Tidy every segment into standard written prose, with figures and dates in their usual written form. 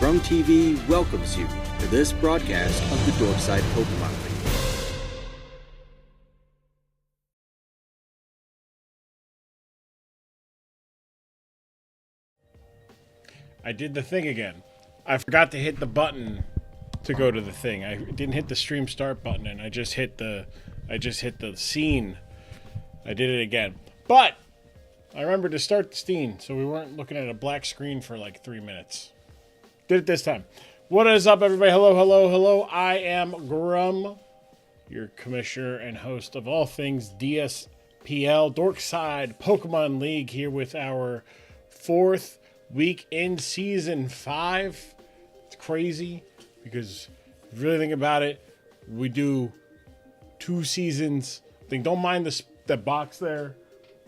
from TV welcomes you to this broadcast of the Dork Side Pokemon League. I did the thing again. I forgot to hit the button to go to the thing. I didn't hit the stream start button, and I just hit the scene. I did it again. But I remembered to start the scene, so we weren't looking at a black screen for like 3 minutes. Did it this time. What is up, everybody? Hello, hello, hello. I am Grum, your commissioner and host of all things DSPL, Dork Side Pokemon League, here with our 4th week in Season 5. It's crazy, because if you really think about it, we do 2 seasons. I think, don't mind the box there.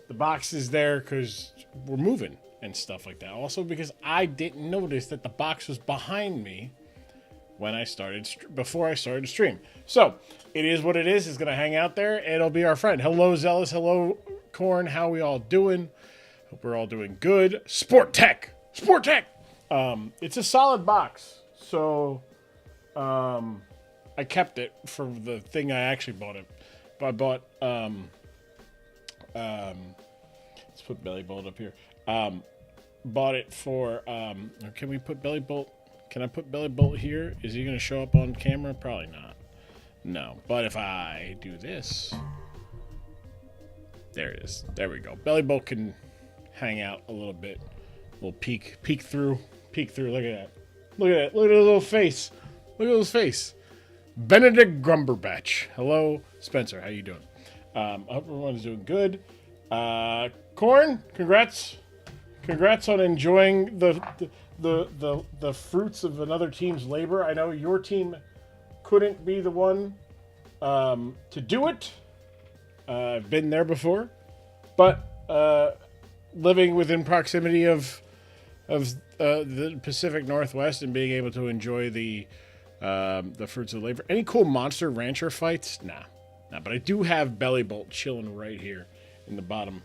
The box is there because we're moving and stuff like that. Also because I didn't notice that the box was behind me when before I started to stream. So it is what it is. It's going to hang out there. It'll be our friend. Hello, Zealous. Hello, Corn. How we all doing? Hope we're all doing good. Sport Tech. It's a solid box. So I kept it for the thing I actually bought it. But I bought let's put Belly Bolt up here. Bought it for can we put Belly Bolt? Can I put Belly Bolt here? Is he gonna show up on camera? Probably not. No. But if I do this, there it is. There we go. Belly Bolt can hang out a little bit. A little peek through. Look at that. Look at his little face. Look at his face. Benedict Grumberbatch. Hello, Spencer. How you doing? I hope everyone's doing good. Corn, congrats on enjoying the fruits of another team's labor. I know your team couldn't be the one to do it. I've been there before, but living within proximity of the Pacific Northwest and being able to enjoy the fruits of labor. Any cool Monster Rancher fights? Nah, but I do have Belly Bolt chilling right here in the bottom.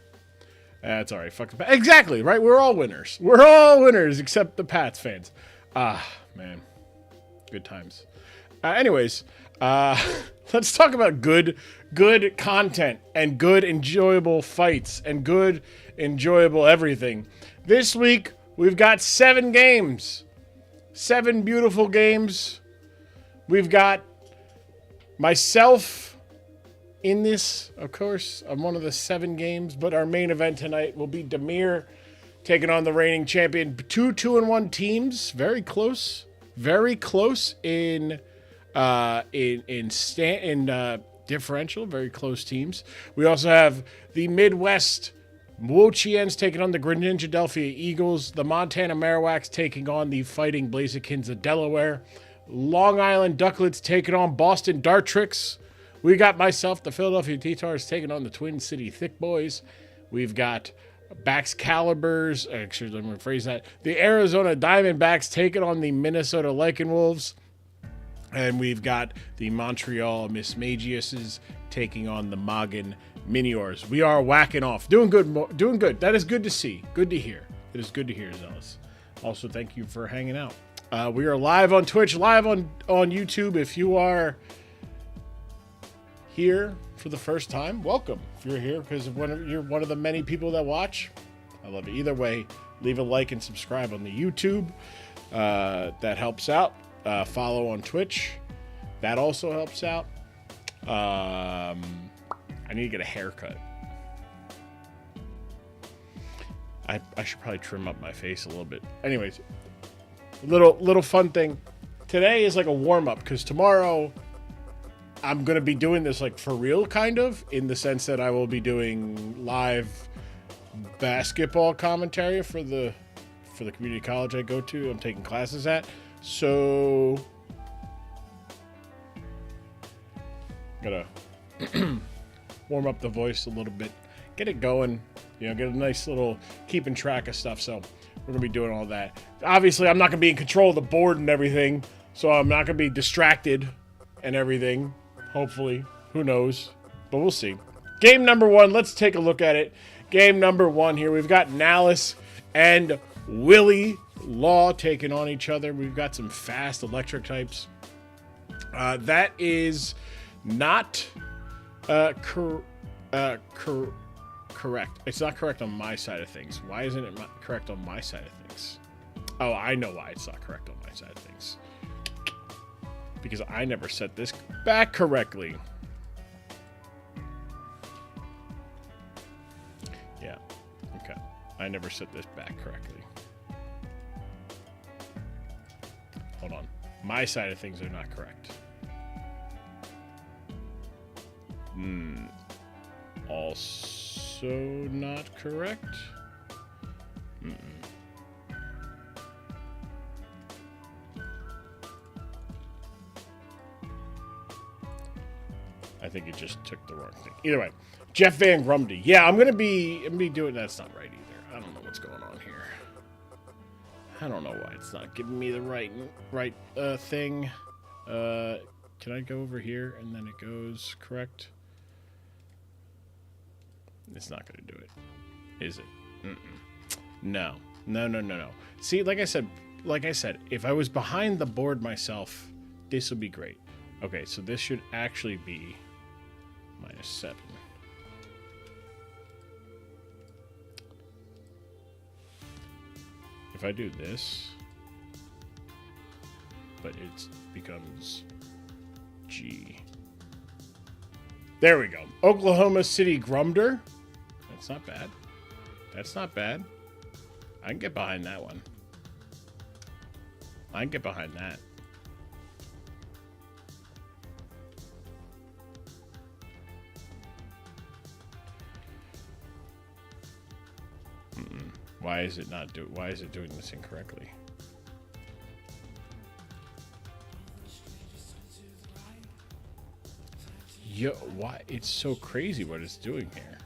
That's all right. Fuck the Pats. Exactly, right? We're all winners. We're all winners except the Pats fans. Man. Good times. Anyways, let's talk about good content and good enjoyable fights and good enjoyable everything. This week, we've got 7 games. 7 beautiful games. We've got myself in this, of course. I'm one of the 7 games, but our main event tonight will be Demir taking on the reigning champion. 2-2-1 teams, very close in differential, very close teams. We also have the Midwest Wochiens taking on the Greninja Eagles, the Montana Marowaks taking on the Fighting Blazekins of Delaware, Long Island Ducklets taking on Boston Dartrix. We got myself, the Philadelphia T-Tars, taking on the Twin City Thick Boys. We've got Baxcaliburs, actually, let me rephrase that. The Arizona Diamondbacks taking on the Minnesota Lycan Wolves. And we've got the Montreal Mismagiuses taking on the Magan Miniors. We are whacking off. Doing good. That is good to see. Good to hear. It is good to hear, Zealous. Also, thank you for hanging out. We are live on Twitch, live on YouTube. If you are here for the first time, welcome. If you're here because you're one of the many people that watch, I love it. Either way, leave a like and subscribe on the YouTube. That helps out. Follow on Twitch. That also helps out. I need to get a haircut. I should probably trim up my face a little bit. Anyways, little fun thing. Today is like a warm-up because tomorrow I'm going to be doing this like for real, kind of, in the sense that I will be doing live basketball commentary for the community college I go to. I'm taking classes at. So gotta warm up the voice a little bit, get it going, get a nice little keeping track of stuff. So we're gonna be doing all that. Obviously, I'm not gonna be in control of the board and everything, so I'm not gonna be distracted and everything. Hopefully, who knows, but we'll see. Game number 1, let's take a look at it. Game number 1 here, we've got Nallis and Willie Law taking on each other. We've got some fast electric types. That is not correct. It's not correct on my side of things. Why isn't it correct on my side of things? Oh, I know why it's not correct on my side of things. Because I never set this back correctly. Yeah, okay. I never set this back correctly. Hold on. My side of things are not correct. Also not correct. I think it just took the wrong thing. Either way, Jeff Van Grumdy. Yeah, I'm gonna be doing that's not right either. I don't know what's going on here. I don't know why it's not giving me the right thing. Can I go over here and then it goes correct? It's not gonna do it, is it? No. See, like I said, if I was behind the board myself, this would be great. Okay, so this should actually be -7. If I do this, but it becomes G. There we go. Oklahoma City Grumder. That's not bad. That's not bad. I can get behind that one. I can get behind that. Why is it doing this incorrectly? Yo, why? It's so crazy what it's doing here.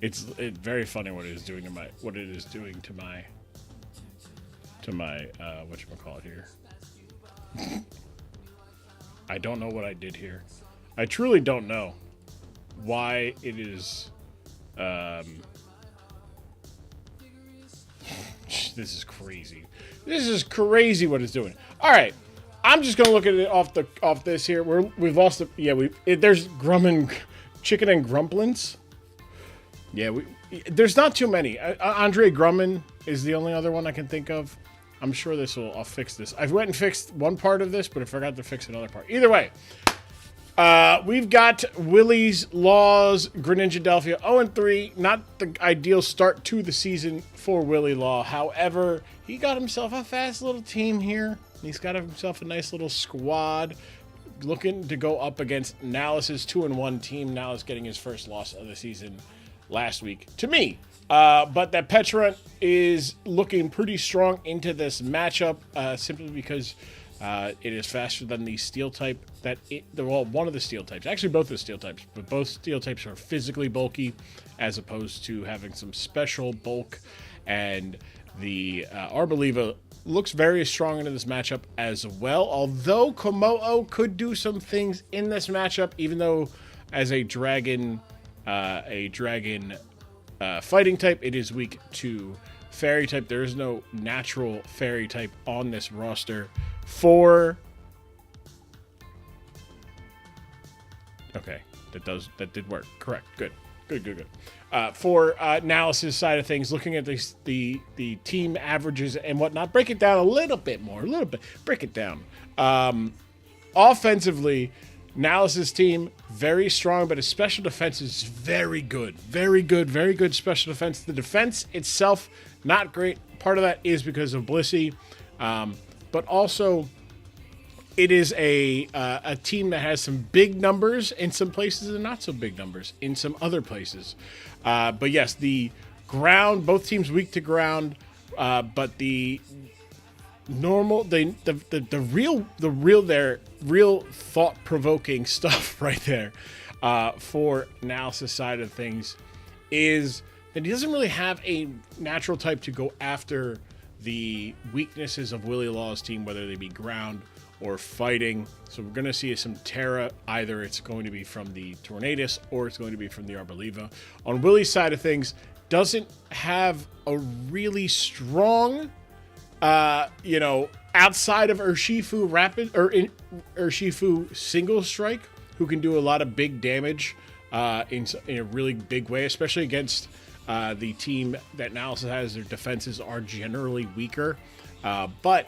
It's very funny what it is doing to my whatchamacallit here. I don't know what I did here. I truly don't know why it is this is crazy. This is crazy what it's doing. All right. I'm just going to look at it off this here. We've lost the there's Chicken and Grumplins. Yeah, there's not too many. Andre Grumman is the only other one I can think of. I'm sure I'll fix this. I went and fixed one part of this, but I forgot to fix another part. Either way, we've got Willie's Laws, Greninja-Delphia 0-3. Not the ideal start to the season for Willie Law. However, he got himself a fast little team here. He's got himself a nice little squad looking to go up against Nalis's 2-1 team. Nalis getting his first loss of the season last week to me. But that Petulant is looking pretty strong into this matchup simply because it is faster than the steel type. One of the steel types. Actually, both the steel types. But both steel types are physically bulky as opposed to having some special bulk. And the Arboliva looks very strong into this matchup as well. Although Komodo could do some things in this matchup, even though as a dragon fighting type, it is weak to fairy type. There is no natural fairy type on this roster for. Okay, that did work. Correct. Good. For analysis side of things, looking at the team averages and whatnot, break it down a little bit more. Break it down. Offensively, Nalis's team, very strong, but his special defense is very good. Very good special defense. The defense itself, not great. Part of that is because of Blissey, but also it is a team that has some big numbers in some places and not so big numbers in some other places. But yes, the ground, both teams weak to ground, but the normal, the real thought-provoking stuff right there for analysis side of things is that he doesn't really have a natural type to go after the weaknesses of Willie Law's team, whether they be ground or fighting. So we're going to see some Terra. Either it's going to be from the Tornadus or it's going to be from the Arboliva. On Willie's side of things, doesn't have a really strong, outside of Urshifu Urshifu single strike, who can do a lot of big damage in a really big way, especially against the team that now has their defenses are generally weaker. But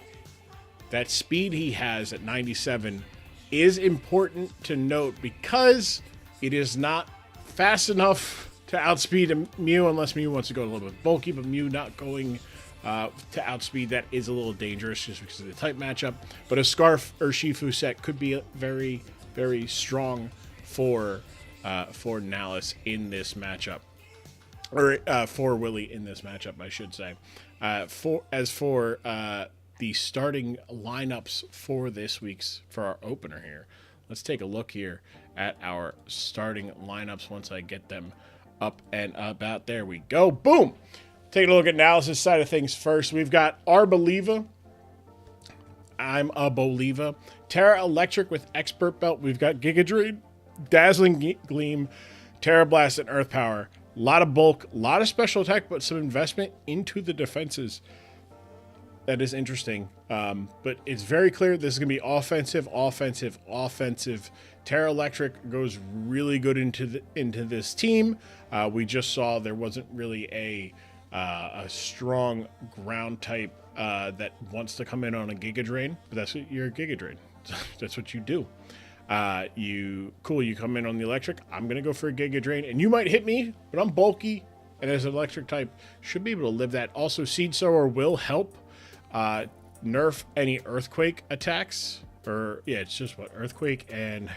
that speed he has at 97 is important to note because it is not fast enough to outspeed Mew unless Mew wants to go a little bit bulky, but Mew not going to outspeed, that is a little dangerous just because of the type matchup. But a Scarf Urshifu set could be very, very strong for Nalus in this matchup. Or for Willie in this matchup, I should say. For the starting lineups for our opener here, let's take a look here at our starting lineups once I get them up and about. There we go. Boom! Taking a look at Nalus' side of things first. We've got Arboliva. I'm a Boliva. Terra Electric with Expert Belt. We've got Giga Drain, Dazzling Gleam, Terra Blast, and Earth Power. A lot of bulk, a lot of special attack, but some investment into the defenses. That is interesting. But it's very clear this is going to be offensive. Terra Electric goes really good into this team. We just saw there wasn't really a strong ground type that wants to come in on a Giga Drain, but that's what you're a Giga Drain. That's what you do. You come in on the electric. I'm going to go for a Giga Drain, and you might hit me, but I'm bulky, and as an electric type, should be able to live that. Also, Seed Sower will help nerf any Earthquake attacks. It's just Earthquake and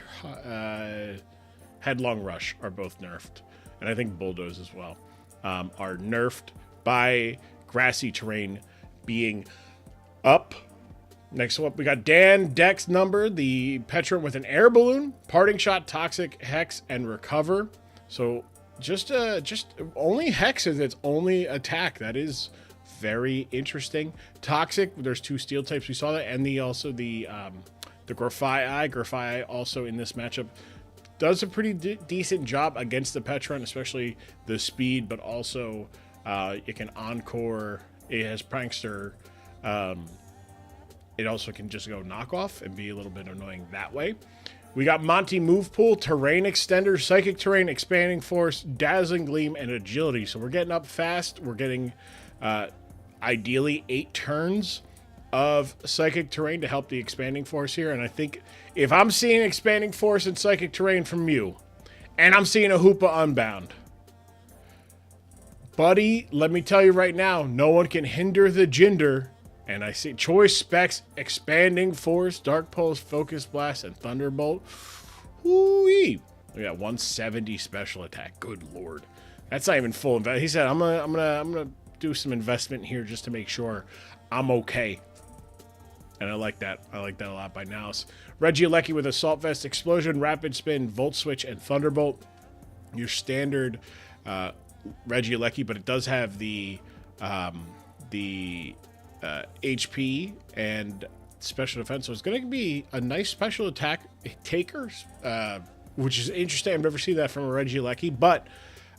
Headlong Rush are both nerfed. And I think Bulldoze as well are nerfed by Grassy Terrain being up. Next up, we got Dan Dex Number, the Petron with an Air Balloon, Parting Shot, Toxic, Hex, and Recover. So just only Hex is its only attack. That is very interesting. Toxic, there's 2 steel types. We saw that, and the Grafai. Grafai also in this matchup does a pretty decent job against the Petron, especially the speed, but also it can Encore. It has Prankster. It also can just go knockoff and be a little bit annoying that way. We got Monty Move Pool, Terrain Extender, Psychic Terrain, Expanding Force, Dazzling Gleam, and Agility. So we're getting up fast. We're getting ideally 8 turns of Psychic Terrain to help the Expanding Force here. And I think if I'm seeing Expanding Force and Psychic Terrain from you, and I'm seeing a Hoopa Unbound, buddy, let me tell you right now, no one can hinder the Jinder. And I see Choice Specs, Expanding Force, Dark Pulse, Focus Blast, and Thunderbolt. Whoo-wee. We got 170 special attack. Good lord. That's not even full investment. He said, I'm gonna do some investment here just to make sure I'm okay. And I like that. I like that a lot by Nalus. Regieleki with Assault Vest, Explosion, Rapid Spin, Volt Switch, and Thunderbolt. Your standard Regieleki, but it does have the HP and special defense, so it's going to be a nice special attack taker, which is interesting. I've never seen that from a Regieleki, but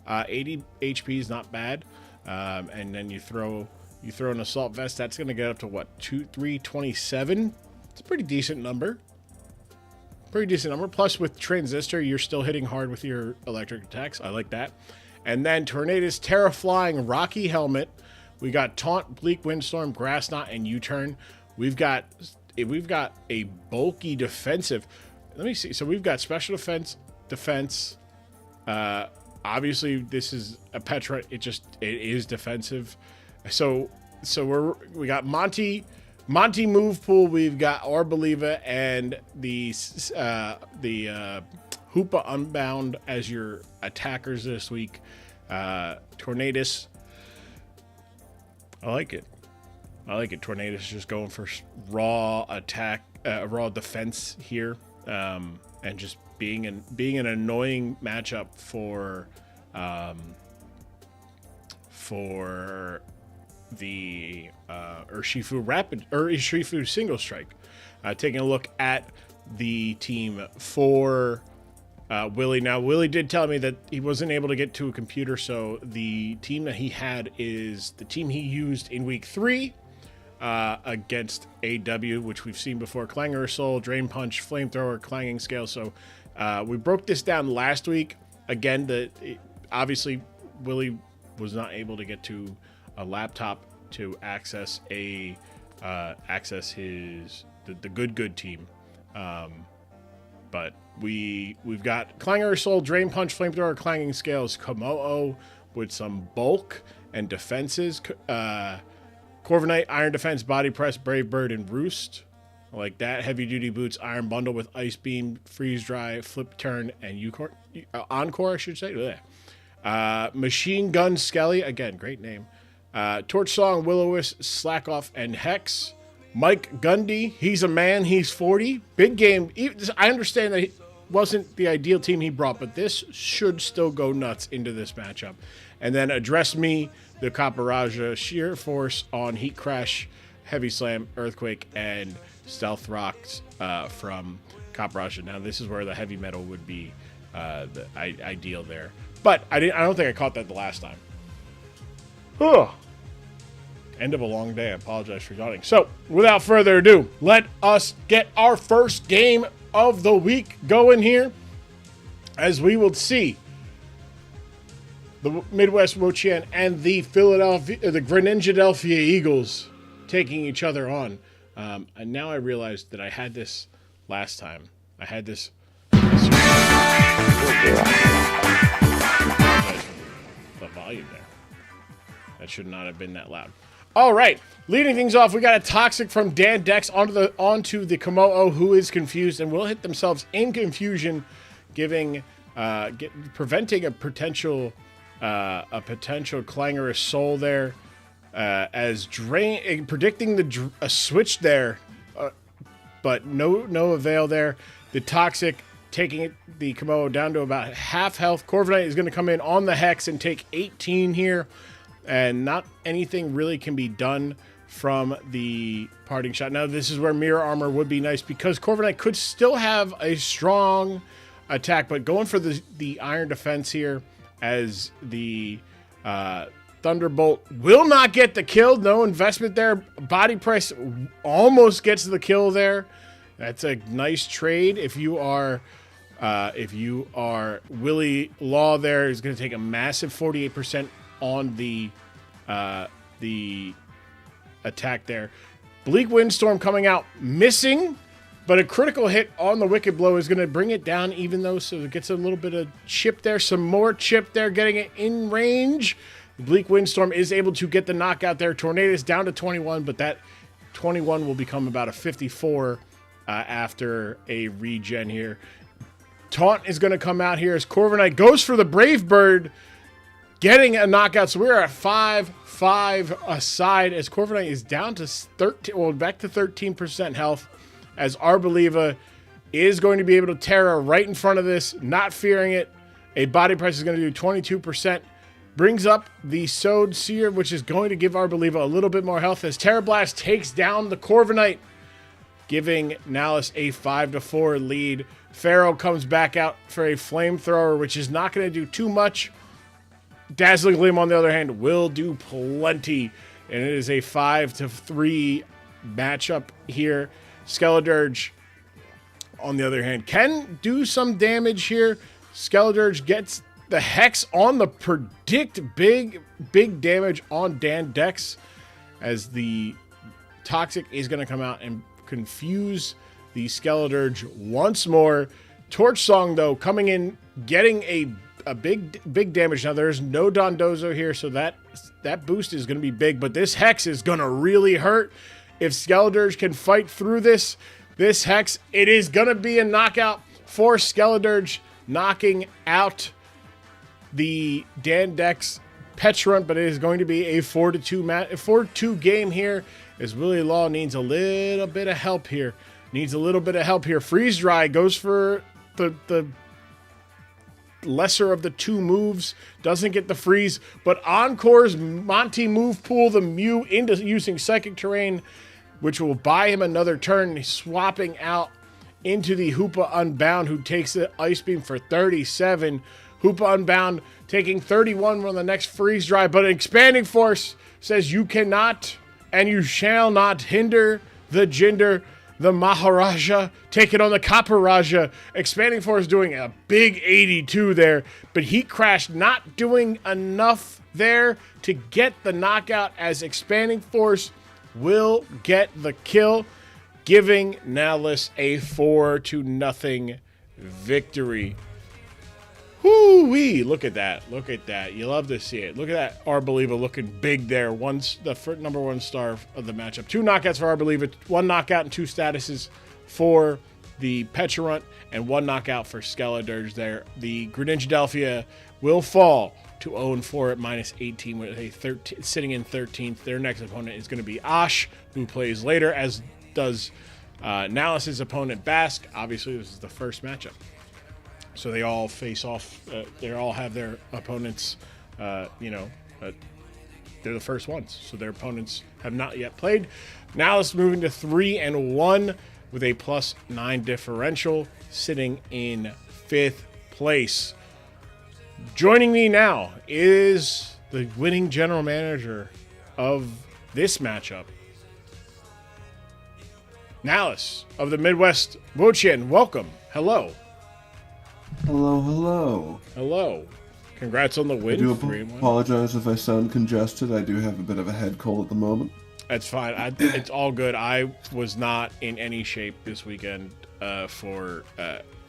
80 HP is not bad. And then you throw an Assault Vest, that's going to get up to what, 327? It's a pretty decent number. Plus with Transistor, you're still hitting hard with your electric attacks. I like that. And then Tornadus, Terra Flying, Rocky Helmet. We got Taunt, Bleak Windstorm, Grass Knot, and U-Turn. We've got a bulky defensive. Let me see. So we've got special defense. Obviously, this is a Petra. It is defensive. So we got Monty Move Pool. We've got Arboliva and the Hoopa Unbound as your attackers this week. Tornadus. I like it. Tornadus just going for raw attack, raw defense here, and just being an annoying matchup for the Urshifu Urshifu Single Strike. Taking a look at the team for Willie. Now, Willie did tell me that he wasn't able to get to a computer, so the team that he had is the team he used in week 3 against AW, which we've seen before. Clanger Soul, Drain Punch, Flamethrower, Clanging Scale. So we broke this down last week. Again, obviously Willie was not able to get to a laptop to access his the good team. But we've got Clanger Soul, Drain Punch, Flamethrower, Clanging Scales, Komodo with some bulk and defenses. Corviknight, Iron Defense, Body Press, Brave Bird, and Roost. I like that. Heavy Duty Boots, Iron Bundle with Ice Beam, Freeze Dry, Flip Turn, and Encore, I should say. Machine Gun Skelly, again, great name. Torch Song, Will-O-Wisp, Slack Off, and Hex. Mike Gundy, he's a man, he's 40. Big game. I understand that it wasn't the ideal team he brought, but this should still go nuts into this matchup. And then Address Me, the Kaparaja, Sheer Force on Heat Crash, Heavy Slam, Earthquake, and Stealth Rocks from Kaparaja. Now, this is where the heavy metal would be the ideal there. But I don't think I caught that the last time. Oh. End of a long day. I apologize for yawning. So, without further ado, let us get our first game of the week going here. As we will see the Midwest Wochian and the Greninjadelphia Eagles taking each other on. And now I realized that I had this last time. I had this. The volume there. That should not have been that loud. All right, leading things off, we got a Toxic from Dan Dex onto the Komodo, who is confused and will hit themselves in confusion, preventing a potential Clangorous Soul there, as predicting a switch there, but no avail there. The Toxic taking the Komodo down to about half health. Corviknight is going to come in on the Hex and take 18 here. And not anything really can be done from the parting shot. Now, this is where Mirror Armor would be nice because Corviknight could still have a strong attack, but going for the Iron Defense here as the Thunderbolt will not get the kill. No investment there. Body Press almost gets the kill there. That's a nice trade. If you are Willie Law there, is going to take a massive 48% on the attack there. Bleak Windstorm coming out missing, but a critical hit on the Wicked Blow is going to bring it down even though, so it gets a little bit of chip there, some more chip there, getting it in range. Bleak Windstorm is able to get the knockout there. Tornadus down to 21, but that 21 will become about a 54 after a regen here. Taunt is going to come out here as Corviknight goes for the Brave Bird, getting a knockout. So we're at 5-5 aside as Corviknight is down to 13, back to 13% health as Arboliva is going to be able to Terra right in front of this, not fearing it. A Body Press is going to do 22%. Brings up the Sowed Seer, which is going to give Arboliva a little bit more health as Terra Blast takes down the Corviknight, giving Nalus a 5-4 lead. Pharaoh comes back out for a Flamethrower, which is not going to do too much. Dazzling Gleam, on the other hand, will do plenty, and it is a 5-3 matchup here. Skeledirge, on the other hand, can do some damage here. Skeledirge gets the Hex on the predict big damage on Dan Dex as the Toxic is going to come out and confuse the Skeledirge once more. Torch Song, though, coming in, getting a big damage. Now, there's no Dondozo here, so that boost is going to be big, but this Hex is going to really hurt. If Skeledirge can fight through this Hex, it is going to be a knockout for Skeledirge, knocking out the Dan Dex Petrunt, but it is going to be a 4-2 game here as Willie Law needs a little bit of help here. Freeze Dry goes for the lesser of the two moves, doesn't get the freeze, but Encore's Monty move pool the Mew into using Psychic Terrain which will buy him another turn, swapping out into the Hoopa Unbound, who takes the Ice Beam for 37. Hoopa Unbound taking 31 on the next Freeze Dry, but Expanding Force says you cannot and you shall not hinder the Jinder. The Maharaja taking on the Kaparaja. Expanding Force doing a big 82 there, but Heat Crash not doing enough there to get the knockout, as Expanding Force will get the kill, giving Nalus a 4-0 victory. Whoo-wee, look at that. Look at that. You love to see it. Look at that Arbeliva looking big there. The number 1 star of the matchup. 2 knockouts for Arbeliva, 1 knockout and 2 statuses for the Pecharunt, and 1 knockout for Skeledirge there. The Greninjadelphia will fall to 0-4 at -18 with a sitting in 13th. Their next opponent is going to be Ash, who plays later, as does Nalus' opponent Bask. Obviously, this is the first matchup. So they all face off. They all have their opponents. They're the first ones. So their opponents have not yet played. Nalus moving to 3-1 with a +9 differential, sitting in 5th place. Joining me now is the winning general manager of this matchup, Nalus of the Midwest. Wochen, welcome. Hello. Hello. Congrats on the win. I do apologize if I sound congested. I do have a bit of a head cold at the moment. That's fine. It's all good. I was not in any shape this weekend for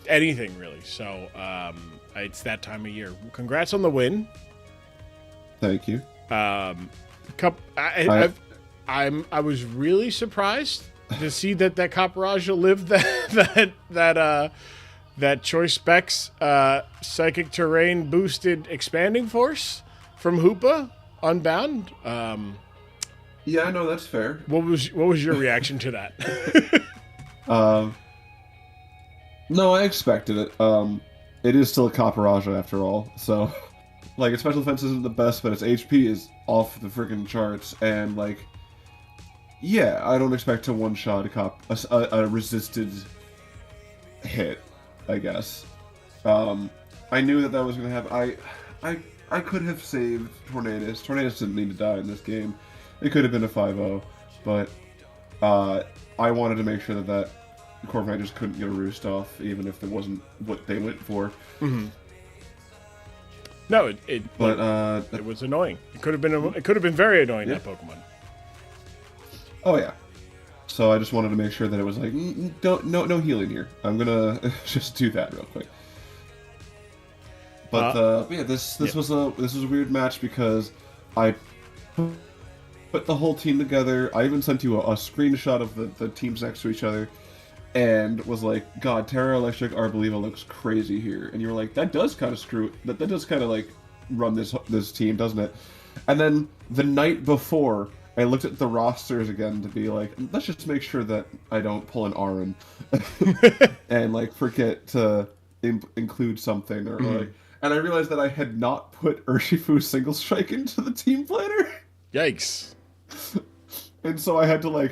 anything, really. So it's that time of year. Congrats on the win. Thank you. I was really surprised to see that Kaparaja lived that Choice Specs Psychic Terrain boosted Expanding Force from Hoopa Unbound. Yeah, no, that's fair. What was your reaction to that? No, I expected it. It is still a Kaparaja after all, so its special defense isn't the best, but its HP is off the freaking charts, and yeah, I don't expect to one-shot a resisted hit, I guess. I knew that was going to happen. I could have saved Tornadus. Tornadus didn't need to die in this game. It could have been a 5-0, but I wanted to make sure that Corviknight just couldn't get a roost off, even if it wasn't what they went for. Mm-hmm. No, it was annoying. It could have been very annoying, that Pokemon. Oh yeah. So I just wanted to make sure that it was no healing here. I'm gonna just do that real quick. But yeah, this was a weird match because I put the whole team together. I even sent you a screenshot of the teams next to each other, and was like, God, Terra Electric Arbeliva looks crazy here. And you were like, that does kind of that does kind of run this team, doesn't it? And then the night before, I looked at the rosters again to be like, let's just make sure that I don't pull an Aron and forget to include something and I realized that I had not put Urshifu Single Strike into the team planner. Yikes. And so I had to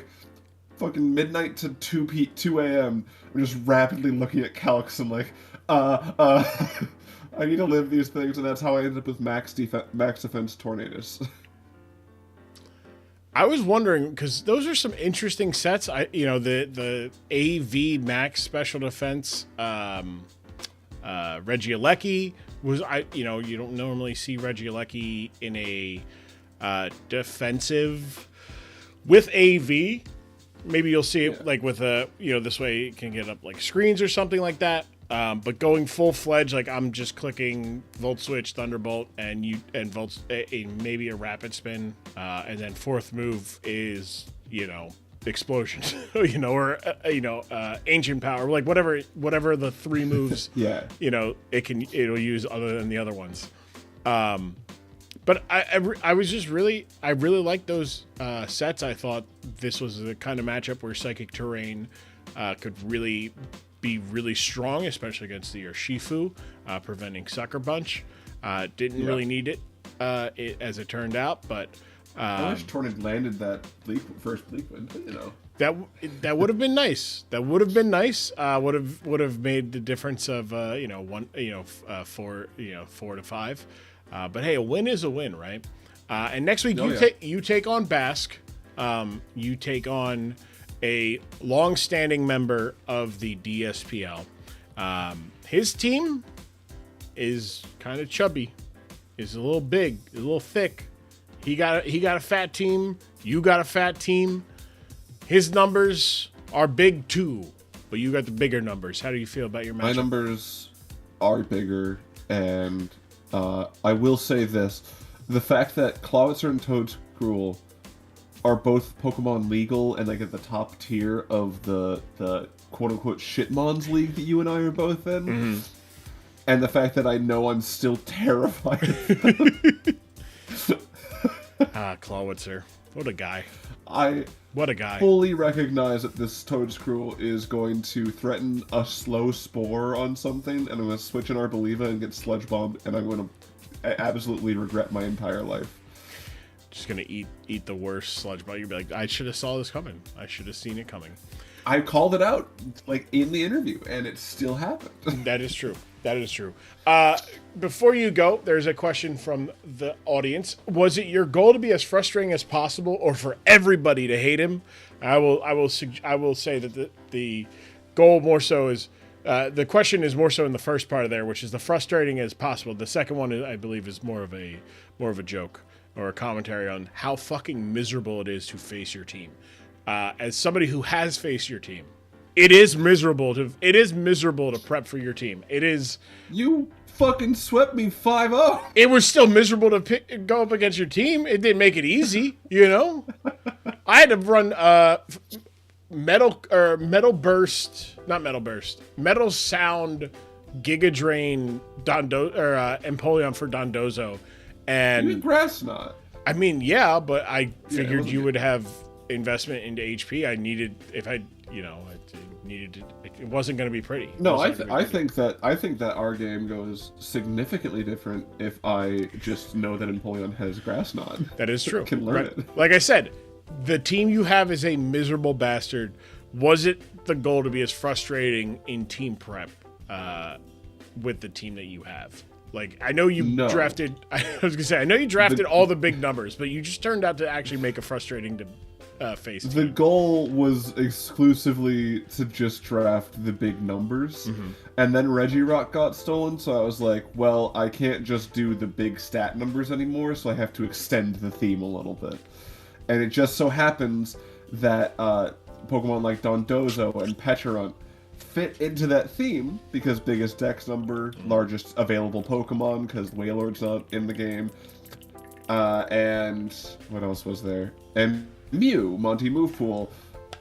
fucking midnight to 2 a.m. I'm just rapidly looking at calcs and I need to live these things, and that's how I ended up with max defense Tornadus. I was wondering, because those are some interesting sets. The AV max special defense Regieleki was you don't normally see Regieleki in a defensive with AV. Maybe you'll see it with this way it can get up screens or something like that. But going full-fledged, I'm just clicking Volt Switch, Thunderbolt, and maybe a Rapid Spin, and then fourth move is Explosion, or Ancient Power, whatever the 3 moves. Yeah. It'll use other than the other ones. But I really liked those sets. I thought this was the kind of matchup where Psychic Terrain could really be really strong, especially against the Urshifu, preventing Sucker Punch. Didn't really need it, as it turned out, but I wish Tornad landed that first Bleak Wind, That would have been nice. That would have been nice. Would have made the difference of 4 to 5. But hey, a win is a win, right? And next week you take on Basque. You take on a long-standing member of the DSPL. His team is kind of chubby. Is a little big, a little thick. He got a fat team. You got a fat team. His numbers are big too, but you got the bigger numbers. How do you feel about your matchup? My numbers are bigger, and I will say this. The fact that Clawitzer and Toedscruel are both Pokemon legal and like at the top tier of the quote-unquote Shitmons League that you and I are both in, and the fact that I know I'm still terrified of them. Clawitzer. What a guy. What a guy. Fully recognize that this Toedscruel is going to threaten a slow spore on something, and I'm going to switch an Arboliva and get Sludge Bombed, and I'm going to absolutely regret my entire life. Just going to eat the worst Sludge Bomb. You'll be like, I should have saw this coming. I should have seen it coming. I called it out like in the interview, and it still happened. That is true. That is true. Before you go, there's a question from the audience. Was it your goal to be as frustrating as possible, or for everybody to hate him? I will say that the goal more so is the question is more so in the first part of there, which is the frustrating as possible. The second one, I believe, is more of a joke or a commentary on how fucking miserable it is to face your team. As somebody who has faced your team, it is miserable to prep for your team. It is. You fucking swept me 5-0. It was still miserable to go up against your team. It didn't make it easy, you know. I had to run Metal Sound, Giga Drain, Empoleon for Dondozo, and you mean Grass Knot. I mean, yeah, but I figured you would have investment into HP. I needed it wasn't going to be pretty. No, I think that our game goes significantly different if I just know that Empoleon has Grass Knot. That is true. Can learn it. Like I said, the team you have is a miserable bastard. Was it the goal to be as frustrating in team prep with the team that you have? Like, I know you drafted. I was gonna say, I know you drafted all the big numbers, but you just turned out to actually make a frustrating face. The goal was exclusively to just draft the big numbers, and then Regirock got stolen, so I was like, well, I can't just do the big stat numbers anymore, so I have to extend the theme a little bit. And it just so happens that Pokemon like Dondozo and Pecharunt fit into that theme, because biggest dex number, largest available Pokemon, because Wailord's not in the game, and what else was there? And Mew, Monty Move Pool,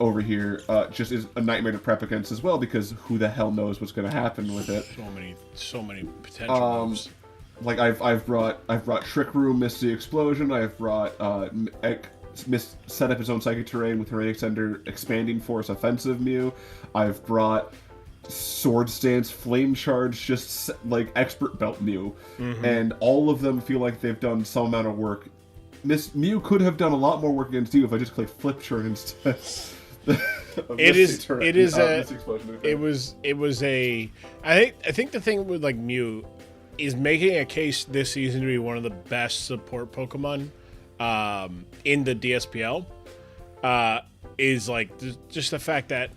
over here, just is a nightmare to prep against as well, because who the hell knows what's going to happen with it. So many potential moves. Like I've brought Trick Room, Misty Explosion. I've brought set up his own Psychic Terrain with Terrain Extender, Expanding Force, Offensive Mew. I've brought Sword Stance, Flame Charge, just like Expert Belt Mew, and all of them feel like they've done some amount of work. Miss Mew could have done a lot more work against you if I just clicked Flip Chart instead. I think the thing with like Mew is making a case this season to be one of the best support Pokemon in the DSPL is like just the fact that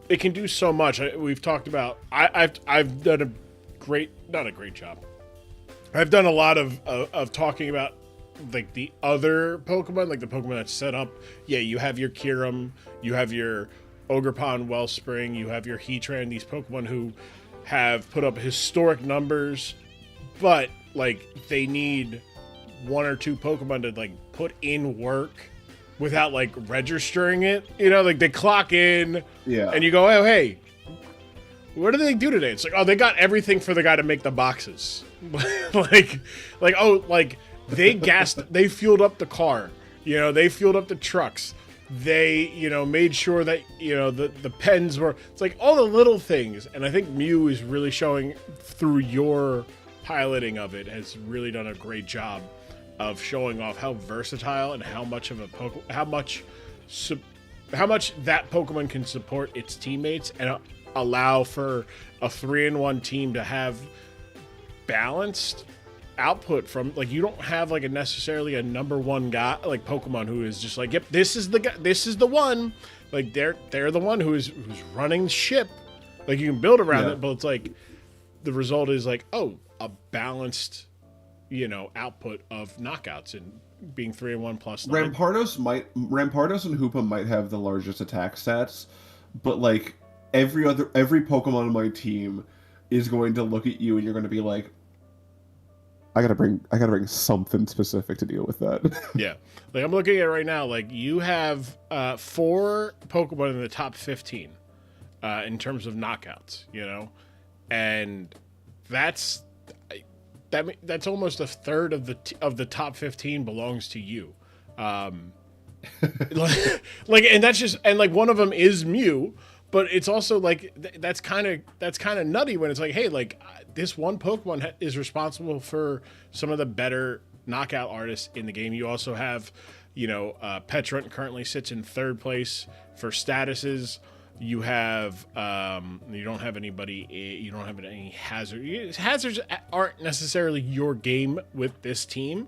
it can do so much. We've talked about. I've done not a great job. I've done a lot of talking about like the other Pokemon, like the Pokemon that's set up. Yeah, you have your Kyurem, you have your Ogerpon, Wellspring, you have your Heatran. These Pokemon who have put up historic numbers, but like they need one or two Pokemon to like put in work without like registering it. You know, like they clock in, and you go, oh hey, what did they do today? It's like, oh, they got everything for the guy to make the boxes. like they fueled up the car, you know, they fueled up the trucks, they, you know, made sure that, you know, the pens were, it's like all the little things. And I think Mew is really showing through your piloting of it, has really done a great job of showing off how versatile and how much that Pokemon can support its teammates and allow for a 3-in-1 team to have balanced output from, like, you don't have like necessarily a number one guy like Pokemon who is just like, yep, this is the guy, this is the one, like they're the one who's running the ship. Like, you can build around it, but it's like the result is like, oh, a balanced, output of knockouts and being 3-in-1 plus 9. Rampardos and Hoopa might have the largest attack stats, but like every Pokemon on my team is going to look at you and you're going to be like, I gotta bring something specific to deal with that. Yeah, like I'm looking at it right now. Like, you have 4 Pokemon in the top 15 in terms of knockouts. And that's almost a third of the top 15 belongs to you. And that's just, and like one of them is Mew. But it's also like that's kind of nutty when it's like, hey, like this one Pokemon is responsible for some of the better knockout artists in the game. You also have, Petrunt currently sits in 3rd place for statuses. You have you don't have anybody. You don't have any hazard. Hazards aren't necessarily your game with this team,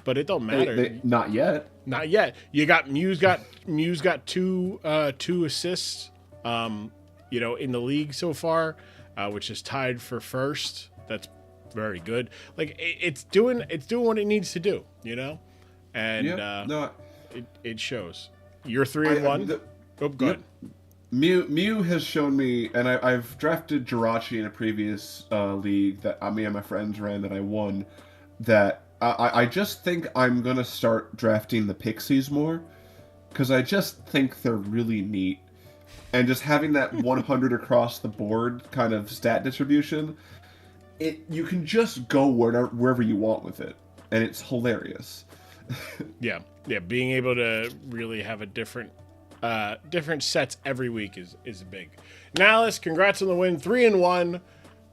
but it don't matter. Not yet. Not yet. You got Mew's got two assists. In the league so far, which is tied for 1st. That's very good. Like, it's doing what it needs to do, and it shows. You're 3-in-1. Go ahead. Mew has shown me, and I've drafted Jirachi in a previous league that me and my friends ran that I won. That I just think I'm gonna start drafting the Pixies more, because I just think they're really neat. And just having that 100 across the board kind of stat distribution, you can just go wherever you want with it, and it's hilarious. Yeah. Being able to really have a different sets every week is big. Nihilus, congrats on the win, 3-in-1.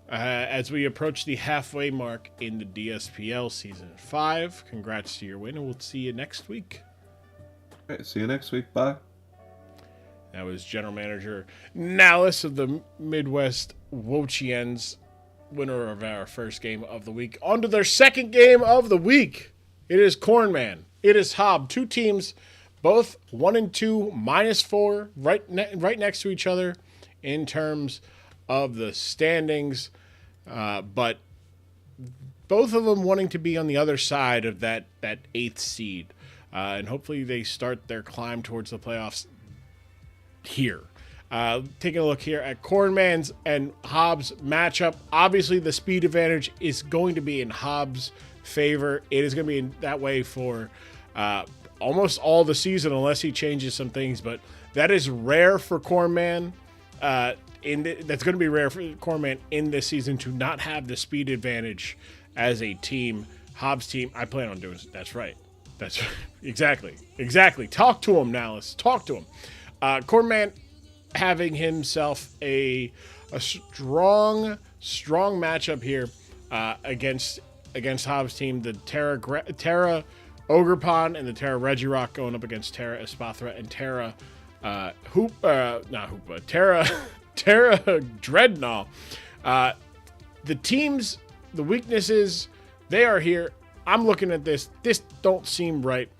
As we approach the halfway mark in the DSPL Season 5, congrats to your win, and we'll see you next week. All right, see you next week. Bye. That was General Manager Nihilus of the Midwest Wochiens, winner of our first game of the week. On to their second game of the week. It is Cornman. It is Hob. 2 teams, both 1-2, -4, right next to each other in terms of the standings. But both of them wanting to be on the other side of that 8th seed. And hopefully they start their climb towards the playoffs here. Taking a look here at Cornman's and Hobbs' matchup. Obviously, the speed advantage is going to be in Hobbs' favor. It is going to be in that way for almost all the season, unless he changes some things. But that is rare for Cornman. That's going to be rare for Cornman in this season to not have the speed advantage as a team. Hobbs' team, I plan on doing. That's right. That's right. Exactly. Talk to him, Nihilus. Talk to him. Cornman having himself a strong matchup here against Hobbs' team. The Terra Ogerpon and the Terra Regirock going up against Terra Espathra and Terra Terra Dreadnought. The teams, the weaknesses, they are here. I'm looking at this. This don't seem right.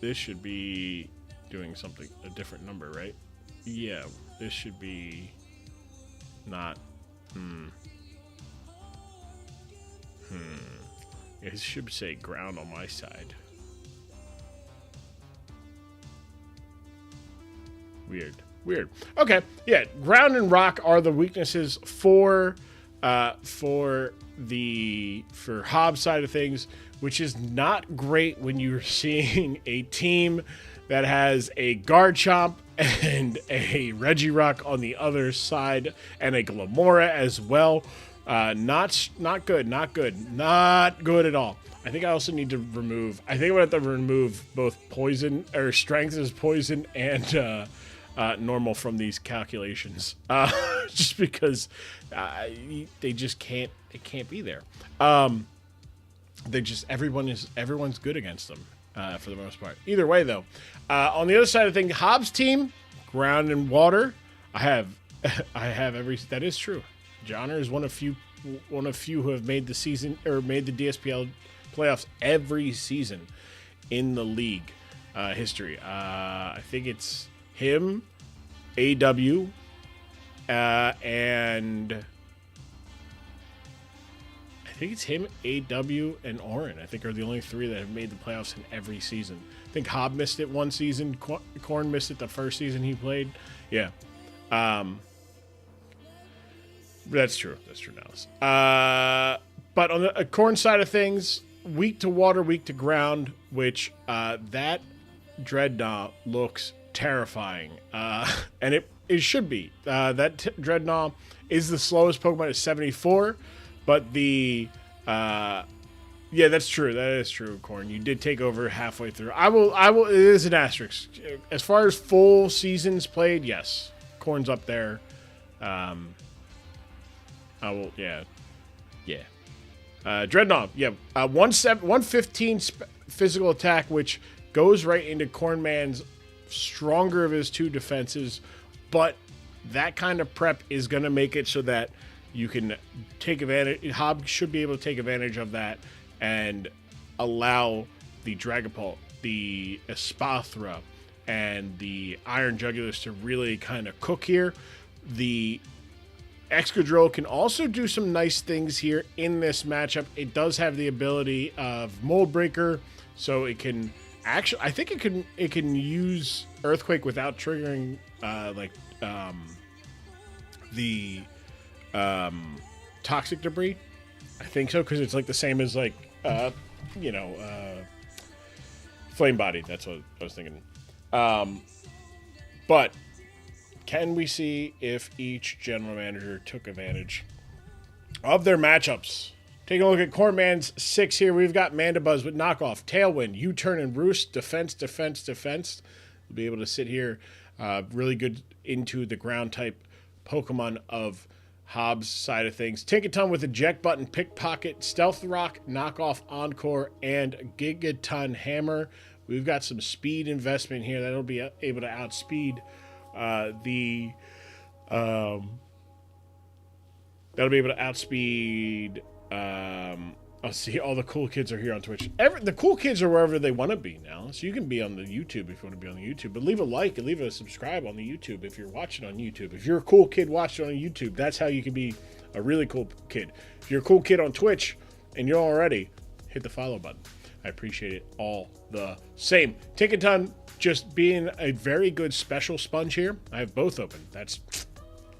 This should be doing something, a different number, right? Yeah, this should be not. It should say ground on my side. Weird. Okay, yeah, ground and rock are the weaknesses for Hobbs' side of things, which is not great when you're seeing a team that has a Garchomp and a Regirock on the other side and a Glamora as well. Not good at all. I think I also need to remove. I think I'm gonna have to remove both poison or strength as poison and normal from these calculations, just because they just can't. It can't be there. They just everyone's good against them. for the most part. Either way, though, on the other side of things, Hobbs' team, ground and water. I have every. That is true. Johnner is one of few who have made the season or made the DSPL playoffs every season in the league history. I think it's him, AW, and I think it's him, AW, and Oren. I think are the only three that have made the playoffs in every season. I think Hobb missed it one season. Korn missed it the first season he played. Yeah. That's true. That's true, Dallas. But on the Korn side of things, weak to water, weak to ground, which that Dreadnought looks terrifying. And it should be. That Dreadnought is the slowest Pokemon at 74, but the... yeah, that's true. That is true, Korn. You did take over halfway through. I will. It is an asterisk. As far as full seasons played, yes. Korn's up there. I will, yeah. Dreadnought, yeah. 115 physical attack, which goes right into Cornman's stronger of his two defenses, but that kind of prep is going to make it so that you can take advantage. Hobb should be able to take advantage of that and allow the Dragapult, the Espathra, and the Iron Jugulus to really kind of cook here. The Excadrill can also do some nice things here in this matchup. It does have the ability of Mold Breaker, so it can actually, I think it can use Earthquake without triggering the Toxic Debris. I think so, because it's like the same as Flame Body. That's what I was thinking. But can we see if each general manager took advantage of their matchups? Taking a look at Cornman's 6 here. We've got Mandibuzz with Knockoff, Tailwind, U-Turn, and Roost. Defense. We'll be able to sit here really good into the ground type Pokemon of Hobbs' side of things. Tinkaton with Eject Button, Pickpocket, Stealth Rock, Knockoff, Encore, and Gigaton Hammer. We've got some speed investment here that'll be able to outspeed that'll be able to outspeed. I'll see all the cool kids are here on Twitch. The cool kids are wherever they want to be now, so you can be on the YouTube if you want to be on the YouTube. But leave a like and leave a subscribe on the YouTube if you're watching on YouTube. If you're a cool kid watching on YouTube, that's how you can be a really cool kid. If you're a cool kid on Twitch and you're already, hit the follow button. I appreciate it all the same. Tinkaton just being a very good special sponge here. I have both open.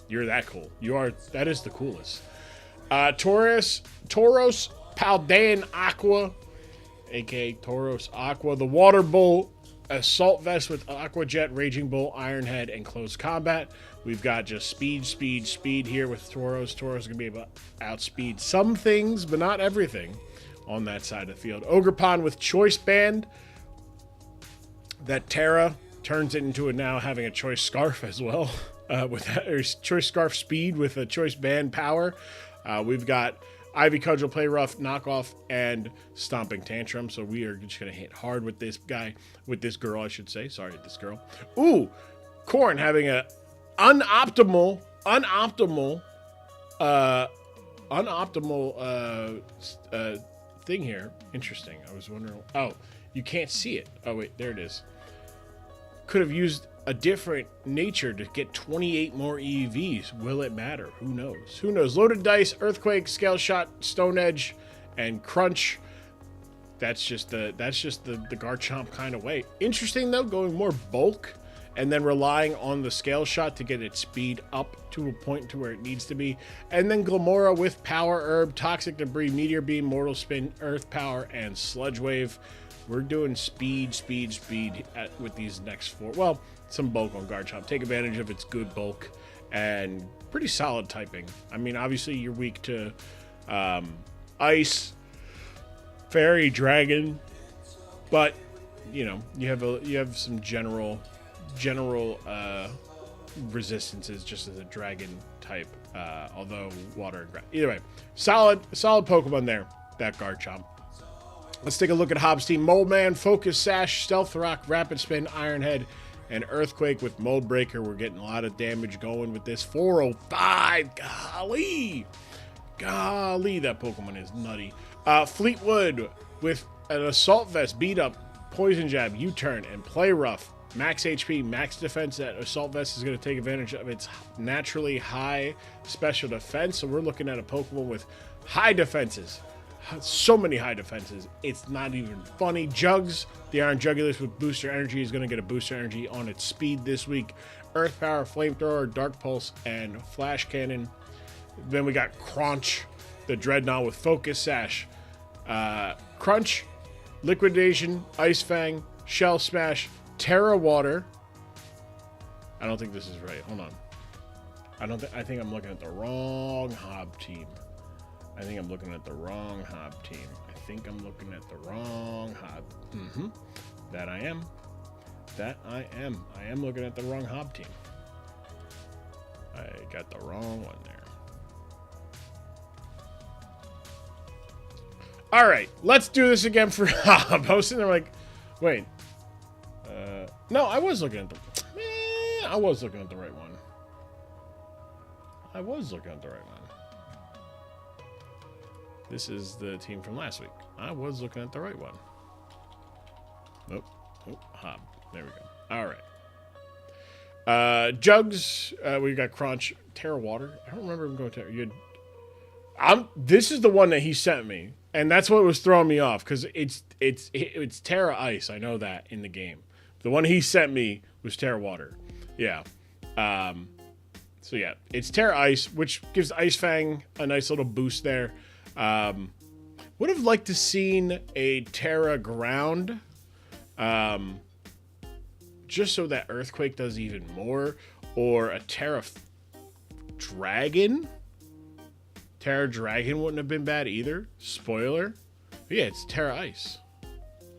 You're that cool. That is the coolest. Tauros Paldean Aqua, aka Tauros Aqua, the Water Bull, Assault Vest with Aqua Jet, Raging Bull, Iron Head, and Close Combat. We've got just speed here with Tauros. Tauros is going to be able to outspeed some things, but not everything on that side of the field. Ogerpon with Choice Band. That Terra turns it into now having a Choice Scarf as well. With that, or Choice Scarf speed with a Choice Band power. We've got Ivy Cudgel, Play Rough, Knockoff, and Stomping Tantrum. So we are just going to hit hard with this guy, with this girl, I should say. Sorry, this girl. Ooh, Korn having a unoptimal thing here. Interesting. I was wondering. Oh, you can't see it. Oh, wait, there it is. Could have used a different nature to get 28 more EVs. Will it matter? Who knows? Who knows? Loaded Dice, Earthquake, Scale Shot, Stone Edge, and Crunch. That's just the Garchomp kind of way. Interesting though, going more bulk and then relying on the Scale Shot to get its speed up to a point to where it needs to be. And then Glamora with Power Herb, Toxic Debris, Meteor Beam, Mortal Spin, Earth Power, and Sludge Wave. We're doing speed with these next 4. Well, some bulk on Garchomp. Take advantage of its good bulk and pretty solid typing. I mean, obviously you're weak to Ice, Fairy, Dragon, but you know you have some general resistances just as a Dragon type. Although Water and Ground. Either way, solid Pokemon there. That Garchomp. Let's take a look at Hobbs' team. Mold Man, Focus Sash, Stealth Rock, Rapid Spin, Iron Head, and Earthquake with Mold Breaker. We're getting a lot of damage going with this. 405. Golly. Golly, that Pokemon is nutty. Fleetwood with an Assault Vest, Beat Up, Poison Jab, U-Turn, and Play Rough. Max HP, max defense. That Assault Vest is going to take advantage of its naturally high special defense. So we're looking at a Pokemon with high defenses. So many high defenses. It's not even funny. Jugs, the Iron Jugulus with Booster Energy, is going to get a Booster Energy on its speed this week. Earth Power, Flamethrower, Dark Pulse, and Flash Cannon. Then we got Crunch, the Dreadnought with Focus Sash. Crunch, Liquidation, Ice Fang, Shell Smash, Terra Water. I don't think this is right. Hold on. I think I'm looking at the wrong Hob team. I think I'm looking at the wrong Hob team. That I am. I am looking at the wrong Hob team. I got the wrong one there. All right, let's do this again for Hob. I was sitting there like, wait. No, I was looking at the right one. This is the team from last week. I was looking at the right one. Nope. Oh, Hob. There we go. All right. Jugs. We got Crunch. Terra Water. I don't remember him going Terra. This is the one that he sent me, and that's what was throwing me off because it's Terra Ice. I know that in the game. The one he sent me was Terra Water. Yeah. So yeah, it's Terra Ice, which gives Ice Fang a nice little boost there. Would have liked to seen a Terra Ground, just so that Earthquake does even more, or a Terra Dragon. Terra Dragon wouldn't have been bad either. Spoiler. But yeah, it's Terra Ice.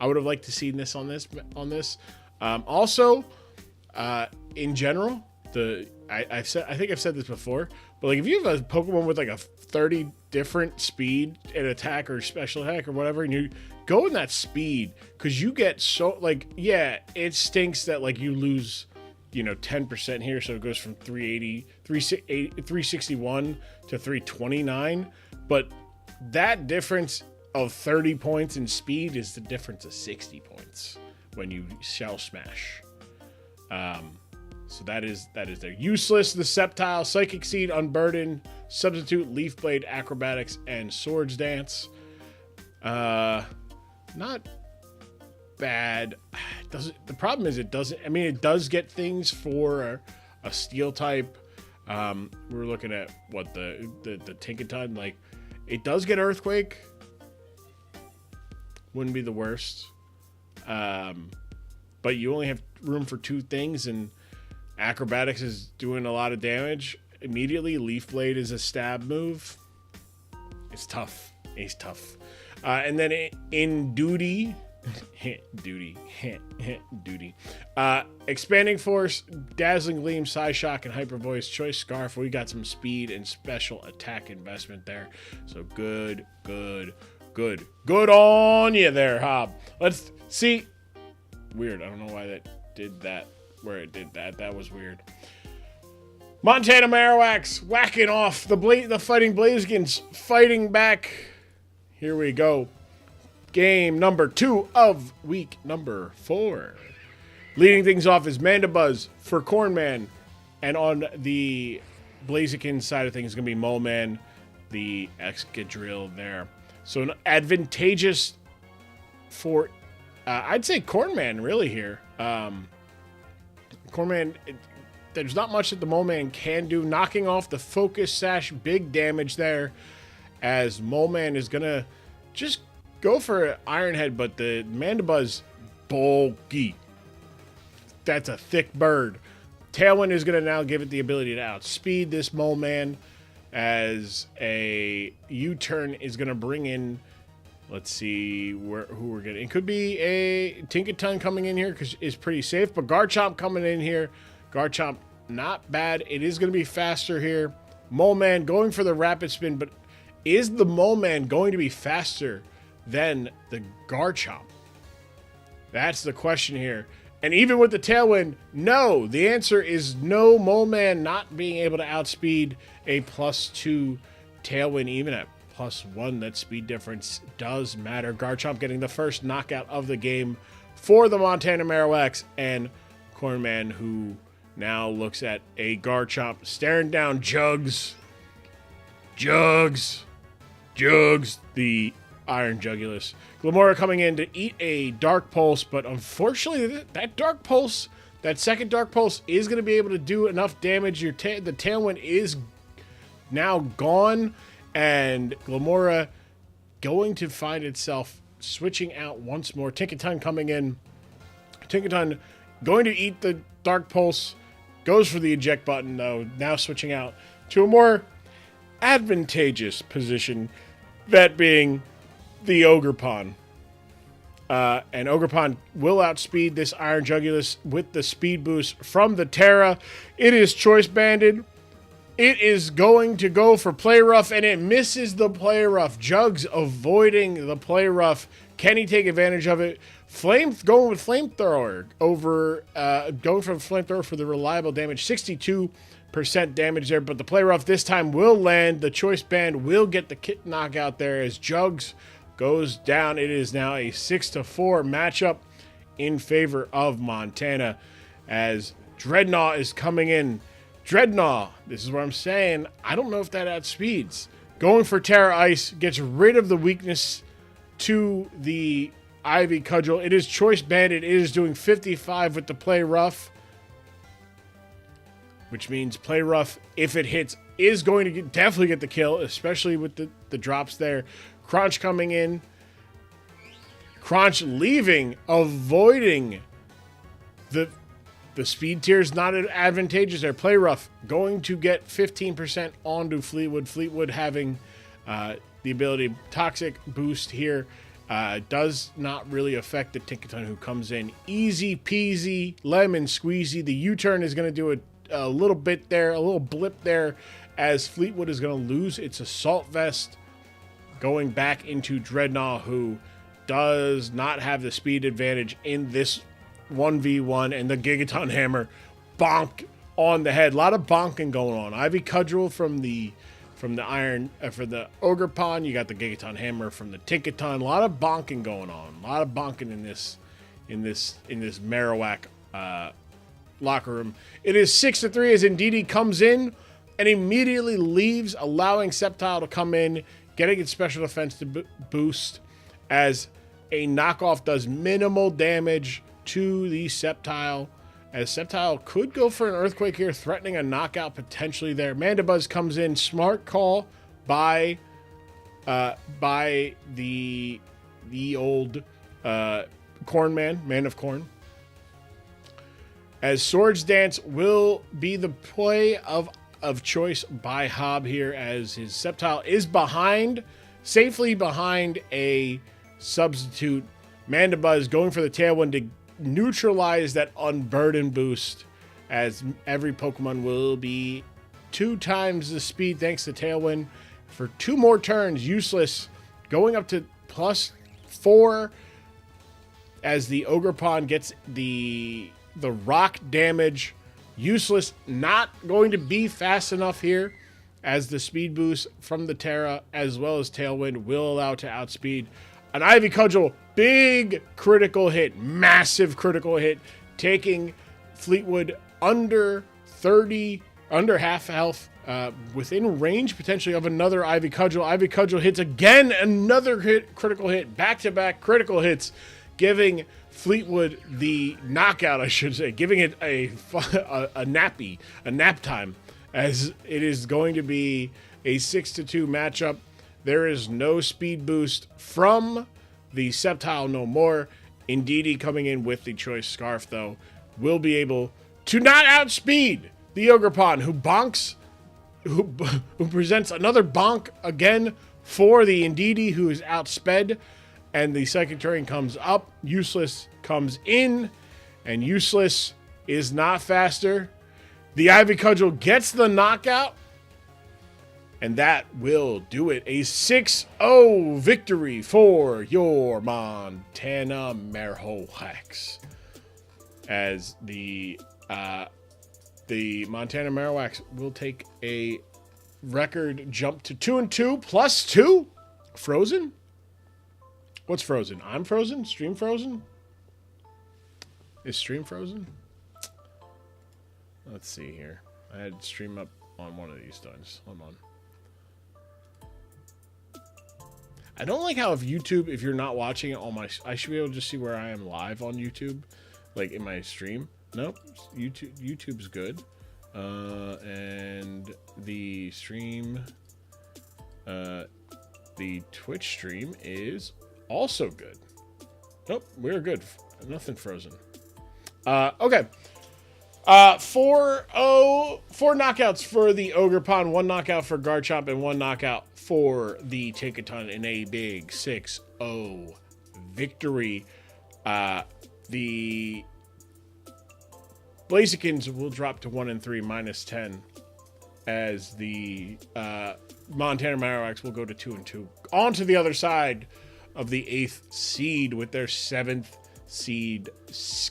I would have liked to see this on this. Also, in general, I think I've said this before, but like if you have a Pokemon with like a 30 different speed and attack or special attack or whatever, and you go in that speed, because you get so like, yeah, it stinks that like you lose, 10% here, so it goes from 361 to 329, but that difference of 30 points in speed is the difference of 60 points when you Shell Smash. So that is there. Useless, the Sceptile, Psychic Seed, Unburden, Substitute, Leaf Blade, Acrobatics, and Swords Dance. Not bad. The problem is it doesn't. I mean, it does get things for a Steel type. We're looking at what the Tinkaton, like it does get Earthquake. Wouldn't be the worst. But you only have room for two things, and Acrobatics is doing a lot of damage immediately. Leaf Blade is a stab move. It's tough. He's tough. And then in Duty, Expanding Force, Dazzling Gleam, Psyshock, and Hyper Voice, Choice Scarf. We got some speed and special attack investment there. So good on you there, Hob. Let's see. Weird. I don't know why that did that. Where it did that. That was weird. Montana Marowaks whacking off the Fighting Blazekins, fighting back. Here we go. Game number 2 of week number 4. Leading things off is Mandibuzz for Cornman. And on the Blaziken side of things is going to be Mole Man, the Excadrill there. So an advantageous for, I'd say Cornman really here. Cornman, there's not much that the Mole Man can do. Knocking off the Focus Sash, big damage there, as Mole Man is going to just go for Iron Head, but the Mandibuzz, bulky. That's a thick bird. Tailwind is going to now give it the ability to outspeed this Mole Man, as a U-turn is going to bring in, let's see who we're getting. It could be a Tinkaton coming in here because it's pretty safe, but Garchomp coming in here. Garchomp, not bad. It is going to be faster here. Mole Man going for the Rapid Spin, but is the Mole Man going to be faster than the Garchomp? That's the question here. And even with the Tailwind, no. The answer is no. Mole Man not being able to outspeed a +2 Tailwind, even at +1. That speed difference does matter. Garchomp getting the first knockout of the game for the Montana Marowaks, and Cornman, who now looks at a Garchomp staring down Jugs, the Iron Jugulus. Glamora coming in to eat a Dark Pulse, but unfortunately that Dark Pulse, that second Dark Pulse, is going to be able to do enough damage. The Tailwind is now gone, and Glamora going to find itself switching out once more. Tinkaton coming in. Tinkaton going to eat the Dark Pulse, goes for the eject button though, now switching out to a more advantageous position, that being the Ogerpon. And Ogerpon will outspeed this Iron Jugulus with the speed boost from the Terra. It is choice banded. It is going to go for Play Rough, and it misses the Play Rough. Jugs avoiding the Play Rough. Can he take advantage of it? Going with Flamethrower over, going for Flamethrower for the reliable damage. 62% damage there, but the Play Rough this time will land. The Choice Band will get the kit knockout there as Jugs goes down. It is now a 6-4 matchup in favor of Montana as Dreadnought is coming in. Dreadnought, this is what I'm saying. I don't know if that outspeeds. Going for Terra Ice, gets rid of the weakness to the Ivy Cudgel. It is choice banded. It is doing 55 with the Play Rough, which means Play Rough, if it hits, is going to definitely get the kill, especially with the drops there. Crunch coming in. Crunch leaving, avoiding the speed tier is not advantageous there. Play Rough going to get 15% onto Fleetwood. Fleetwood having the ability Toxic boost here. Does not really affect the Tinkaton, who comes in easy peasy, lemon squeezy. The U-turn is going to do a little bit there, a little blip there, as Fleetwood is going to lose its Assault Vest, going back into Dreadnought, who does not have the speed advantage in this 1v1, and the Gigaton Hammer bonk on the head. A lot of bonking going on. Ivy Cudgel from the Iron for the Ogerpon. You got the Gigaton Hammer from the Tinkaton. A lot of bonking going on. A lot of bonking in this Marowak locker room. It is 6-3 as Indeedee comes in and immediately leaves, allowing Sceptile to come in, getting its special defense to boost, as a knockoff does minimal damage to the Sceptile, as Sceptile could go for an Earthquake here, threatening a knockout potentially there. Mandibuzz comes in. Smart call by the old Corn Man of Corn, as Swords Dance will be the play of choice by Hob here, as his Sceptile is safely behind a substitute. Mandibuzz going for the Tailwind to neutralize that Unburden boost, as every Pokemon will be 2 times the speed thanks to Tailwind for 2 more turns. Useless going up to +4 as the Ogerpon gets the rock damage. Useless not going to be fast enough here, as the speed boost from the Terra as well as Tailwind will allow to outspeed. An Ivy Cudgel, big critical hit, massive critical hit, taking Fleetwood under half health, within range potentially of another Ivy Cudgel. Ivy Cudgel hits again, another critical hit, back-to-back critical hits, giving Fleetwood the knockout, I should say, giving it a nap time, as it is going to be a 6-2 matchup. There is no speed boost from the Sceptile no more. Indeedee coming in with the Choice Scarf, though, will be able to not outspeed the Ogerpon, who presents another bonk again for the Indeedee, who is outsped. And the Psychic Terrain comes up. Useless comes in, and Useless is not faster. The Ivy Cudgel gets the knockout, And that will do it. A 6-0 victory for your Montana Marowaks. As the Montana Marowaks will take a record jump to 2-2 plus 2. Frozen? What's frozen? I'm frozen? Stream frozen? Is stream frozen? Let's see here. I had stream up on one of these times. Hold on. I don't like how if you're not watching it on I should be able to just see where I am live on YouTube, like in my stream. Nope, YouTube's good, and the stream, the Twitch stream is also good. Nope, we're good. Nothing frozen. Okay. 4 knockouts for the Ogerpon, 1 knockout for Garchomp, and 1 knockout for the Take-A-Ton in a big 6-0 victory. The Blazikins will drop to 1-3, -10, as the Montana Marowaks will go to 2-2. On to the other side of the 8th seed with their 7th seed.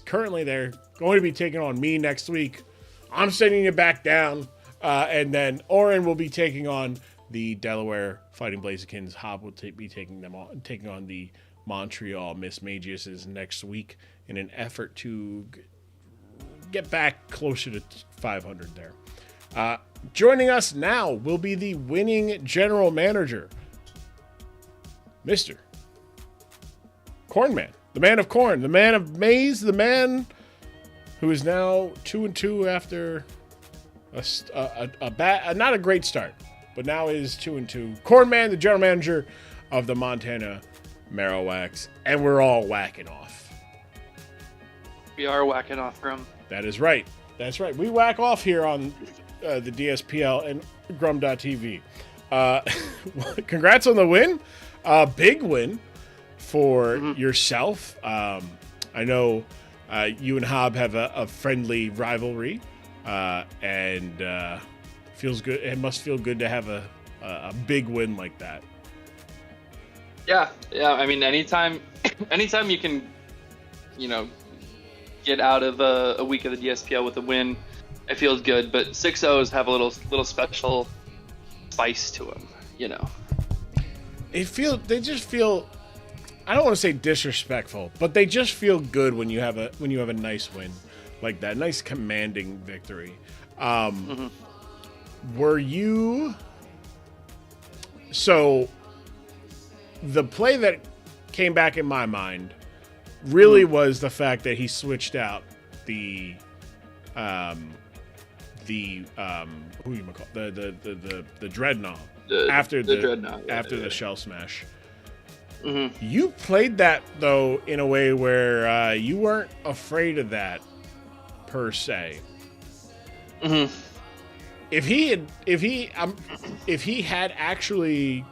Currently, they're going to be taking on me next week. I'm sending it back down. And then Oren will be taking on the Delaware Fighting Blazikins. Hob will be taking on the Montreal Miss Magiuses next week in an effort to get back closer to 500 there. Joining us now will be the winning general manager, Mr. Cornman, the man of corn, the man of maize, the man who is now 2-2 after not a great start, but now is 2-2. Cornman, the general manager of the Montana Marowaks, and we're all whacking off. We are whacking off, Grum. That is right. That's right. We whack off here on the DSPL and Grum.tv. Congrats on the win. Big win for yourself. I know you and Hob have a friendly rivalry, and feels good. It must feel good to have a big win like that. Yeah. I mean, anytime you can, get out of a week of the DSPL with a win, it feels good. But 6-0s have a little special spice to them, They just feel. I don't want to say disrespectful, but they just feel good when you have a nice win like that, nice commanding victory. Were you? So the play that came back in my mind really was the fact that he switched out the who you call the Dreadnought after the Shell Smash. You played that though in a way where you weren't afraid of that per se. If he had actually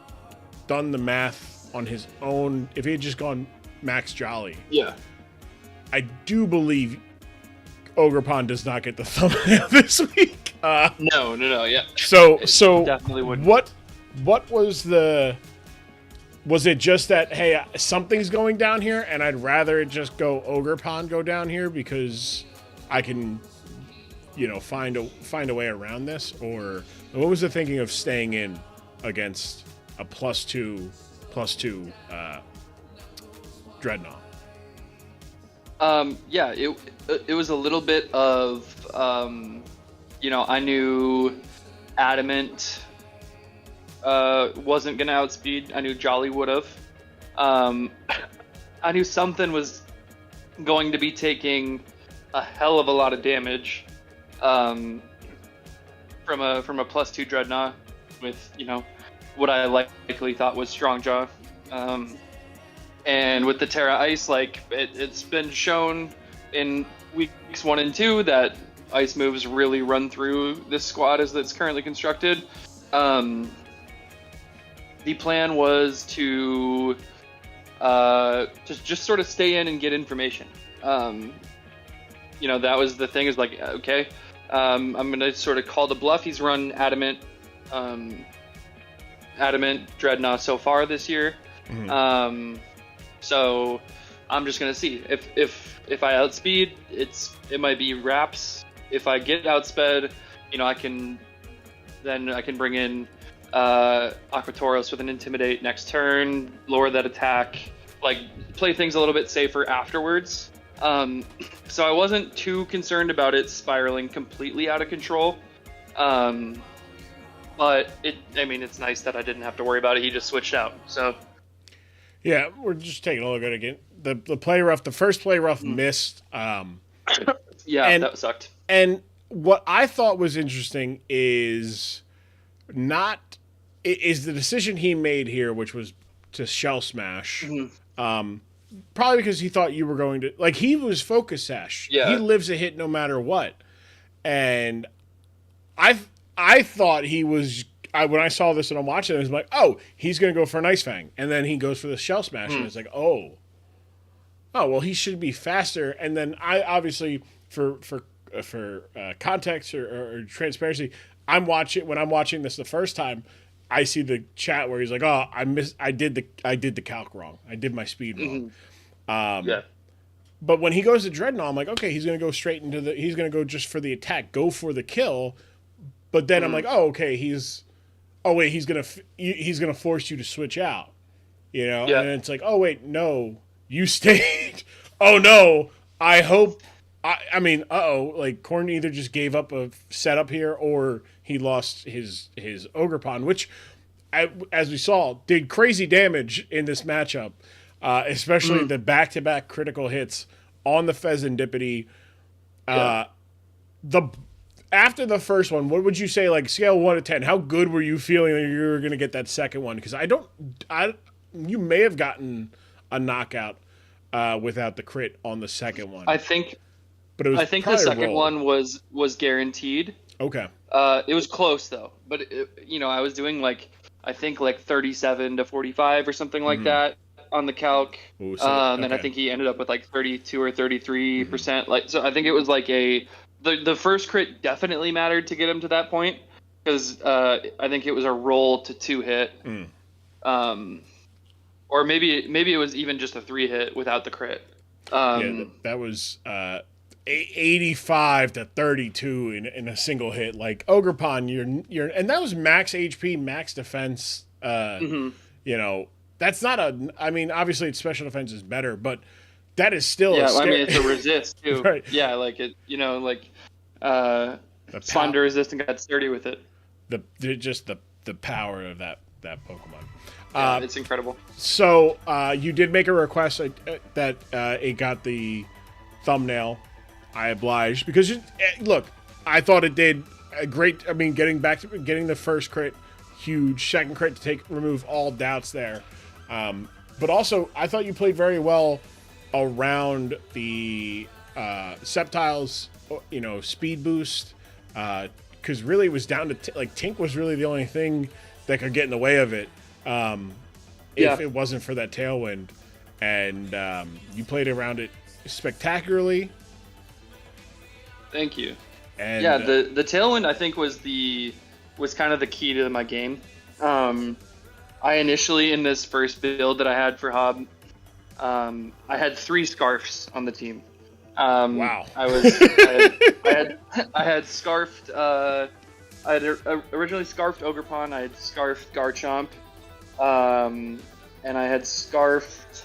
done the math on his own, if he had just gone Max Jolly, I do believe Ogerpon does not get the thumbnail this week. No, yeah. So definitely wouldn't. What was the? Was it just that, hey, something's going down here, and I'd rather it just go Ogerpon go down here because I can, find a way around this? Or what was the thinking of staying in against a plus two Dreadnought? Yeah, it was a little bit of, I knew Adamant wasn't going to outspeed. I knew Jolly would have. I knew something was going to be taking a hell of a lot of damage from a plus 2 Dreadnought with, what I likely thought was Strong Jaw. And with the Terra Ice, it's been shown in weeks 1 and 2 that ice moves really run through this squad as it's currently constructed. The plan was to just sort of stay in and get information. That was the thing, is I'm going to sort of call the bluff. He's run Adamant Adamant Dreadnought so far this year. So I'm just gonna see if I outspeed, it might be wraps. If I get outsped, I can bring in Aquatoros with an Intimidate next turn, lower that attack, like play things a little bit safer afterwards. So I wasn't too concerned about it spiraling completely out of control. But it's nice that I didn't have to worry about it. He just switched out. So yeah, we're just taking a look at it again. The play rough, the first play rough missed. Yeah, that sucked. And what I thought was interesting is the decision he made here, which was to shell smash. Probably because he thought you were going to, like, he was focus sash. Yeah. He lives a hit no matter what. And I thought he was, when I saw this and I'm watching it, I was like, oh, he's going to go for an Ice Fang. And then he goes for the shell smash. And it's like, oh, well, he should be faster. And then I obviously, for context or transparency, when I'm watching this the first time, I see the chat where he's like, oh, I did the calc wrong. I did my speed wrong. Yeah. But when he goes to Dreadnought, I'm like, okay, he's going to go straight he's going to go just for the attack, go for the kill. But then I'm like, oh, okay, he's going to force you to switch out, Yeah. And it's like, oh wait, no, you stayed. Oh no, I hope. Like Corn either just gave up a setup here or he lost his Ogerpon, which, as we saw, did crazy damage in this matchup, especially the back-to-back critical hits on the Pheasantipity. After the first one, what would you say, like scale 1 to 10? How good were you feeling that you were going to get that second one? Because you may have gotten a knockout without the crit on the second one. I think the second one was guaranteed. Okay. It was close though, but I was doing like 37 to 45 or something like that on the calc. Ooh, and I think he ended up with like 32 or 33%. Like, so I think it was like the first crit definitely mattered to get him to that point because I think it was a roll to 2-hit. Or maybe it was even just a 3-hit without the crit. That was 85 to 32 in a single hit. Like Ogerpon, you're and that was max HP, max defense. That's not obviously its special defense is better, but that is still it's a resist too. Right. Yeah, like it, Slender resist and got sturdy with it. The power of that Pokemon. It's incredible. So you did make a request that it got the thumbnail. I obliged because look, I thought it did a great. Getting the first crit, huge. Second crit to remove all doubts there. But also, I thought you played very well around the Sceptile's, speed boost. Because really, it was down to Tink was really the only thing that could get in the way of it. If it wasn't for that Tailwind, and you played around it spectacularly. Thank you. And, the Tailwind I think was kind of the key to my game. I initially in this first build that I had for Hob, I had 3 Scarfs on the team. Wow. I had scarfed. I had originally scarfed Ogerpon. I had scarfed Garchomp. And I had scarfed.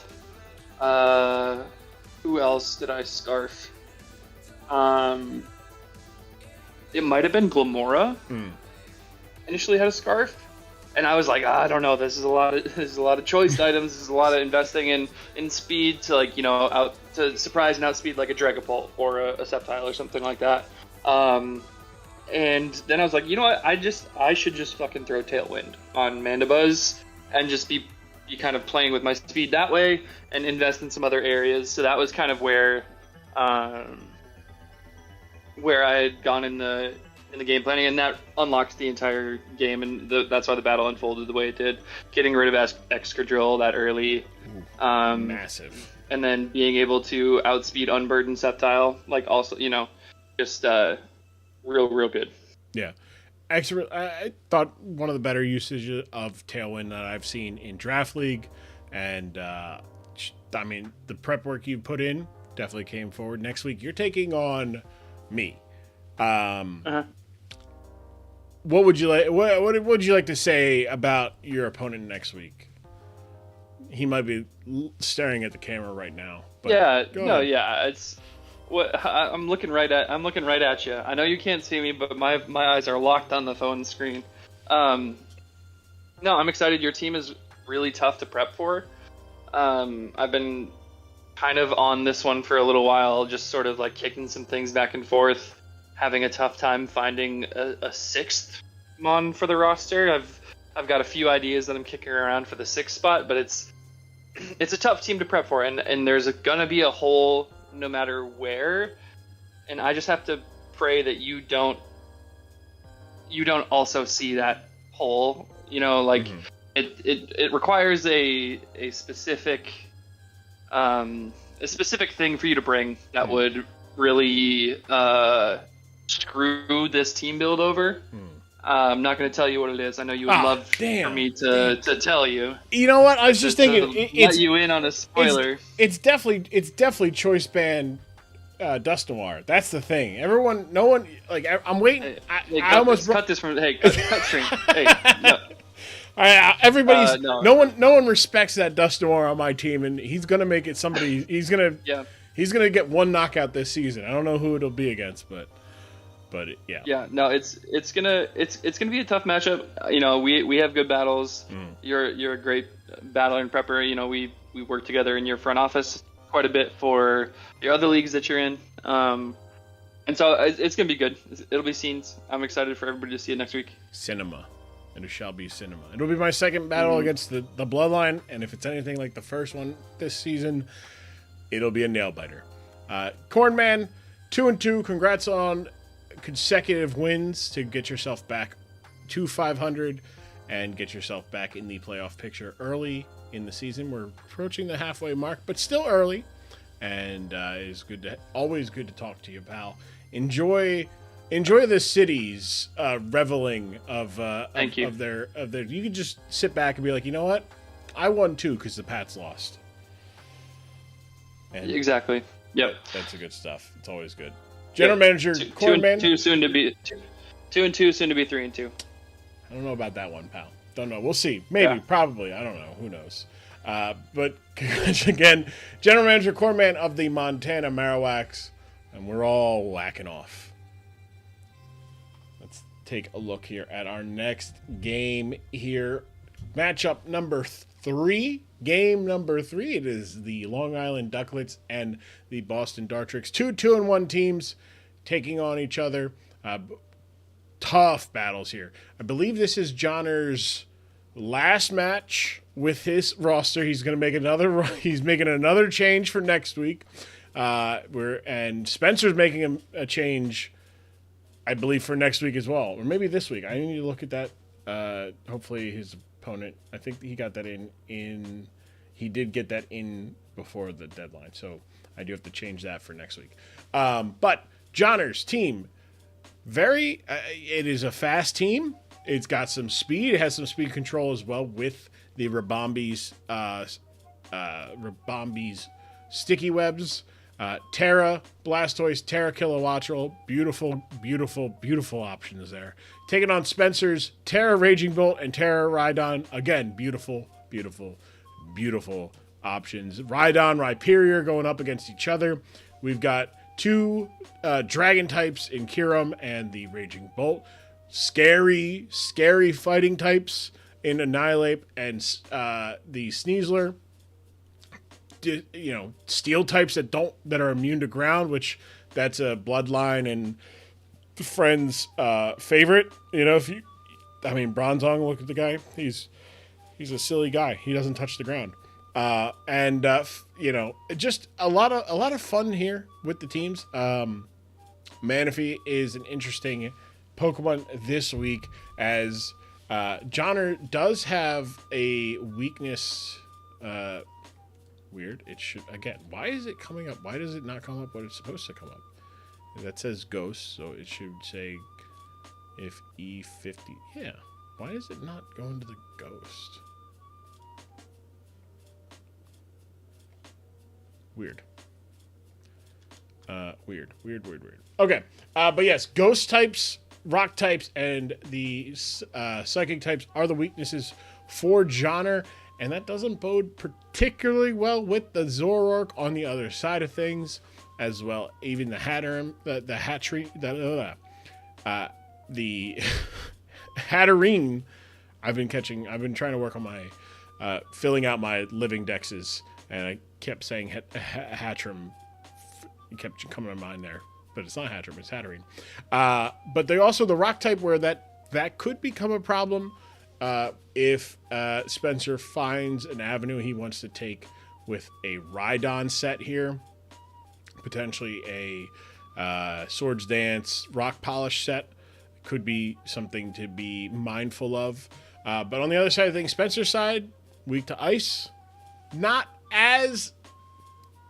Who else did I scarf? It might have been Glamora. Initially had a scarf, and I was like, I don't know. This is a lot of choice items. This is a lot of investing in speed to out to surprise and outspeed like a Dragapult or a Sceptile or something like that. And then I was like, you know what? I should just fucking throw Tailwind on Mandibuzz and just be kind of playing with my speed that way and invest in some other areas. So that was kind of where I had gone in the game planning, and that unlocked the entire game, and that's why the battle unfolded the way it did. Getting rid of Excadrill that early, massive, and then being able to outspeed Unburdened Sceptile, also just real good. Yeah, I thought one of the better usages of Tailwind that I've seen in Draft League, and I mean the prep work you put in definitely came forward. Next week you're taking on me. What would you like? What would you like to say about your opponent next week? He might be staring at the camera right now. But it's what I'm looking right at you. I know you can't see me, but my eyes are locked on the phone screen. No, I'm excited. Your team is really tough to prep for. I've been kind of on this one for a little while, just sort of like kicking some things back and forth, having a tough time finding a sixth mon for the roster. I've got a few ideas that I'm kicking around for the sixth spot, but it's a tough team to prep for, and there's gonna be a hole no matter where, and I just have to pray that you don't also see that hole. It requires a specific thing for you to bring that would really screw this team build over. I'm not going to tell you what it is. I know you would love for me to tell you. You know what? I was just thinking. Let you in on a spoiler. It's definitely choice band Dust Noir. That's the thing. No one. Like I'm waiting. I almost cut this from. Hey, cut string. Hey, no. Everybody's no one respects that Dust Noir on my team, and he's gonna make it somebody. He's gonna get one knockout this season. I don't know who it'll be against, but yeah. Yeah, no, it's gonna be a tough matchup. We have good battles. You're a great battler and prepper. We work together in your front office quite a bit for your other leagues that you're in. And so it's gonna be good. It'll be scenes. I'm excited for everybody to see it next week. Cinema. And it shall be cinema. It'll be my second battle against the Bloodline, and if it's anything like the first one this season, it'll be a nail biter. Cornman, 2-2. Congrats on consecutive wins to get yourself back to 500 and get yourself back in the playoff picture early in the season. We're approaching the halfway mark, but still early, and it's always good to talk to you, pal. Enjoy the city's reveling of their. You can just sit back and be like, you know what, I won too because the Pats lost. And exactly. Yep. That's the good stuff. It's always good. General Manager Cornman. 2 soon to be 2-2, soon to be 3-2. I don't know about that one, pal. Don't know. We'll see. Maybe. Probably. I don't know. Who knows? But again, General Manager Cornman of the Montana Marowaks, and we're all whacking off. Let's take a look here at our next game here. Matchup number 3. Game number 3. It is the Long Island Ducklets and the Boston Dartrix. 2-2-1 teams taking on each other. Tough battles here. I believe this is Johnner's last match with his roster. He's going to make another. He's making another change for next week. And Spencer's making a change, I believe, for next week as well, or maybe this week. I need to look at that. Hopefully, his opponent. I think he got that in. He did get that in before the deadline, so I do have to change that for next week. But Johnner's team, it is a fast team. It's got some speed. It has some speed control as well with the Rabombi's sticky webs. Terra, Blastoise, Terra Kilowattrel. Beautiful, beautiful, beautiful options there. Taking on Spencer's Terra Raging Bolt and Terra Rhydon. Again, beautiful, beautiful, beautiful options. Rhydon, Rhyperior going up against each other. We've got 2 dragon types in Kyurem and the Raging Bolt. Scary, scary fighting types in Annihilate and the Sneasler. Steel types that are immune to ground, which that's a Bloodline and friend's favorite. Bronzong, look at the guy. He's a silly guy. He doesn't touch the ground. Just a lot of fun here with the teams. Manaphy is an interesting Pokemon this week, as Johnner does have a weakness. Weird. It should, again, why is it coming up? Why does it not come up what it's supposed to come up? That says ghost, so it should say if E50. Yeah. Why is it not going to the ghost? Weird. Weird. Okay. But yes, ghost types, rock types, and the psychic types are the weaknesses for Johnner, and that doesn't bode particularly well with the Zoroark on the other side of things, as well. Even the Hatterene, the Hatterene. I've been trying to work on my filling out my living dexes, and I kept saying Hatterene. It kept coming to mind there, but it's not Hatterene, it's Hatterene. But they also the rock type where that could become a problem if Spencer finds an avenue he wants to take with a Rhydon set here, potentially a Swords Dance Rock Polish set. Could be something to be mindful of. But on the other side of things, Spencer's side, weak to ice. Not as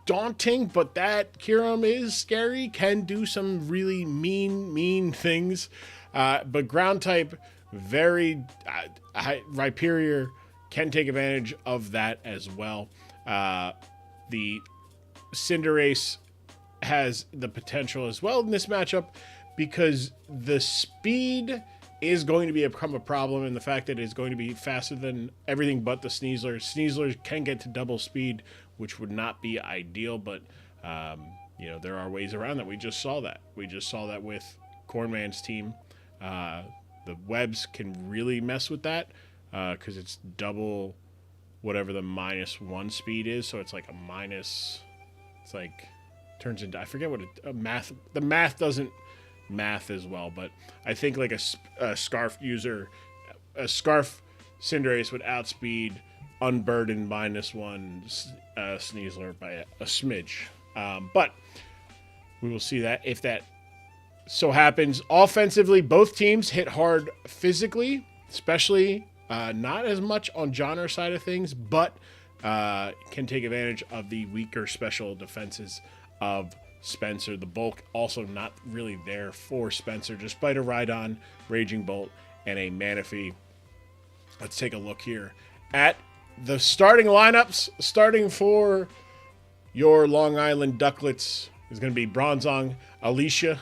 daunting, but that Kyurem is scary. Can do some really mean things. But ground type, very Rhyperior can take advantage of that as well. The Cinderace has the potential as well in this matchup, because the speed is going to become a problem, and the fact that it's going to be faster than everything but the Sneasler. Sneasler can get to double speed, which would not be ideal, but there are ways around that. We just saw that. With Cornman's team. The webs can really mess with that because it's double whatever the -1 speed is, so it's like a minus. It's like turns into, I forget what math. The math doesn't math as well, but I think like a Scarf user, a Scarf Cinderace would outspeed Unburdened -1 Sneasler by a smidge. But we will see that if that so happens. Offensively, both teams hit hard physically, especially not as much on Johnner's side of things, but can take advantage of the weaker special defenses of Spencer. The bulk also not really there for Spencer, despite a Rhydon, Raging Bolt, and a Manaphy. Let's take a look here at the starting lineups. Starting for your Long Island Ducklets is going to be Bronzong, Alicia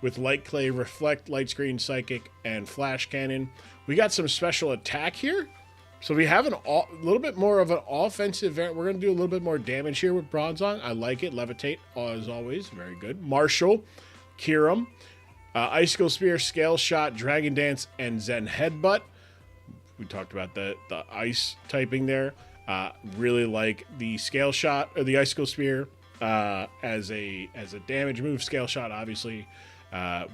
with Light Clay, Reflect, Light Screen, Psychic, and Flash Cannon. We got some special attack here. So we have a little bit more of an offensive variant. We're going to do a little bit more damage here with Bronzong. I like it. Levitate, as always. Very good. Marshall, Kyurem, Icicle Spear, Scale Shot, Dragon Dance, and Zen Headbutt. We talked about the ice typing there. Really like the Scale Shot, or the Icicle Spear as a damage move. Scale Shot, obviously,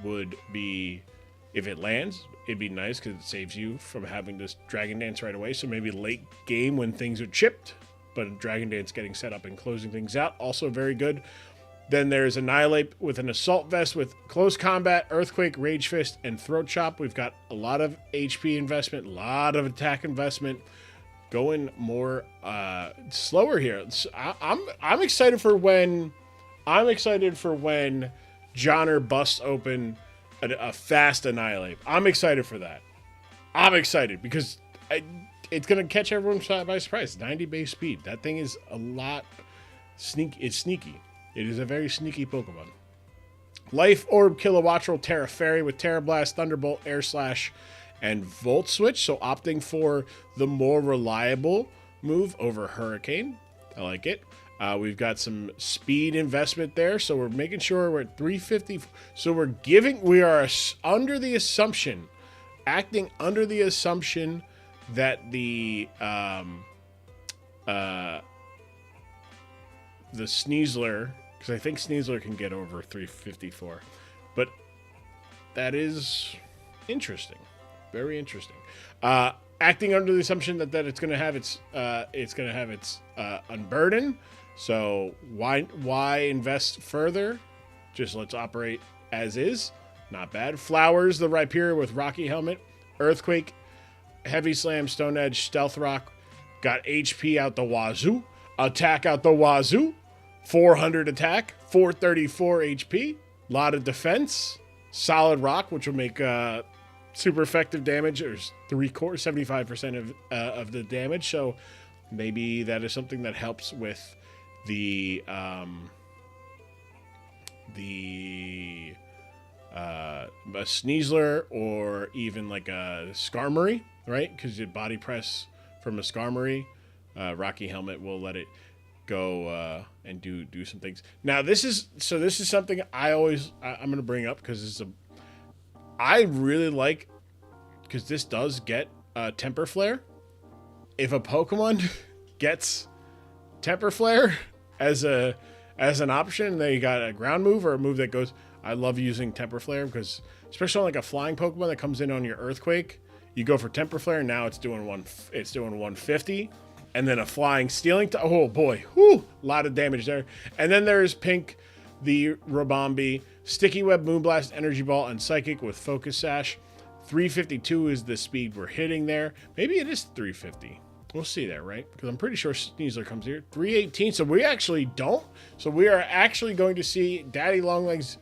would be, if it lands, it'd be nice because it saves you from having this Dragon Dance right away. So maybe late game when things are chipped, but Dragon Dance getting set up and closing things out, also very good. Then there's Annihilate with an Assault Vest with Close Combat, Earthquake, Rage Fist, and Throat Chop. We've got a lot of HP investment, a lot of attack investment. Going more slower here. So I'm excited for when Johnner busts open a fast Annihilate. I'm excited for that. I'm excited because it's going to catch everyone by surprise. 90 base speed. That thing is a lot It's sneaky. It is a very sneaky Pokemon. Life Orb, Kilowattrel, Terra Fairy with Terra Blast, Thunderbolt, Air Slash, and Volt Switch. So opting for the more reliable move over Hurricane. I like it. We've got some speed investment there, so we're making sure we're at 350. So we are under the assumption, acting under the assumption that the Sneasler, because I think Sneasler can get over 354, but that is interesting, very interesting. Acting under the assumption that it's going to have its Unburden. So why invest further? Just let's operate as is. Not bad. Flowers, the Rhyperior with Rocky Helmet, Earthquake, Heavy Slam, Stone Edge, Stealth Rock. Got HP out the wazoo, attack out the wazoo, 400 attack, 434 HP, lot of defense, Solid Rock, which will make super effective damage. There's 75% of the damage. So maybe that is something that helps with the a Sneasler or even like a Skarmory, right? Because you body press from a Skarmory, Rocky Helmet will let it go and do some things. Now this is something I'm going to bring up because I really like, because this does get Temper Flare. If a Pokemon gets Temper Flare as an option, they got a ground move or a move that goes. I love using Temper Flare because, especially on like a flying Pokemon that comes in on your Earthquake, you go for Temper Flare. And now it's doing 150, and then a flying Stealing. Oh boy, a lot of damage there. And then there's Pink, the Rabombi, Sticky Web, Moonblast, Energy Ball, and Psychic with Focus Sash. 352 is the speed we're hitting there. Maybe it is 350. We'll see there, right? Because I'm pretty sure Sneasler comes here. 318. So we actually don't. So we are actually going to see Daddy Longlegs.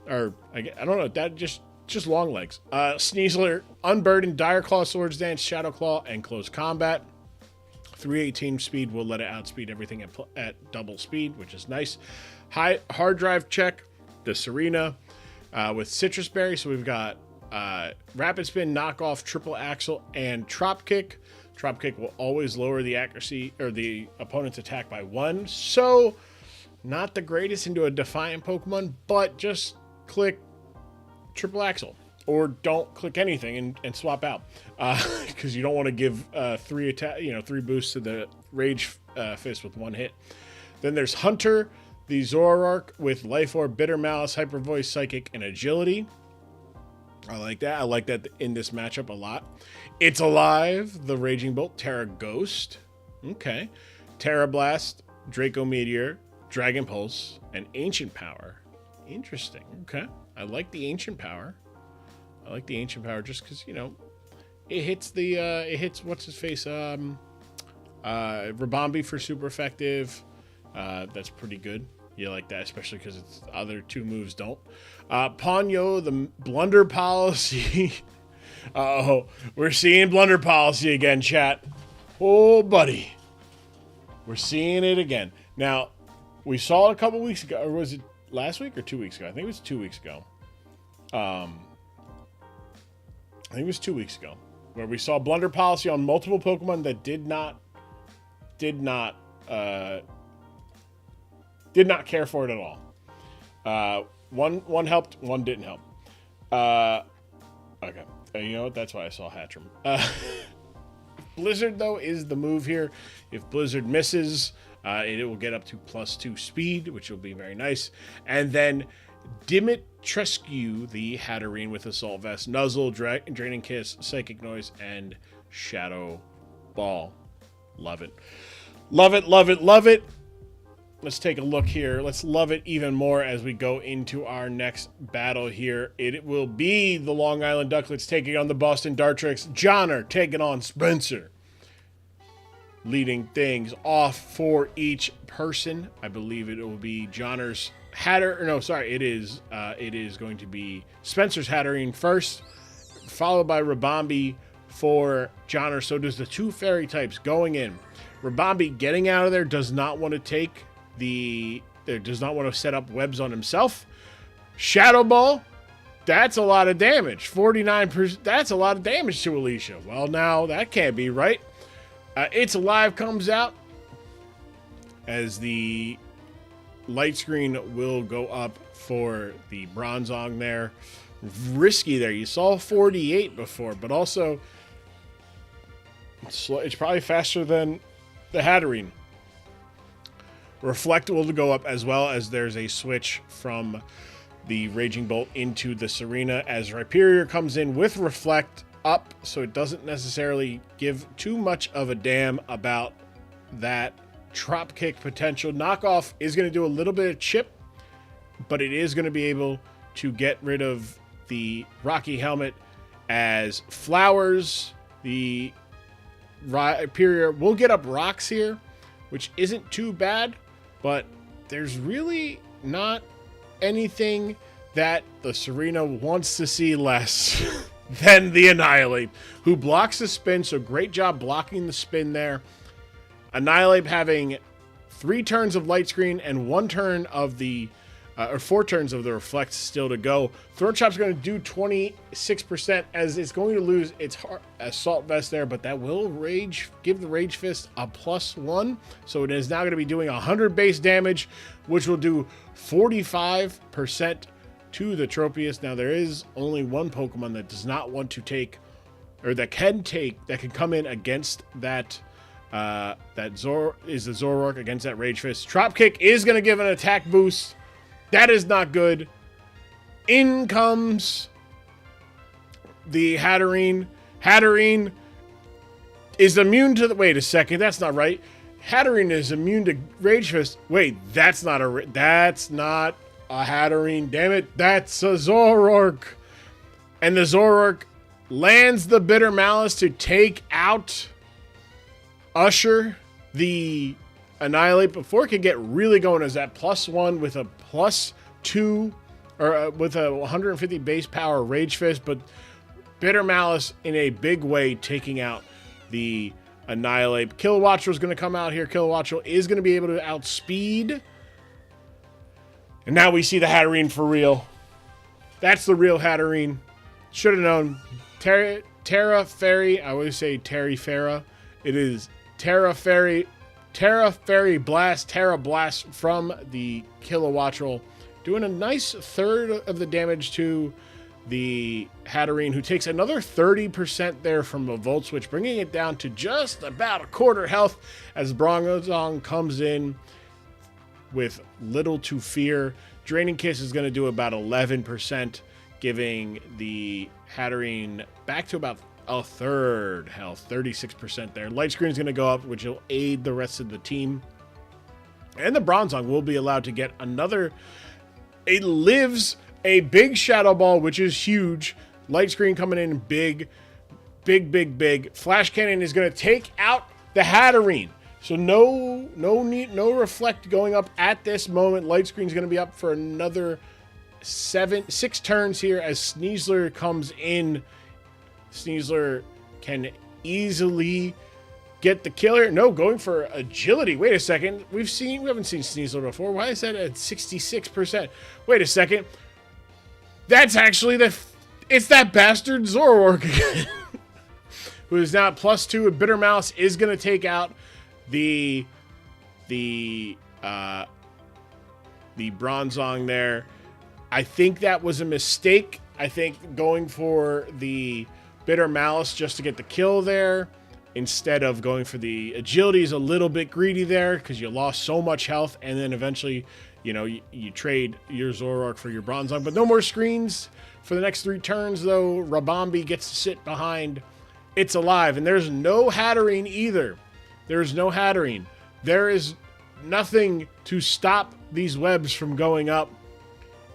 Or I don't know, that just long legs. Sneasler, Unburdened, Dire Claw, Swords Dance, Shadow Claw, and Close Combat. 318 speed will let it outspeed everything at double speed, which is nice. Hard Drive check, the Serena with Citrus Berry. So we've got Rapid Spin, Knockoff, Triple Axle, and Trop Kick. Trop Kick will always lower the accuracy or the opponent's attack by 1. So not the greatest into a Defiant Pokemon, but just click Triple Axle or don't click anything and swap out because you don't want to give 3 boosts to the Rage Fist with 1 hit. Then there's Hunter, the Zoroark with Life Orb, Bitter Malice, Hyper Voice, Psychic, and Agility. I like that. I like that in this matchup a lot. It's Alive, the Raging Bolt, Terra Ghost. Okay. Terra Blast, Draco Meteor, Dragon Pulse, and Ancient Power. Interesting. Okay. I like the Ancient Power. Just because, it hits what's his face? Rabombi for super effective. That's pretty good. You like that, especially because its other 2 moves don't. Ponyo, the Blunder Policy. Uh-oh. We're seeing Blunder Policy again, chat. Oh, buddy. We're seeing it again. Now, we saw it a couple weeks ago, or was it last week or 2 weeks ago? I think it was 2 weeks ago. Where we saw Blunder Policy on multiple Pokemon that did not care for it at all. One helped, one didn't help. Okay. You know what? That's why I saw Hatcham. Blizzard, though, is the move here. If Blizzard misses, it will get up to +2 speed, which will be very nice. And then Dimitrescu, the Hatterene with Assault Vest, Nuzzle, Draining Kiss, Psychic Noise, and Shadow Ball. Love it. Love it, love it, love it. Let's take a look here. Let's love it even more as we go into our next battle here. It will be the Long Island Ducklets taking on the Boston Dartrix. Johnner taking on Spencer. Leading things off for each person. I believe it will be Johnner's it is going to be Spencer's Hatterene first, followed by Rabombi for Johnner. So does the 2 fairy types going in. Rabombi getting out of there does not want to does not want to set up webs on himself. Shadow Ball, that's a lot of damage. 49%, that's a lot of damage to Alicia. Well, now that can't be right. It's Alive comes out as the light screen will go up for the Bronzong there. Risky there. You saw 48 before, but also it's probably faster than the Hatterene. Reflect will go up as well, as there's a switch from the Raging Bolt into the Serena as Rhyperior comes in with Reflect up, so it doesn't necessarily give too much of a damn about that Trop Kick potential. Knockoff is going to do a little bit of chip, but it is going to be able to get rid of the Rocky Helmet as Flowers. The Rhyperior will get up rocks here, which isn't too bad, but there's really not anything that the Serena wants to see less than the Annihilate, who blocks the spin. So great job blocking the spin there. Annihilate having 3 turns of Light Screen and 1 turn of the, or 4 turns of the Reflect still to go. Throat Chop's going to do 26% as it's going to lose its Assault Vest there, but that will give the Rage Fist a +1. So it is now going to be doing 100 base damage, which will do 45% to the Tropius. Now there is only one Pokemon that does not want to take, or that can come in against that. The Zoroark against that Rage Fist. Trop Kick is going to give an attack boost. That is not good. In comes the Hatterene. Hatterene is immune to the... Wait a second. That's not right. Hatterene is immune to Rage Fist. Wait, that's not a Hatterene. Damn it. That's a Zoroark. And the Zoroark lands the Bitter Malice to take out Usher, the Annihilate, before it can get really going, as that +1 with a +2, or with a 150 base power Rage Fist, but Bitter Malice in a big way taking out the Annihilate. Kilowattrel is going to come out here. Kilowattrel is going to be able to outspeed. And now we see the Hatterene for real. That's the real Hatterene. Should have known. Terra Fairy. I always say Terry Farah. It is Terra Fairy Blast, Terra Blast from the Kilowattrel, doing a nice third of the damage to the Hatterene, who takes another 30% there from a Volt Switch, bringing it down to just about a quarter health as Bronzong comes in with little to fear. Draining Kiss is going to do about 11%, giving the Hatterene back to about a third health, 36% there. Light Screen is going to go up, which will aid the rest of the team. And the Bronzong will be allowed to get another. It lives a big Shadow Ball, which is huge. Light Screen coming in big. Flash Cannon is going to take out the Hatterene. So no Reflect going up at this moment. Light Screen is going to be up for another 6 turns here as Sneasler comes in. Sneasler can easily get the killer. No, going for agility. Wait a second. We haven't seen Sneasler before. Why is that at 66%? Wait a second. That's actually it's that bastard Zoroark again. Who is now at +2. A Bitter Mouse is going to take out the Bronzong there. I think that was a mistake. I think going for the Bitter Malice just to get the kill there instead of going for the agility is a little bit greedy there, because you lost so much health, and then eventually, you trade your Zoroark for your Bronzong. But no more screens for the next 3 turns, though. Rabombi gets to sit behind. It's alive, and there's no Hatterene either. There's no Hatterene. There is nothing to stop these webs from going up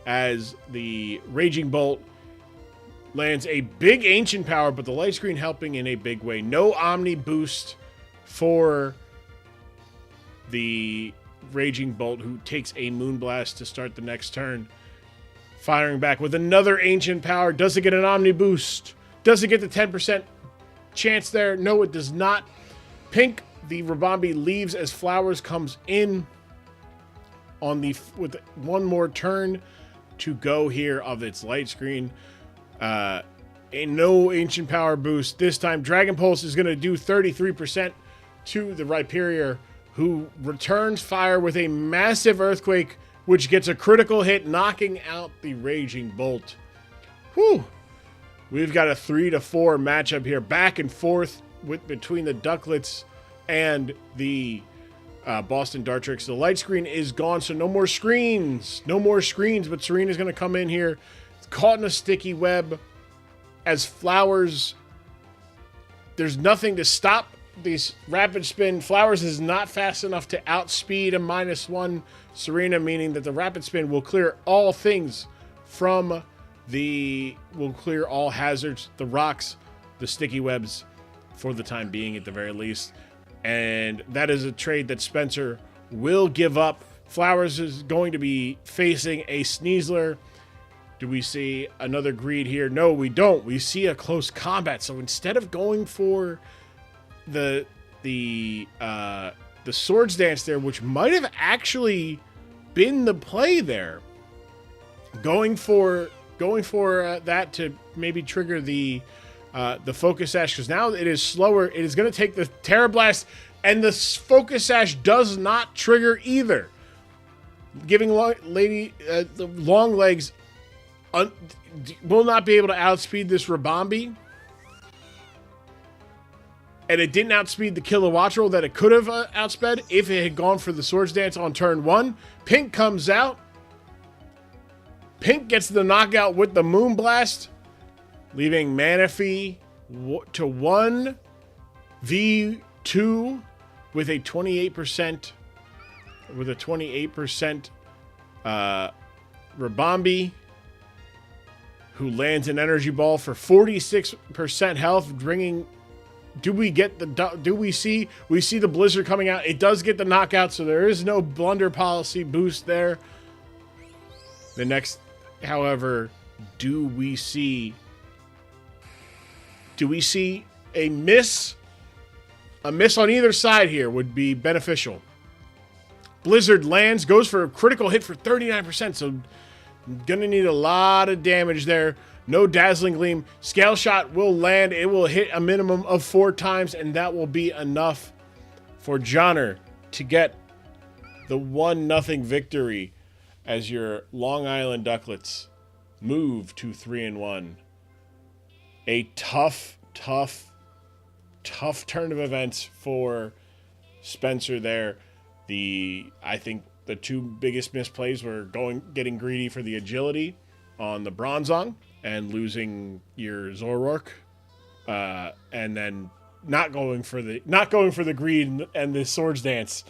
as the Raging Bolt lands a big Ancient Power, but the Light Screen helping in a big way. No Omni Boost for the Raging Bolt, who takes a Moonblast to start the next turn. Firing back with another Ancient Power. Does it get an Omni Boost? Does it get the 10% chance there? No, it does not. Pink, the Rabombi leaves as Flowers comes in with one more turn to go here of its Light Screen. No Ancient Power boost. This time, Dragon Pulse is going to do 33% to the Rhyperior, who returns fire with a massive Earthquake, which gets a critical hit, knocking out the Raging Bolt. Whew. We've got a 3-4 matchup here, back and forth between the Ducklets and the Boston Dartrix. The Light Screen is gone, so no more screens. No more screens, but Serena's going to come in here. It's caught in a sticky web as Flowers. There's nothing to stop these Rapid Spin. Flowers is not fast enough to outspeed a -1 Serena, meaning that the Rapid Spin will clear all things from will clear all hazards, the rocks, the sticky webs, for the time being at the very least. And that is a trade that Spencer will give up. Flowers is going to be facing a Sneasler. Do we see another greed here? No, we don't. We see a close combat. So instead of going for the Swords Dance there, which might have actually been the play there, going for that to maybe trigger the Focus Sash, because now it is slower. It is going to take the Terra Blast, and the Focus Sash does not trigger either, giving the Long Legs will not be able to outspeed this Rabombi. And it didn't outspeed the Watchroll that it could have outsped if it had gone for the Swords Dance on turn 1. Pink comes out. Pink gets the knockout with the Moonblast, leaving Manaphy to 1v2 with a 28% Rabombi, who lands an Energy Ball for 46% health, bringing. Do we see the Blizzard coming out? It does get the knockout, so there is no Blunder Policy boost there. The next, however, do we see a miss? A miss on either side here would be beneficial. Blizzard lands, goes for a critical hit for 39%, so gonna need a lot of damage there. No Dazzling Gleam. Scale Shot will land. It will hit a minimum of 4 times, and that will be enough for Johnner to get the 1-0 victory as your Long Island Ducklets move to 3-1. A tough turn of events for Spencer there. I think the 2 biggest misplays were getting greedy for the agility on the Bronzong and losing your Zoroark, and then not going for the greed and the Swords Dance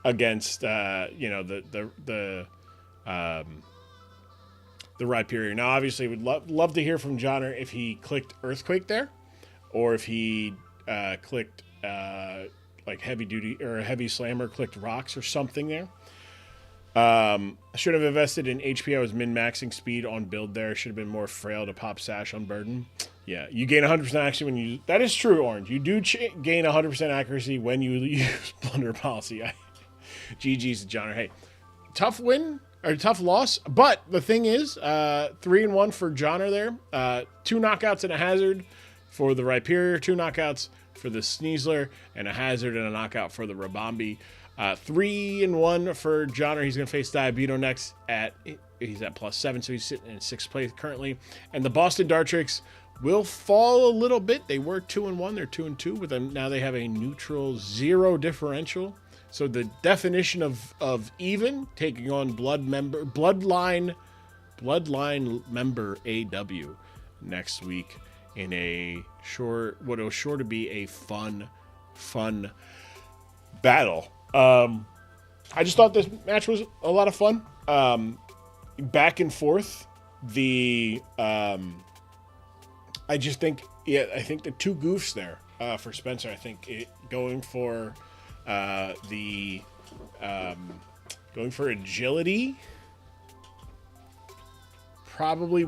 against the Rhyperior. Now, obviously, would love to hear from Johnner if he clicked Earthquake there, or if he clicked like Heavy Duty or Heavy Slammer, clicked Rocks or something there. I should have invested in HP. I was min-maxing speed on build there. Should have been more frail to pop Sash on Burden. Yeah, you gain 100% accuracy when you... That is true, Orange. You do gain 100% accuracy when you use Blunder Policy. GG's to Johnner. Hey, tough win, or tough loss, but the thing is, 3-1 for Johnner there. 2 knockouts and a hazard for the Rhyperior, 2 knockouts for the Sneasler, and a hazard and a knockout for the Rabombi. 3-1 for Johnner. He's going to face Diabeto next he's at +7, so he's sitting in 6th place currently. And the Boston Dartrix will fall a little bit. They were 2-1. They're 2-2, but then now they have a neutral 0 differential. So the definition of even, taking on Bloodline member AW next week in what is sure to be a fun battle. I just thought this match was a lot of fun. Back and forth. I think the 2 goofs there for Spencer. I think going for agility. Probably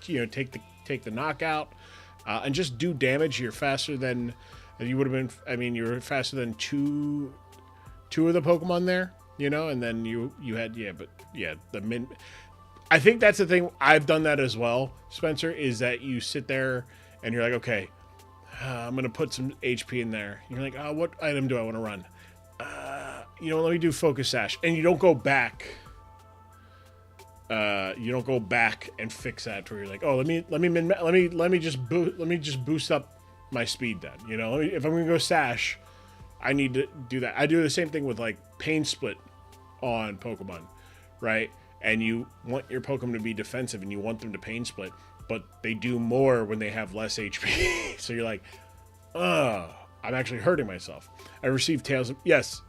take the knockout and just do damage. You're faster than you would have been. I mean, you're faster than two of the Pokemon there, and then you had the min. I think that's the thing. I've done that as well, Spencer, is that you sit there and you're like, okay, I'm going to put some HP in there. You're like, oh, what item do I want to run? Let me do Focus Sash. And you don't go back. You don't go back and fix that where you're like, oh, let me just boost up my speed then. If I'm going to go Sash, I need to do that. I do the same thing with like Pain Split on Pokemon, right? And you want your Pokemon to be defensive and you want them to Pain Split, but they do more when they have less HP. So you're like, I'm actually hurting myself. I received Tales of... Yes,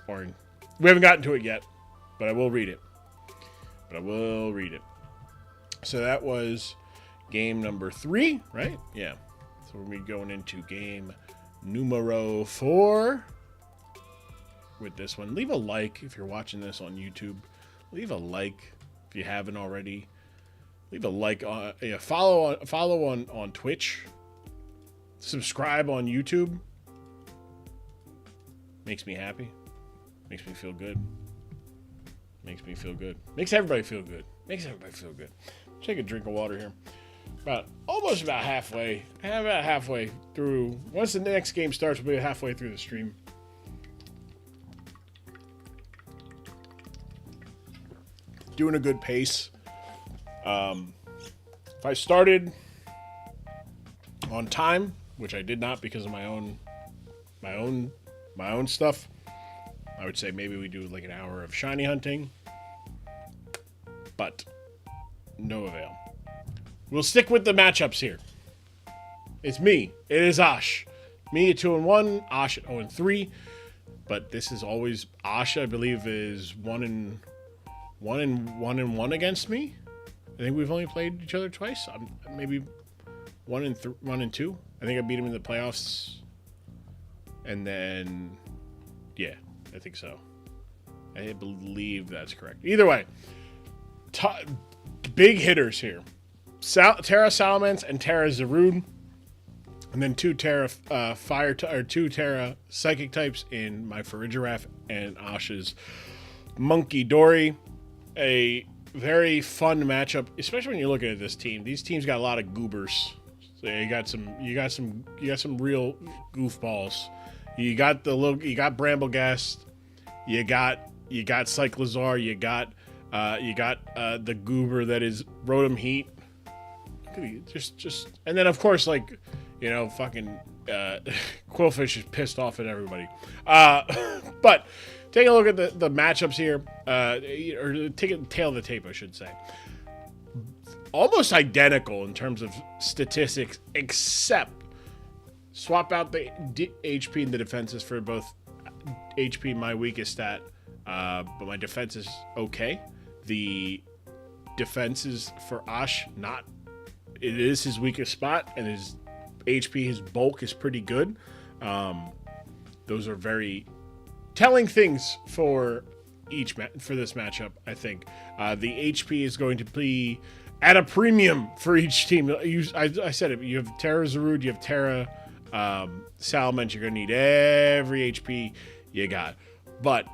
Orin. We haven't gotten to it yet, but I will read it. So that was game number 3, right? Yeah. So we're going into game numero 4 with this one. Leave a like if you're watching this on YouTube. Leave a like If you haven't already, leave a like on, follow on Twitch, subscribe on YouTube. Makes me happy. Makes me feel good. Makes me feel good. Makes everybody feel good. Makes everybody feel good. Take a drink of water here. Almost about halfway. About halfway through. Once the next game starts, we'll be halfway through the stream. Doing a good pace. If I started on time, which I did not because of my own stuff, I would say maybe we do like an hour of shiny hunting, but no avail. We'll stick with the matchups here. It's me. It is Ash. Me at 2-1, Ash at 0-3. But this is always Ash, I believe, is 1-1 against me. I think we've only played each other twice. Maybe 1-2. I think I beat him in the playoffs. And then, yeah, I think so. I believe that's correct. Either way, big hitters here. Terra Salamence and Terra Zarude, and then two Terra two Terra Psychic types in my Farigiraf and Ash's Monkey Dory. A very fun matchup, especially when you're looking at this team. These teams got a lot of goobers. So you got some real goofballs. You got Bramblegast. You got Cyclizar. You got the goober that is Rotom Heat. Just and then of course, like, you know, fucking Quillfish is pissed off at everybody. But take a look at the matchups here, or take a tail of the tape, I should say. Almost identical in terms of statistics, except swap out the HP and the defenses for both. HP my weakest stat, but my defense is okay. The defenses for Ash, not. It is his weakest spot, and his HP, his bulk is pretty good. Those are very telling things for for this matchup, I think. The HP is going to be at a premium for each team. I said it. You have Terra Zarude, you have Terra Salamence. You're going to need every HP you got. But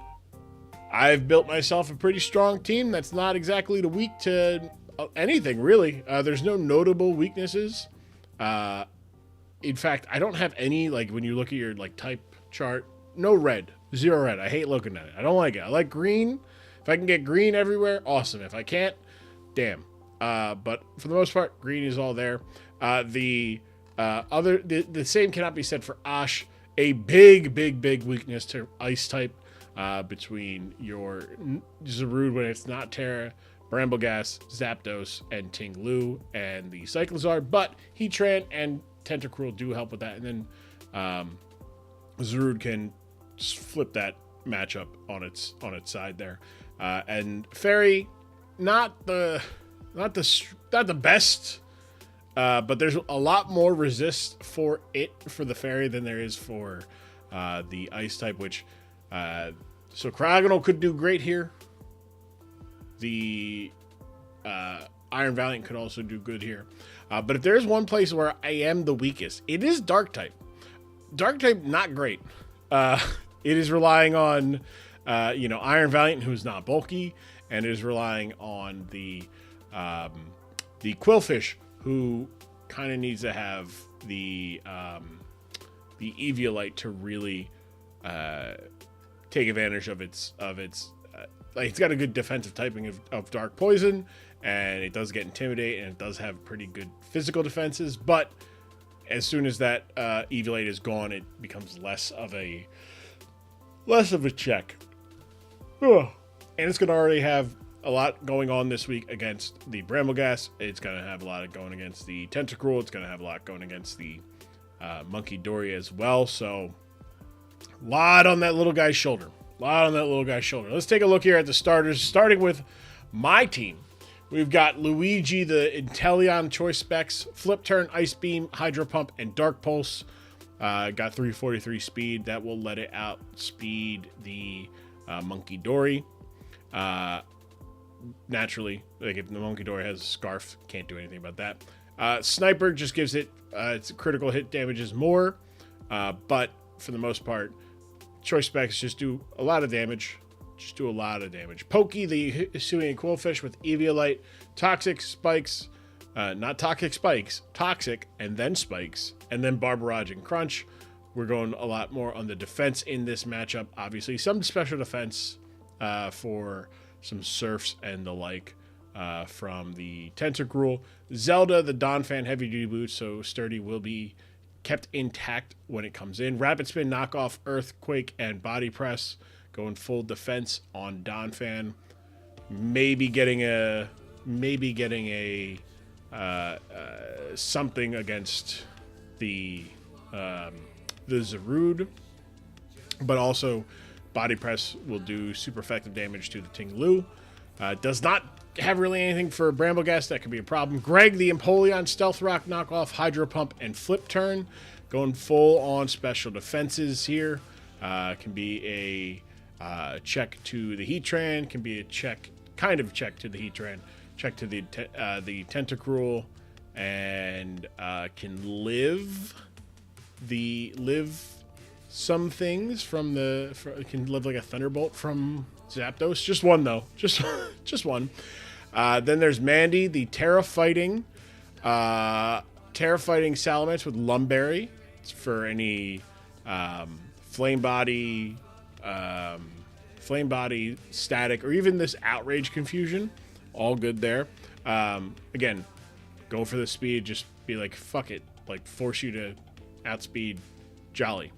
I've built myself a pretty strong team that's not exactly the weak to anything, really. There's no notable weaknesses. In fact, I don't have any, like, when you look at your, like, type chart, no red. 0 red. I hate looking at it. I don't like it. I like green. If I can get green everywhere, awesome. If I can't, damn. But for the most part, green is all there. The same cannot be said for Ash. A big weakness to ice type between your Zarude when it's not Terra, Bramblegast, Zapdos, and Ting-Lu, and the Cyclizar. But Heatran and Tentacruel do help with that. And then Zarude can flip that matchup on its side there. And Fairy, not the best, but there's a lot more resist for the Fairy than there is for the Ice type, which so Cryogonal could do great here. The Iron Valiant could also do good here. But if there's one place where I am the weakest, it is Dark type. Dark type, not great. It is relying on, Iron Valiant, who's not bulky, and it is relying on the Quillfish, who kind of needs to have the Eviolite to really take advantage of its like, it's got a good defensive typing of Dark Poison, and it does get Intimidate, and it does have pretty good physical defenses, but as soon as that Eviolite is gone, it becomes less of a check. Ugh. And it's going to already have a lot going on this week against the Bramblegast. It's going to have a lot going against the Tentacruel. It's going to have a lot going against the Monkey Dory as well. So, a lot on that little guy's shoulder. Let's take a look here at the starters, starting with my team. We've got Luigi, the Inteleon Choice Specs, Flip Turn, Ice Beam, Hydro Pump, and Dark Pulse. Got 343 speed. That will let it outspeed the Monkey Dory. naturally, like if the Monkey Dory has a scarf, can't do anything about that. Sniper just gives it its critical hit damages more, but for the most part, choice specs just do a lot of damage. Pokey, the Hisuian Quillfish with Eviolite, Toxic Spikes, not Toxic Spikes, Toxic, and then Spikes, and then Barbarage and Crunch. We're going a lot more on the defense in this matchup. Obviously, some special defense for some Surfs and the like from the Tentacruel. Zelda, the Donphan Heavy Duty Boots, so Sturdy will be kept intact when it comes in. Rapid Spin, Knockoff, Earthquake, and Body Press. Going full defense on Donphan. Maybe getting a something against the Zarude, but also Body Press will do super effective damage to the Ting-Lu. Does not have really anything for Brambleghast. That could be a problem. Greg, the Empoleon, Stealth Rock, Knockoff, Hydro Pump, and Flip Turn. Going full on special defenses here. Can be a check to the Heatran. Can be a check to the Heatran. Check to the Tentacruel. And can live some things from can live like a Thunderbolt from Zapdos. Just one though. Just one. Then there's Mandy, the Terra Fighting Salamence with Lumberry. It's for any Flame Body, Static, or even this Outrage Confusion. All good there. Again, go for the speed. Just be like, fuck it. Like, force you to outspeed Jolly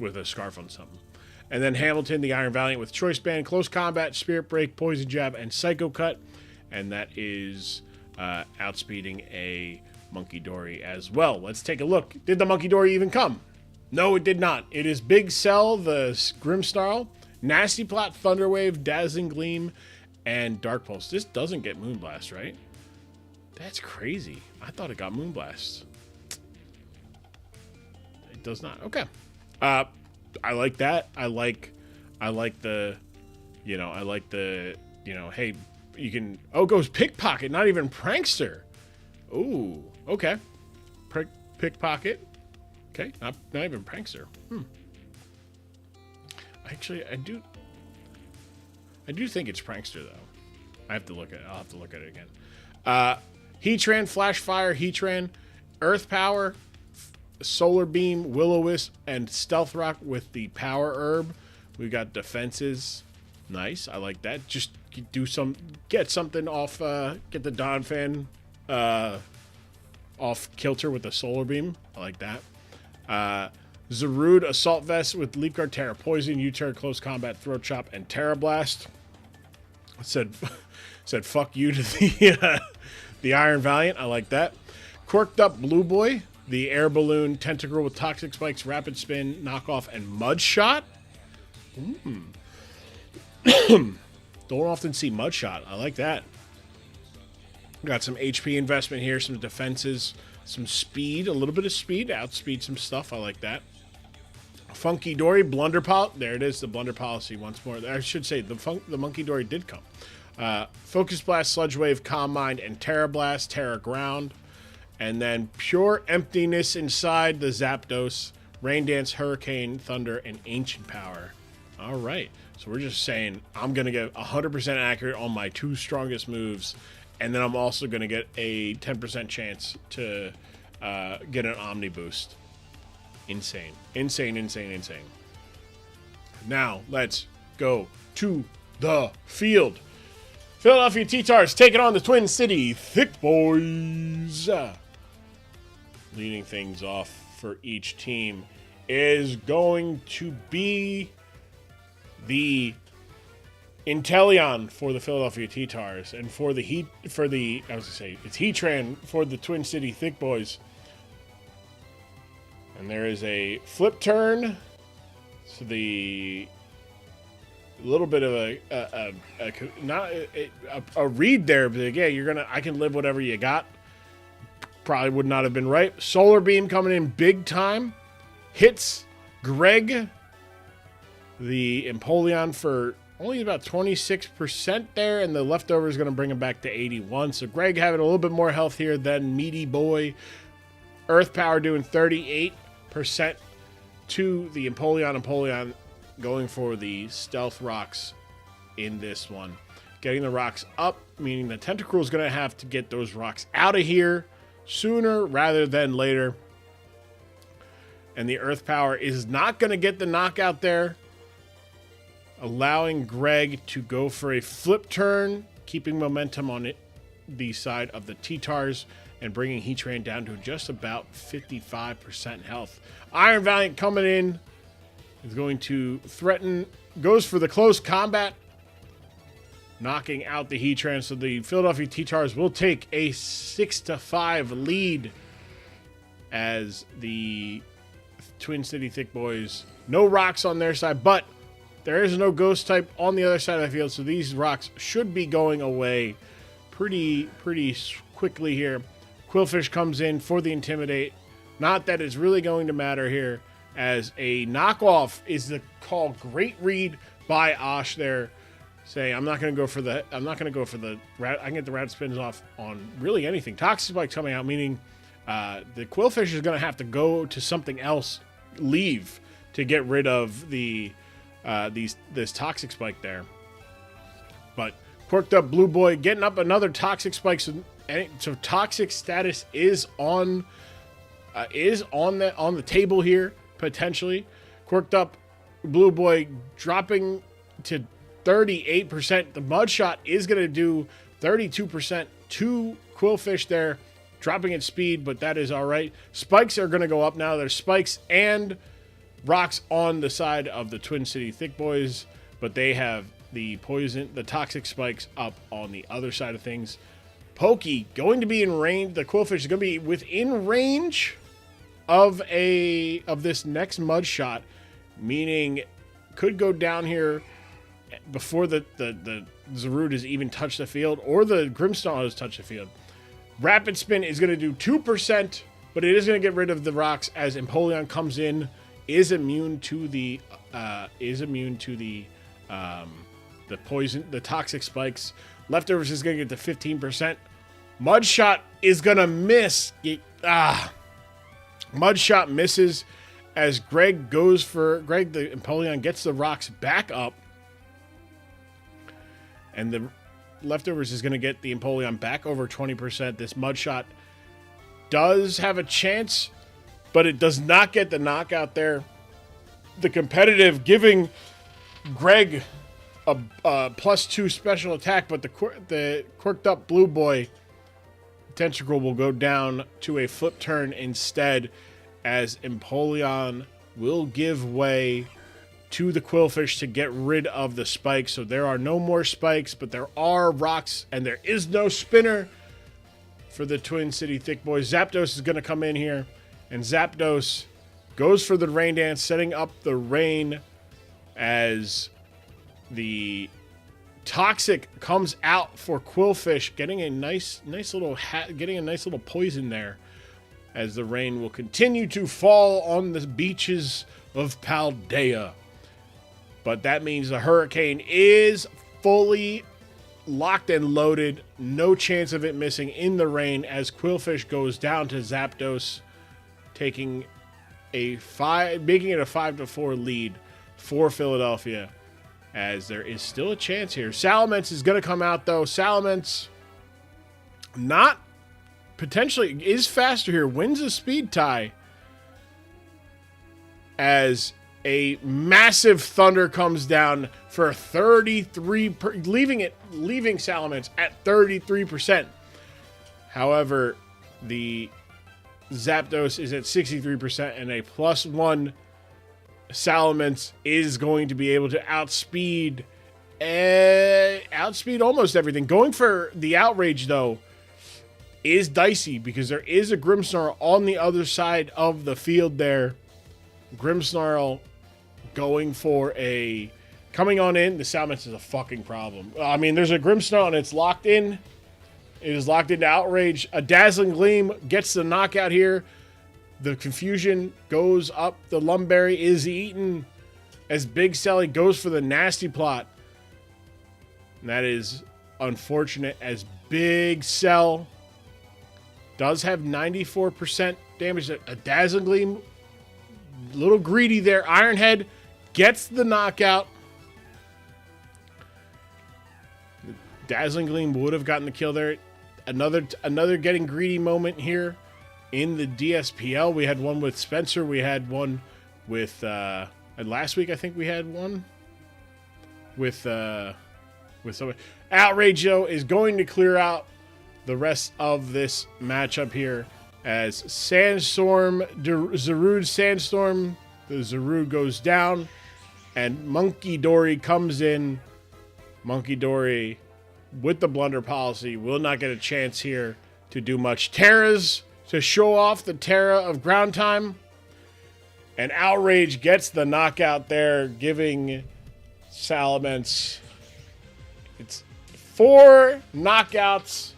with a Scarf on something. And then Hamilton, the Iron Valiant with Choice Band, Close Combat, Spirit Break, Poison Jab, and Psycho Cut. And that is outspeeding a Monkey Dory as well. Let's take a look. Did the Monkey Dory even come? No, it did not. It is Big Cell, the Grimmsnarl, Nasty Plot, Thunderwave, Dazzling Gleam, and Dark Pulse. This doesn't get Moonblast, right? That's crazy. I thought it got Moonblast. It does not. Okay. I like that. I like the, hey, you can, goes Pickpocket, not even Prankster. Ooh, okay. Pickpocket. Okay, not even Prankster. Actually, I do think it's Prankster, though. I'll have to look at it again. Heatran, Flash Fire, Heatran, Earth Power, Solar Beam, Will-O-Wisp, and Stealth Rock with the Power Herb. We got defenses. Nice. I like that. Just get something off, get the Donphan off kilter with the Solar Beam. I like that. Zarude, Assault Vest with Leaf Guard, Terra Poison, U-Turn, Close Combat, Throat Chop, and Terra Blast. Said fuck you to the Iron Valiant. I like that. Quirked Up Blue Boy, the Air Balloon, Tentacruel with Toxic Spikes, Rapid Spin, Knockoff, and Mud Shot. Don't often see Mud Shot. I like that. Got some HP investment here, some defenses, some speed, a little bit of speed, outspeed some stuff. I like that. Funky Dory, Blunder Policy. There it is, the Blunder Policy once more. I should say the Monkey Dory did come. Focus Blast, Sludge Wave, Calm Mind, and Terra Blast, Terra Ground. And then Pure Emptiness inside the Zapdos, Rain Dance, Hurricane, Thunder, and Ancient Power. All right. So we're just saying I'm going to get 100% accurate on my two strongest moves. And then I'm also going to get a 10% chance to get an Omni Boost. Insane. Now, let's go to the field. Philadelphia T-Tars taking on the Twin City Thick Boys. Leading things off for each team is going to be the Inteleon for the Philadelphia T-Tars, and it's Heatran for the Twin City Thick Boys. And there is a flip turn, so a little bit of a read there, but again, I can live whatever you got. Probably would not have been right. Solar Beam coming in big time, hits Greg, the Empoleon for only about 26% there, and the leftover is going to bring him back to 81. So Greg having a little bit more health here than Meaty Boy. Earth Power doing 38% to the Empoleon. Empoleon going for the Stealth Rocks in this one. Getting the rocks up, meaning the Tentacruel is going to have to get those rocks out of here sooner rather than later. And the Earth Power is not going to get the knockout there, allowing Greg to go for a flip turn, keeping momentum on the side of the T-Tars and bringing Heatran down to just about 55% health. Iron Valiant coming in is going to threaten, goes for the close combat, knocking out the Heatran. So the Philadelphia T-Tars will take a 6-5 lead as the Twin City Thick Boys, no rocks on their side, but there is no ghost type on the other side of the field, so these rocks should be going away pretty quickly here. Quillfish comes in for the Intimidate. Not that it's really going to matter here, as a knockoff is the call. Great read by Osh there, saying I'm not going to go for the rat. I can get the rat spins off on really anything. Toxic Spike coming out, meaning the Quillfish is going to have to go to something else, leave to get rid of the this Toxic Spike there. But Quirked Up Blue Boy getting up another Toxic Spike, so Toxic status is on the table here potentially. Quirked Up Blue Boy dropping to 38%. The Mud Shot is going to do 32% to Quillfish there, dropping its speed, but that is all right. Spikes are going to go up now. There's spikes and rocks on the side of the Twin City Thick Boys, but they have the Toxic Spikes up on the other side of things. Pokey going to be in range. The Quillfish is going to be within range of this next Mud Shot, meaning could go down here before the Zarude has even touched the field, or the Grimmsnarl has touched the field. Rapid Spin is going to do 2%, but it is going to get rid of the rocks as Empoleon comes in, is immune to the poison, the Toxic Spikes. Leftovers is going to get to 15%. Mud Shot is going to miss. Mud Shot misses as Greg the Empoleon gets the rocks back up. And the Leftovers is going to get the Empoleon back over 20%. This Mud Shot does have a chance, but it does not get the knockout there. The competitive giving Greg a +2 special attack, but the Quirked Up Blue Boy Tentacle will go down to a flip turn instead, as Empoleon will give way to the Quillfish to get rid of the spikes. So there are no more spikes, but there are rocks, and there is no spinner for the Twin City Thick Boys. Zapdos is going to come in here, and Zapdos goes for the Rain Dance, setting up the rain as the Toxic comes out for Quillfish, getting a nice little poison there, as the rain will continue to fall on the beaches of Paldea. But that means the Hurricane is fully locked and loaded. No chance of it missing in the rain, as Quillfish goes down to Zapdos, making it a 5-4 lead for Philadelphia, as there is still a chance here. Salamence is going to come out, though. Salamence not potentially is faster here, wins a speed tie, as a massive Thunder comes down for 33, leaving Salamence at 33%. However, the Zapdos is at 63%, and a +1 Salamence is going to be able to outspeed almost everything. Going for the Outrage, though, is dicey, because there is a Grimmsnarl on the other side of the field there. Grimmsnarl coming on in. The Salamence is a fucking problem. I mean, there's a Grimmsnarl and it's locked in. It is locked into Outrage. A Dazzling Gleam gets the knockout here. The Confusion goes up. The Lumberry is eaten as Big Sally goes for the Nasty Plot. And that is unfortunate, as Big Cell does have 94% damage. A Dazzling Gleam, a little greedy there. Ironhead gets the knockout. Dazzling Gleam would have gotten the kill there. Another getting greedy moment here in the DSPL. We had one with Spencer. We had one with last week. I think we had one with somebody. Outrage, though, is going to clear out the rest of this matchup here as Zarude Sandstorm. The Zarude goes down, and Monkey Dory comes in. Monkey Dory, with the blunder policy, will not get a chance here to do much. Terra's to show off the Terra of ground time. And Outrage gets the knockout there, giving Salamence. It's 4 knockouts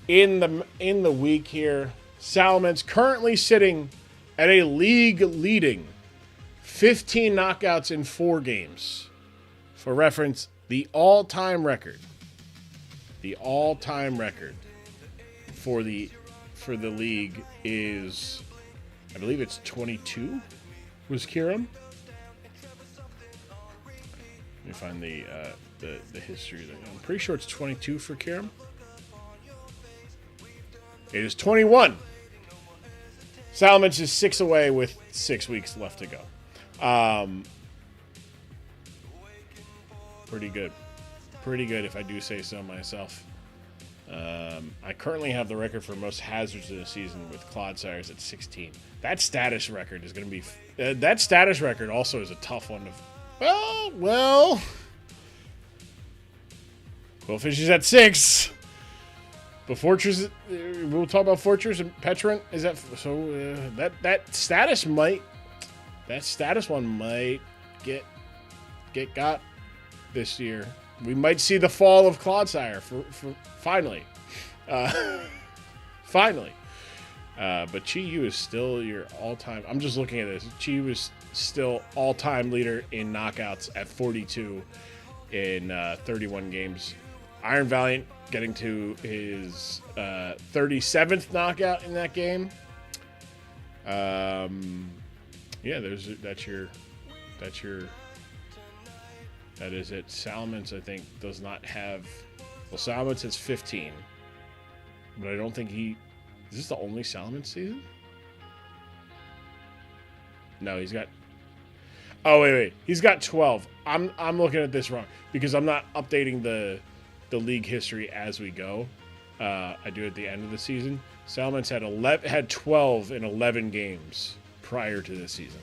in the week here. Salamence currently sitting at a league leading 15 knockouts in 4 games. For reference, the all-time record for the league is, I believe it's 22. Was Kiram? Let me find the history there. I'm pretty sure it's 22 for Kiram. It is 21. Salamence is 6 away with 6 weeks left to go. Pretty good. Pretty good, if I do say so myself. I currently have the record for most hazards in a season with Clodsires at 16. That status record is going to be... that status record also is a tough one to... Well... Quillfish is at 6. But Fortress... we'll talk about Fortress and Petrant. Is that... So, that status might... That status one might get got this year. We might see the fall of Clodsire for finally. Finally. But Chi Yu is still your all-time... I'm just looking at this. Chi Yu is still all-time leader in knockouts at 42 in 31 games. Iron Valiant getting to his 37th knockout in that game. Yeah, that is it. Salamence, I think, does not have... Well, Salamence has 15. But I don't think he... Is this the only Salamence season? No, he's got... Oh, wait. He's got 12. I'm looking at this wrong because I'm not updating the league history as we go. I do at the end of the season. Salamence had 12 in 11 games prior to this season.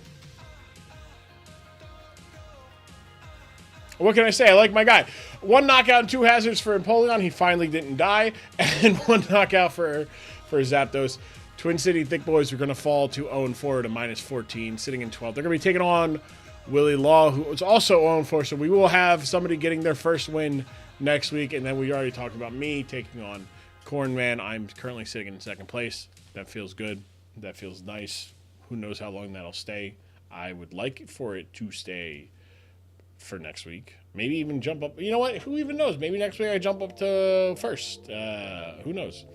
What can I say? I like my guy. 1 knockout and 2 hazards for Empoleon. He finally didn't die. And 1 knockout for Zapdos. Twin City Thick Boys are going to fall to 0-4 to -14, sitting in 12th. They're going to be taking on Willie Law, who is also 0-4. So we will have somebody getting their first win next week. And then we already talked about me taking on Cornman. I'm currently sitting in 2nd place. That feels good. That feels nice. Who knows how long that'll stay. I would like for it to stay for next week. Maybe even jump up. You know what? Who even knows? Maybe next week I jump up to first. Who knows?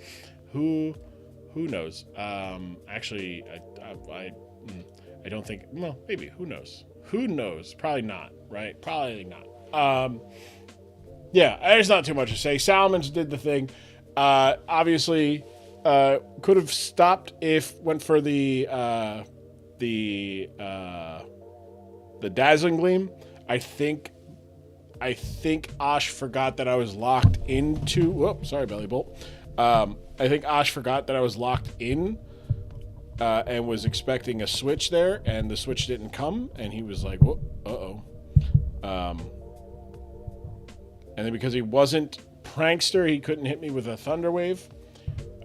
Who knows? Actually, I don't think. Well, maybe. Who knows? Who knows? Probably not. Right? Probably not. Yeah, there's not too much to say. Salamence did the thing. Obviously, could have stopped if went for the Dazzling Gleam. I think Osh forgot that I was locked into... Whoop, sorry, Belly Bolt. I think Osh forgot that I was locked in and was expecting a switch there, and the switch didn't come, and he was like, whoop, uh-oh. And then because he wasn't Prankster, he couldn't hit me with a Thunder Wave.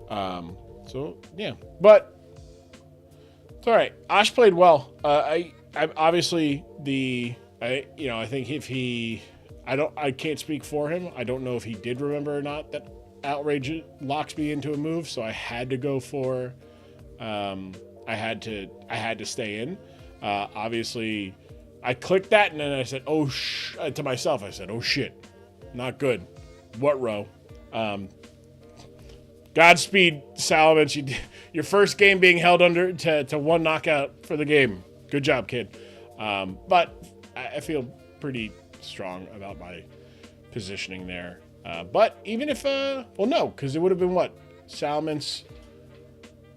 So, yeah. But, it's all right. Osh played well. I obviously, I think if he... I can't speak for him. I don't know if he did remember or not that Outrage locks me into a move, so I had to go for... I had to stay in. Obviously, I clicked that, and then I said, to myself, I said, oh, shit. not good. What row? Godspeed, Salamence. Your first game being held under to one knockout for the game. Good job, kid. But I feel pretty strong about my positioning there. But even if, well, no, because it would have been what? Salamence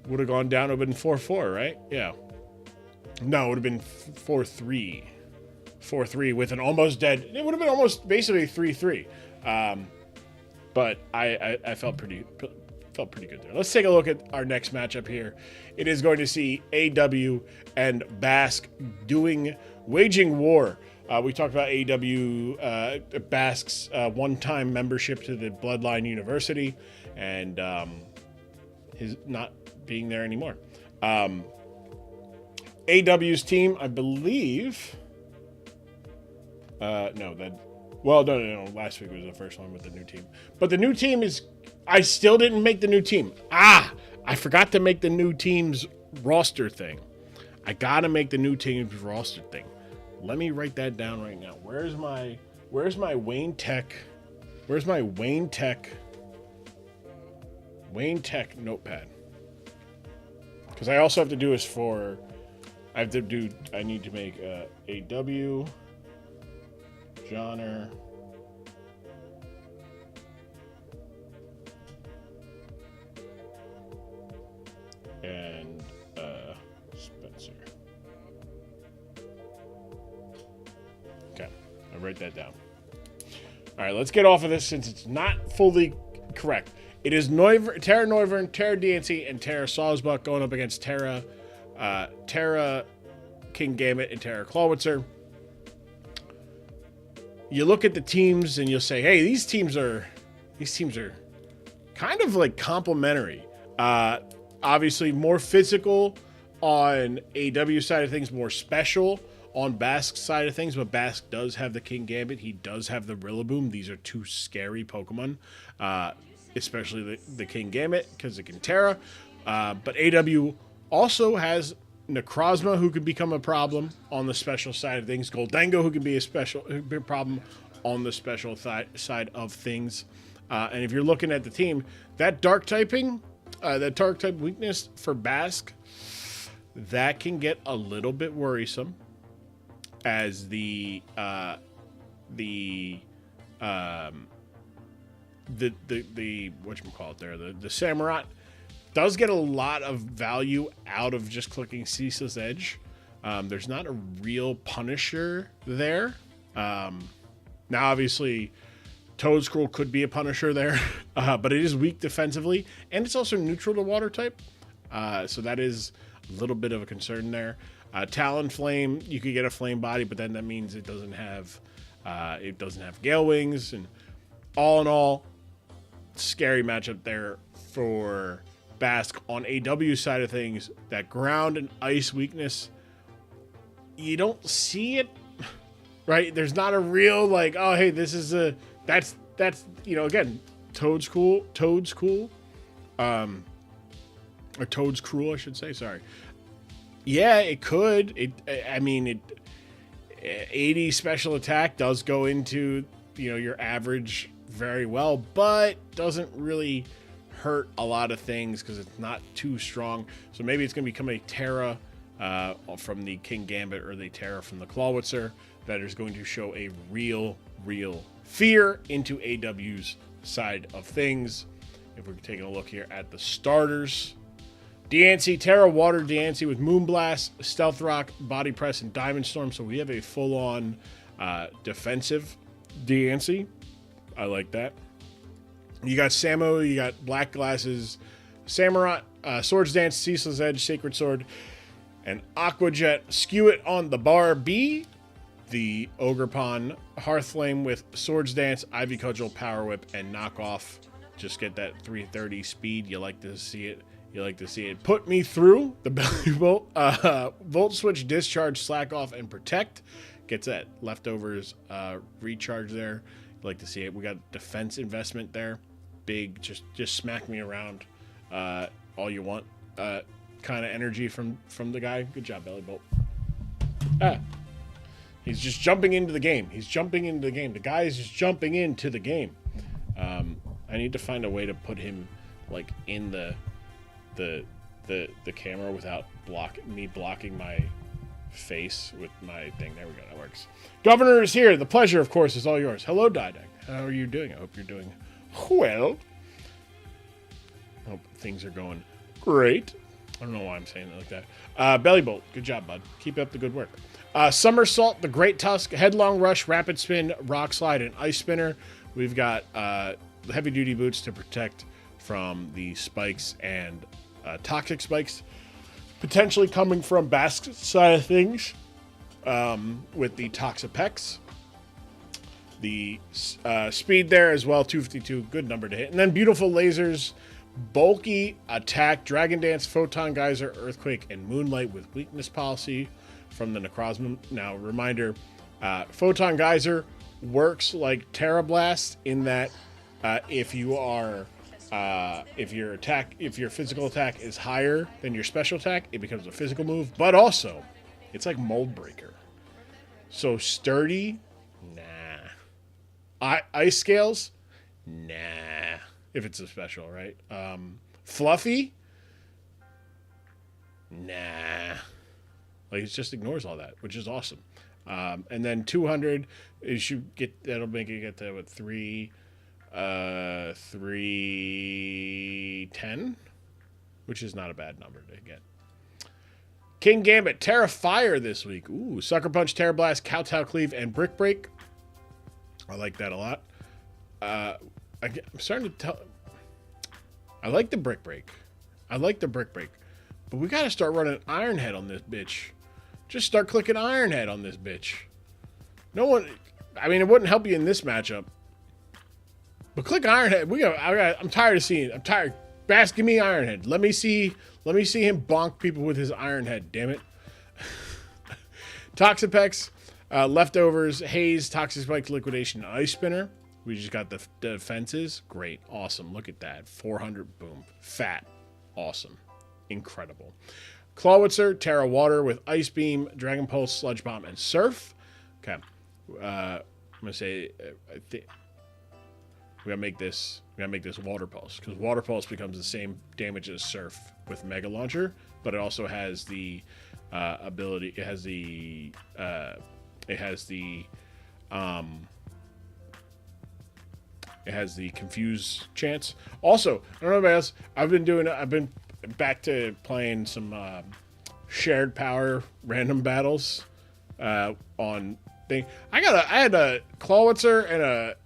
would have gone down. It would have been 4-4, right? Yeah. No, it would have been 4-3. 4-3 with an almost dead. It would have been almost basically 3-3. But I felt pretty good there. Let's take a look at our next matchup here. It is going to see AW and Basque waging war. We talked about AW Basque's one-time membership to the Bloodline University and his not being there anymore. AW's team, I believe. No. Last week was the first one with the new team. But the new team is. I still didn't make the new team. I forgot to make the new team's roster thing. I gotta make the new team's roster thing. Let me write that down right now. Where's my Wayne Tech? Where's my Wayne Tech notepad? Because I also have to do this for. I need to make AW, Johnner, and Spencer. Okay, I write that down. All right, let's get off of this since it's not fully correct. It is Tara Neuvern, Tara DNC, and Tara Salzbuck going up against Tara King Gambit and Tara Clawitzer. You look at the teams and you'll say, hey, these teams are kind of like complementary. Obviously more physical on AW side of things, more special on Basque's side of things, but Basque does have the King Gambit. He does have the Rillaboom. These are two scary Pokemon, especially the King Gambit because it can Terra. But AW also has Necrozma, who could become a problem on the special side of things. Goldango, who can be a problem on the special side of things. And if you're looking at the team, that dark typing, that dark type weakness for Basque, that can get a little bit worrisome as the whatchamacallit there, the Samurott does get a lot of value out of just clicking Ceaseless Edge. There's not a real Punisher there. Now, obviously, Toedscruel could be a Punisher there, but it is weak defensively, and it's also neutral to Water type. So that is a little bit of a concern there. Talonflame, you could get a Flame Body, but then that means it doesn't have Gale Wings, and all in all, scary matchup there for Basque. On AW side of things, that ground and ice weakness, you don't see it, right? There's not a real like, oh hey, this is that's again, Toedscruel, or Toedscruel, I should say. Sorry. Yeah, it could. 80 special attack does go into your average very well, but doesn't really hurt a lot of things because it's not too strong. So maybe it's going to become a Terra from the King Gambit or the Terra from the Clawitzer that is going to show a real fear into AW's side of things. If we're taking a look here at the starters, Diancie, Terra Water Diancie with Moonblast, Stealth Rock, Body Press, and Diamond Storm. So we have a full-on defensive Diancie. I like that. You got Samo, you got Black Glasses, Samurott, Swords Dance, Ceaseless Edge, Sacred Sword, and Aqua Jet. Skew it on the bar B. The Ogerpon, Hearthflame with Swords Dance, Ivy Cudgel, Power Whip, and Knock Off. Just get that 330 speed. You like to see it. Put Me Through, the Belly Bolt, Volt Switch, Discharge, Slack Off, and Protect. Gets that leftovers recharge there. You like to see it. We got defense investment there. Big, just smack me around all you want kind of energy from the guy. Good job, Belly Bolt. He's just jumping into the game. He's jumping into the game. The guy is just jumping into the game. I need to find a way to put him like in the camera without blocking my face with my thing. There we go. That works. Governor is here. The pleasure, of course, is all yours. Hello, Didag. How are you doing? I hope you're doing well. Hope things are going great. I don't know why I'm saying it like that. Bellybolt, good job, bud. Keep up the good work. Somersault, the Great Tusk, Headlong Rush, Rapid Spin, Rock Slide, and Ice Spinner. We've got heavy-duty boots to protect from the spikes and toxic spikes, potentially coming from Bask's side of things with the Toxapex. The speed there as well, 252, good number to hit. And then beautiful lasers, bulky attack, Dragon Dance, Photon Geyser, Earthquake, and Moonlight with weakness policy from the Necrozma. Now, reminder, Photon Geyser works like Terra Blast in that if your physical attack is higher than your special attack, it becomes a physical move. But also, it's like Mold Breaker. So sturdy, nah. Ice Scales, nah. If it's a special, right? Fluffy, nah. Like, it just ignores all that, which is awesome. And then 200 is that'll make it get to 310, which is not a bad number to get. King Gambit, Terra Fire this week. Ooh, Sucker Punch, Terra Blast, Kowtow Cleave, and Brick Break. I like that a lot. I'm starting to tell. I like the Brick Break. But we got to start running Iron Head on this bitch. Just start clicking Iron Head on this bitch. No one. I mean, it wouldn't help you in this matchup. But click Iron Head. I'm tired of seeing. I'm tired. Bask, give me Iron Head. Let me see him bonk people with his Iron Head. Damn it. Toxapex, Leftovers, Haze, Toxic Spike, Liquidation, Ice Spinner. We just got the defenses. Great. Awesome. Look at that. 400. Boom. Fat. Awesome. Incredible. Clawitzer, Terra Water with Ice Beam, Dragon Pulse, Sludge Bomb, and Surf. Okay. I'm going to say, I think we gotta make this Water Pulse, because Water Pulse becomes the same damage as Surf with Mega Launcher, but it also has the ability. It has the confuse chance. Also, I don't know about else. I've been back to playing some shared power random battles on thing. I had a Clawitzer and a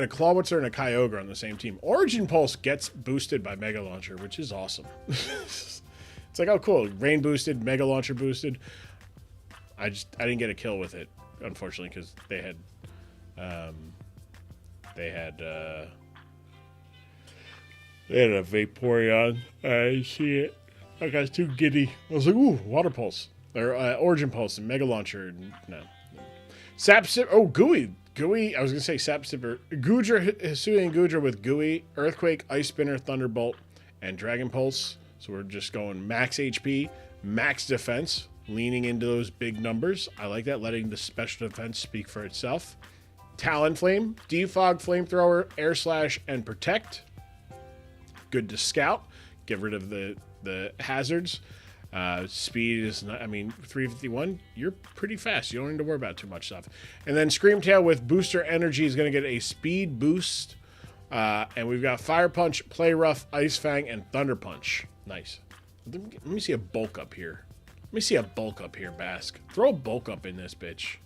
Clawitzer and a Kyogre on the same team. Origin Pulse gets boosted by Mega Launcher, which is awesome. It's like, oh cool, Rain boosted, Mega Launcher boosted. I didn't get a kill with it, unfortunately, because they had a Vaporeon. I see it. That guy's too giddy. I was like, ooh, Water Pulse. Or Origin Pulse and Mega Launcher. No. Sap Sip. Oh, Gooey. I was going to say Sap Sipper. Goodra, Hisui and Goodra with Gooey, Earthquake, Ice Spinner, Thunderbolt, and Dragon Pulse. So we're just going max HP, max defense, leaning into those big numbers. I like that, letting the special defense speak for itself. Talonflame, Defog, Flamethrower, Air Slash, and Protect. Good to scout. Get rid of the hazards. Speed is not, 351, you're pretty fast. You don't need to worry about too much stuff. And then Screamtail with Booster Energy is going to get a speed boost. And we've got Fire Punch, Play Rough, Ice Fang, and Thunder Punch. Nice. Let me see a bulk up here. Bask. Throw a bulk up in this bitch.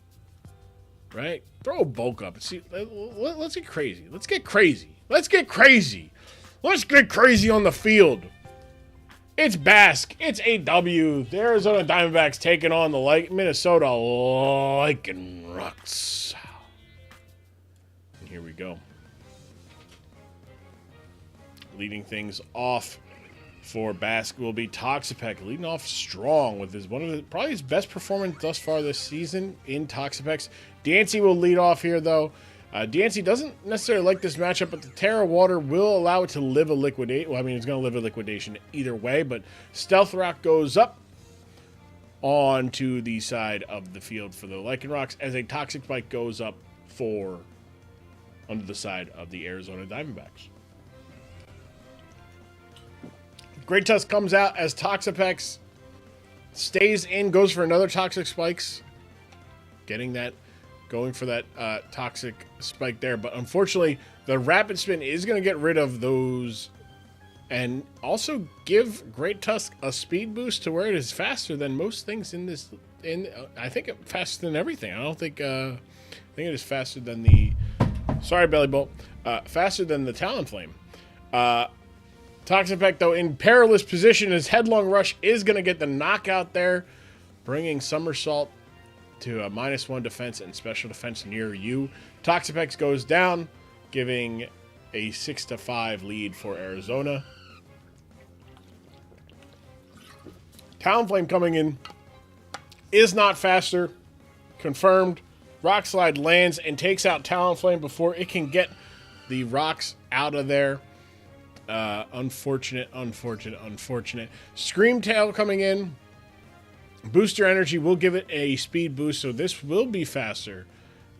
Right? Throw a bulk up. See, let's get crazy. Let's get crazy on the field. It's Bask. It's AW. The Arizona Diamondbacks taking on the Minnesota Lycan Rocks. And here we go. Leading things off for Bask will be Toxapex, leading off strong with probably his best performance thus far this season in Toxapex. Dancy will lead off here, though. Dancy doesn't necessarily like this matchup, but the Terra Water will allow it to live a liquidate. Well, it's going to live a liquidation either way, but Stealth Rock goes up. onto the side of the field for the Lycanrocs as a Toxic Spike goes up 4 onto the side of the Arizona Diamondbacks. Great Tusk comes out as Toxapex stays in, goes for another Toxic Spikes. Getting that, going for that Toxic Spike there. But unfortunately, the Rapid Spin is going to get rid of those and also give Great Tusk a speed boost to where it is faster than most things in this. I think it's faster than everything. I think it is faster than the. Sorry, Belly Bolt. Faster than the Talonflame. Toxapex, though, in perilous position. His Headlong Rush is going to get the knockout there, bringing Somersault to a -1 defense and special defense near you. Toxapex goes down, giving a 6-5 lead for Arizona. Talonflame coming in is not faster. Confirmed. Rock Slide lands and takes out Talonflame before it can get the rocks out of there. Unfortunate. Screamtail coming in. Booster Energy will give it a speed boost, so this will be faster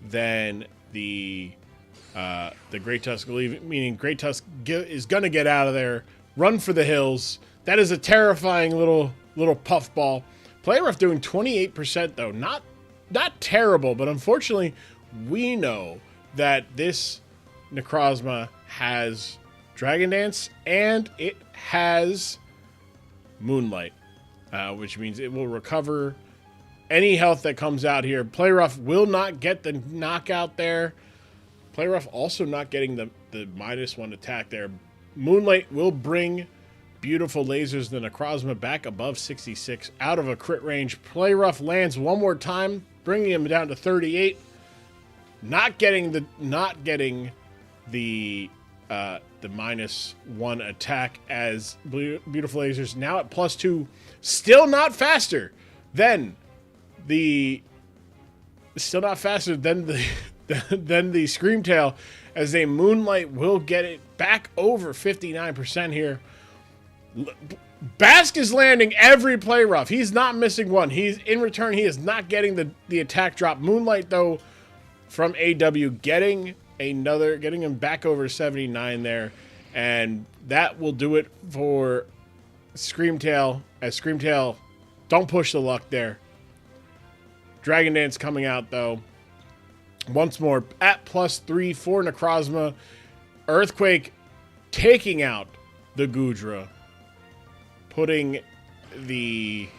than the Great Tusk, meaning Great Tusk is going to get out of there, run for the hills. That is a terrifying little puffball. Play Rough doing 28% though. Not terrible, but unfortunately, we know that this Necrozma has Dragon Dance and it has Moonlight, which means it will recover any health that comes out here. Play Rough will not get the knockout there. Play Rough also not getting the -1 attack there. Moonlight will bring Beautiful Lasers the Necrozma back above 66 out of a crit range. Play Rough lands one more time, bringing him down to 38. Not getting the -1 attack as Beautiful Lasers now at +2, still not faster than the Screamtail, as a Moonlight will get it back over 59% here. Bask is landing every Play Rough. He's not missing one. He's in return. He is not getting the attack drop. Moonlight though from AW getting him back over 79 there, and that will do it for Screamtail. As Screamtail, don't push the luck there. Dragon Dance coming out though. Once more at +3 for Necrozma. Earthquake taking out the Goodra, putting the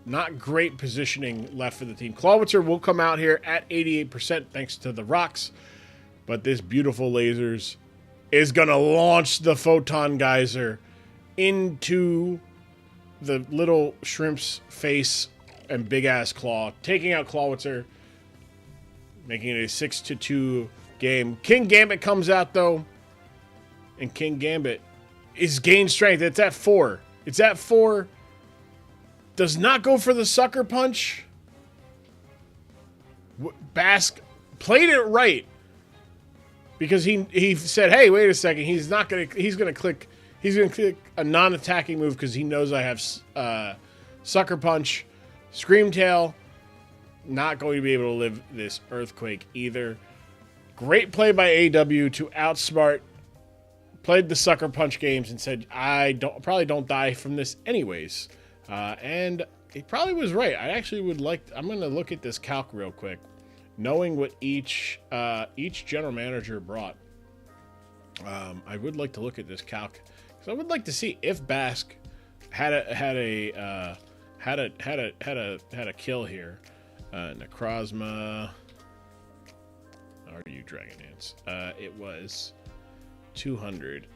not great positioning left for the team. Clawitzer will come out here at 88% thanks to the rocks, but this Beautiful Lasers is going to launch the Photon Geyser into the little shrimp's face and big-ass claw, taking out Clawitzer, making it a 6-2 game. King Gambit comes out, though, and King Gambit is gain strength. It's at 4. Does not go for the Sucker Punch. Bask played it right, because he said, "Hey, wait a second. He's gonna click a non-attacking move because he knows I have Sucker Punch." Screamtail not going to be able to live this Earthquake either. Great play by AW to outsmart. Played the Sucker Punch games and said, "I probably don't die from this anyways." And he probably was right. I actually would like. I'm going to look at this calc real quick, knowing what each general manager brought. I would like to look at this calc because I would like to see if Bask had a kill here. Necrozma. Are you Dragon Dance? It was 200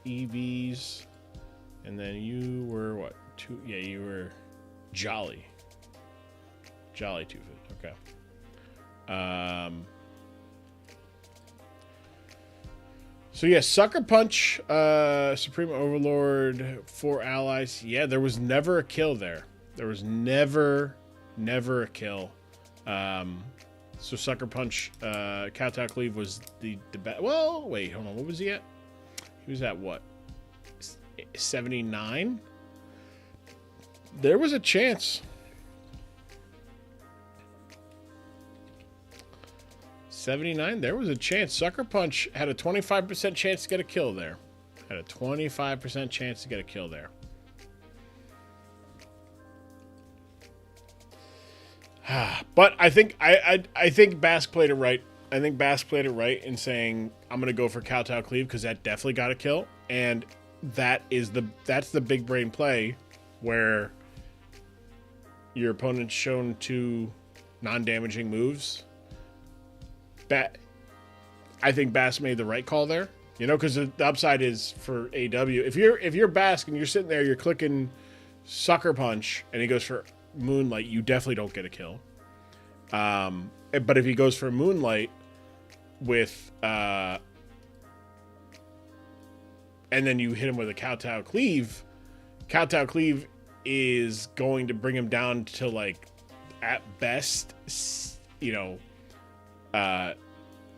EVs. And then you were what? You were Jolly. Jolly 250. Okay. So yeah, Sucker Punch, Supreme Overlord, 4 allies. Yeah, there was never a kill there. There was never a kill. So Sucker Punch, Kowtow Cleave was the best. Well, wait, hold on. What was he at? He was at what? 79. There was a chance. 79, there was a chance. Sucker Punch had a 25% chance to get a kill there. Had a 25% chance to get a kill there. But I think I think Bask played it right. I think Bask played it right in saying I'm gonna go for Kowtow Cleave because that definitely got a kill, and that's the big brain play where your opponent's shown 2 non-damaging moves. I think Bask made the right call there, because the upside is for AW. If you're Bask and you're sitting there, you're clicking Sucker Punch, and he goes for Moonlight, you definitely don't get a kill. But if he goes for Moonlight with and then you hit him with a Kowtow Cleave is going to bring him down to, like, at best, I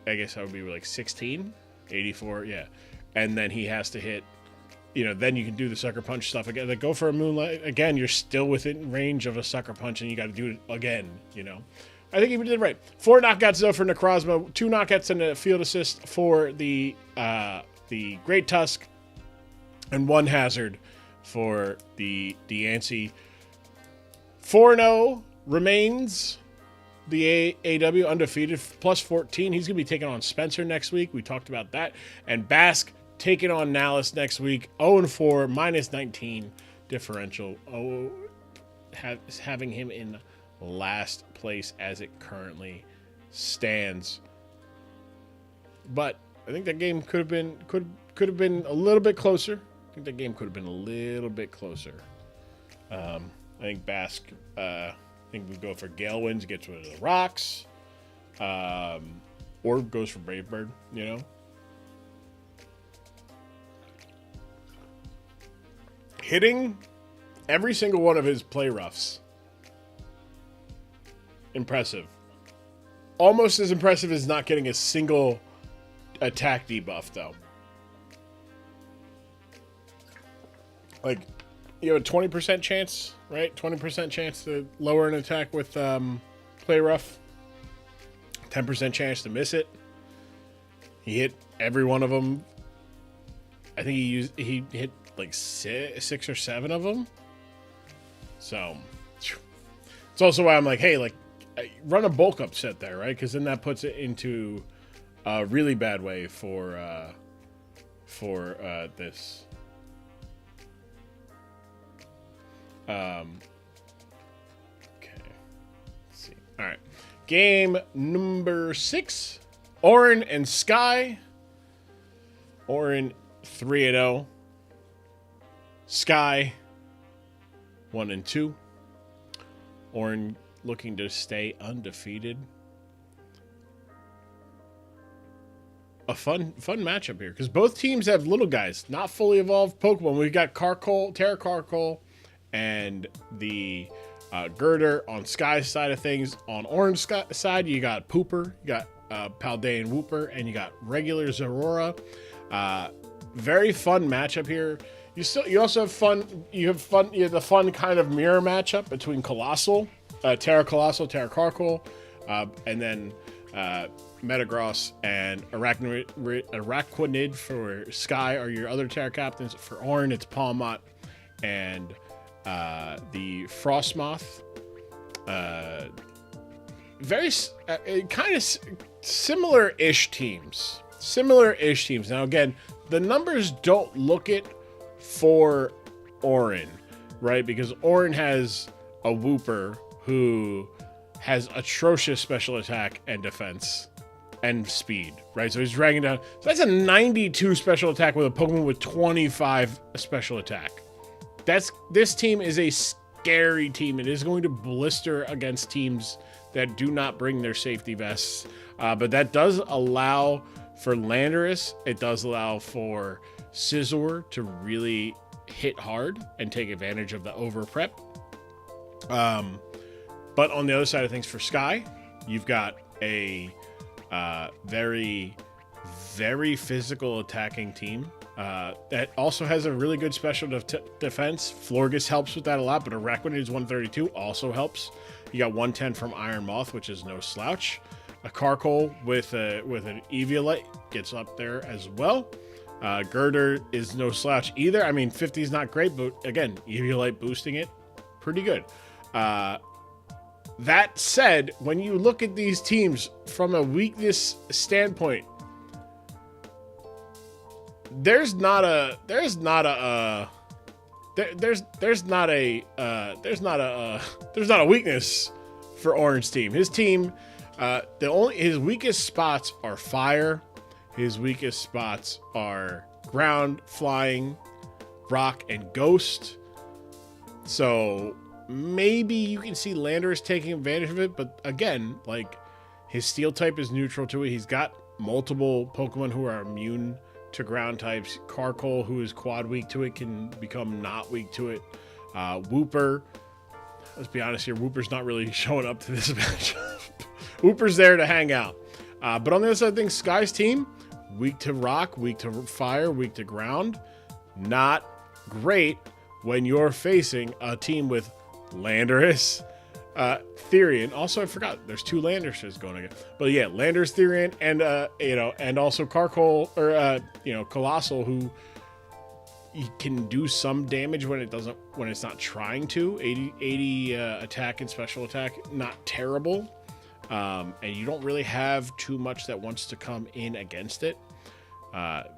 guess that would be like 16, 84, yeah. And then he has to hit, then you can do the Sucker Punch stuff again. Like, go for a Moonlight again, you're still within range of a Sucker Punch, and you got to do it again, I think he did right. 4 knockouts though for Necrozma, 2 knockouts and a field assist for the Great Tusk, and 1 hazard for the Diancie. 4-0 remains the AW undefeated, plus 14. He's going to be taking on Spencer next week. We talked about that. And Bask taking on Nallis next week. 0-4, minus 19 differential. Having him in last place as it currently stands. But I think that game could have been a little bit closer. I think that game could have been a little bit closer. I think Bask... I think we go for Gale wins, gets rid of the rocks, or goes for Brave Bird, Hitting every single one of his play roughs. Impressive. Almost as impressive as not getting a single attack debuff, though. Like, you have a 20% chance, right? 20% chance to lower an attack with play rough. 10% chance to miss it. He hit every one of them. I think he hit like 6 or 7 of them. So it's also why I'm like, hey, like, run a bulk up set there, right? Because then that puts it into a really bad way for this. Okay. Let's see. All right. Game number 6. Orin and Sky. Orin 3-0. Sky 1-2. Orin looking to stay undefeated. A fun matchup here because both teams have little guys, not fully evolved Pokemon. We've got Terra Carkol, and the Girder on Sky's side of things. On Orange side, you got Pooper, you got Paldean Wooper, and you got regular Zorora. Very fun matchup here. You also have fun. You have the fun kind of mirror matchup between Colossal, Terra Carkol, and then Metagross and Araquanid for Sky are your other Terra captains. For Orin, it's Palmot and the Frostmoth. Very kind of similar-ish teams. Now, again, the numbers don't look it for Orin, right? Because Orin has a Wooper who has atrocious special attack and defense and speed, right? So he's dragging down. So that's a 92 special attack with a Pokemon with 25 special attack. This team is a scary team. It is going to blister against teams that do not bring their safety vests. But that does allow for Landorus. It does allow for Scizor to really hit hard and take advantage of the over prep. But on the other side of things for Sky, you've got a very, very physical attacking team. That also has a really good special defense. Florgus helps with that a lot, but Araquanid's 132 also helps. You got 110 from Iron Moth, which is no slouch. A Carkol with an Eviolite gets up there as well. Girder is no slouch either. I mean, 50 is not great, but again, Eviolite boosting it, pretty good. That said, when you look at these teams from a weakness standpoint, there's not a weakness for Orange team. His team, his weakest spots are fire. His weakest spots are ground, flying, rock, and ghost. So maybe you can see Landorus taking advantage of it, but again, like, his steel type is neutral to it. He's got multiple Pokemon who are immune to ground types. Carkol, who is quad weak to it, can become not weak to it. Wooper, let's be honest here, Wooper's not really showing up to this match. Wooper's there to hang out. But on the other side of things, Sky's team, weak to rock, weak to fire, weak to ground. Not great when you're facing a team with Landorus, Therian. Also, I forgot there's 2 Landoruses going again. But yeah, Landorus, Therian, and and also Carkol, or Colossal, who can do some damage when it's not trying to. 80 attack and special attack, not terrible. And you don't really have too much that wants to come in against it.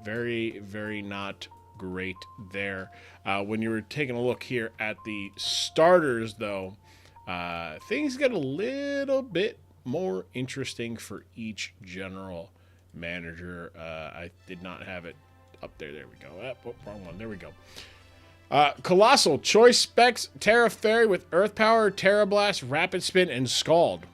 Very, very not great there. When you were taking a look here at the starters, though, things get a little bit more interesting for each general manager. I did not have it up there. There we go. Wrong one. There we go. Colossal, Choice Specs, Terra Fairy with Earth Power, Terra Blast, Rapid Spin, and Scald.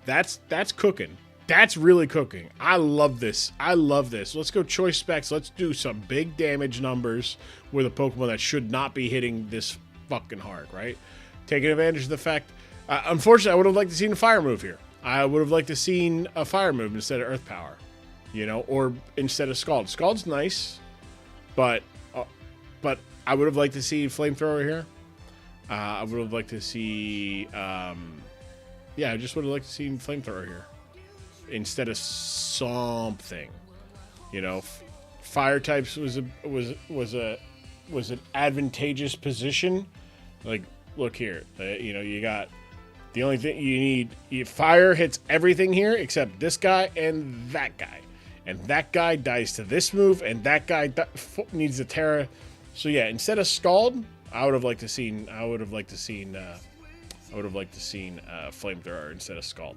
That's cooking. That's really cooking. I love this. Let's go Choice Specs. Let's do some big damage numbers with a Pokemon that should not be hitting this fucking hard, right? Taking advantage of the fact... unfortunately, I would have liked to see a fire move here. I would have liked to see a fire move instead of Earth Power. Or instead of Scald. Scald's nice, but I would have liked to see Flamethrower here. I would have liked to see... I just would have liked to see Flamethrower here instead of something. Fire types was an advantageous position. Like, look here, you got the only thing you need. Fire hits everything here except this guy and that guy dies to this move, and that guy needs the Terra. So yeah, instead of Scald, I would have liked to seen Flamethrower instead of Scald.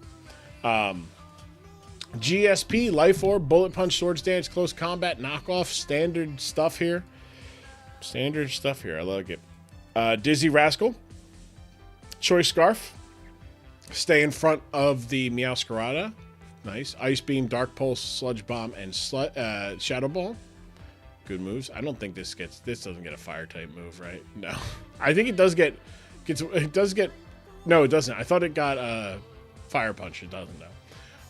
GSP, Life Orb, Bullet Punch, Swords Dance, Close Combat, Knockoff, standard stuff here. I like it. Dizzy Rascal, Choice Scarf, stay in front of the Meowscarada. Nice. Ice Beam, Dark Pulse, Sludge Bomb, and Shadow Ball. Good moves. I don't think this doesn't get a fire type move, right? No. I think it does get. No, it doesn't. I thought it got Fire Punch. It doesn't, though.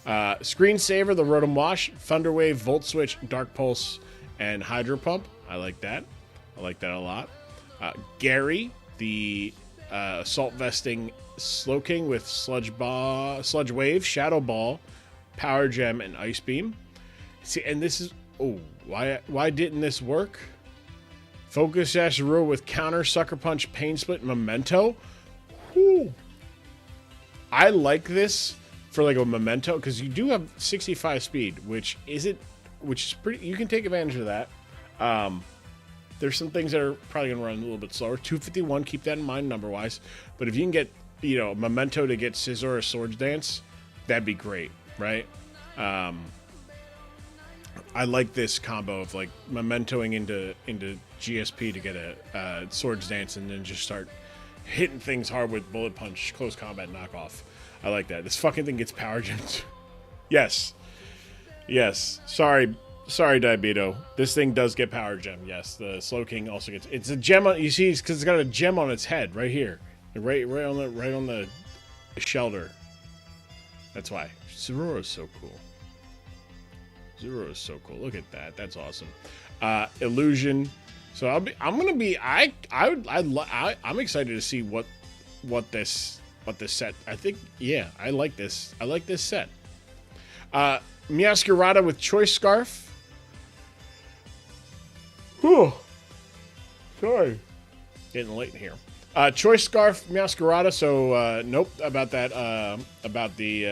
Screensaver, the Rotom Wash, Thunder Wave, Volt Switch, Dark Pulse, and Hydro Pump. I like that. I like that a lot. Gary, the Assault Vesting Slowking with Sludge Wave, Shadow Ball, Power Gem, and Ice Beam. See, and this is... Oh, why didn't this work? Focus Yashiro with Counter, Sucker Punch, Pain Split, Memento. Whew. I like this for like a Memento because you do have 65 speed, which is pretty... You can take advantage of that. There's some things that are probably going to run a little bit slower. 251, keep that in mind number-wise. But if you can get, Memento to get Scizor or Swords Dance, that'd be great, right? I like this combo of, like, Mementoing into GSP to get a Swords Dance and then just start hitting things hard with Bullet Punch, Close Combat, Knockoff. I like that. This fucking thing gets Power Gems. Yes. Sorry, Diabeto. This thing does get Power Gem. Yes, the Slowking also gets. It's a gem on. You see, because it's got a gem on its head right here, right on the shoulder. That's why Sororo's so cool. Zero is so cool. Look at that. That's awesome. Illusion. So I'm excited to see what this set. I think I like this. I like this set. Meowscarada with Choice Scarf. Whew. Sorry. Getting late in here. Choice Scarf, Meowscarada. So nope about that. About the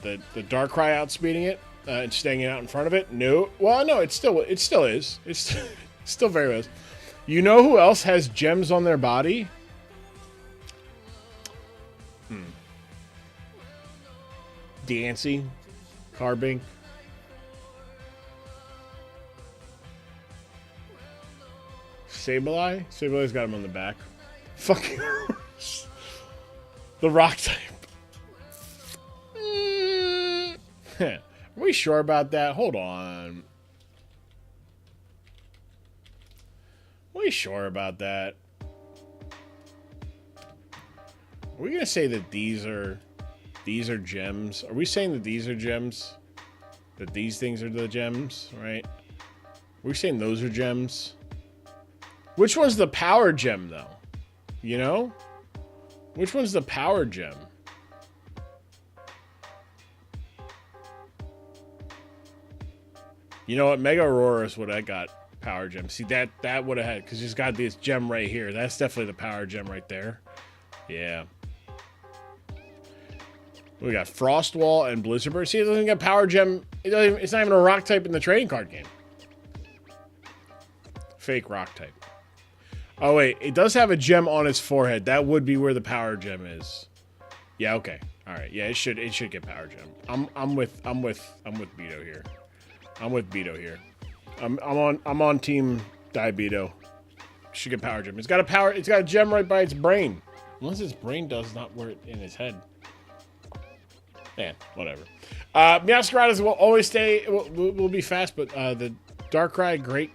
Darkrai outspeeding it and staying out in front of it. No. Well, no. It still is. It's still very well. You know who else has gems on their body? Dancy, Carbink. Sableye? Sableye's got him on the back. Fucking the rock type. Are we sure about that? Hold on. Are we sure about that? Are we gonna say that these are gems? Are we saying that these are gems? That these things are the gems, right? Are we saying those are gems? Which one's the power gem, though? You know? Which one's the power gem? You know what? Mega Aurorus would have got power gem. See, that would have had, because he's got this gem right here. That's definitely the power gem right there. Yeah. We got Frostwall and Blizzard Burst. See, it doesn't get power gem. It's not even a rock type in the trading card game. Fake rock type. Oh wait, it does have a gem on its forehead. That would be where the power gem is. Yeah, okay. All right. Yeah, it should get power gem. I'm with Beto here. I'm with Beto here. I'm on team Diabeto. Should get power gem. It's got a gem right by its brain. Unless its brain does not wear it in its head. Man, whatever. Meowscaradas will always stay, will be fast, but the Darkrai, great.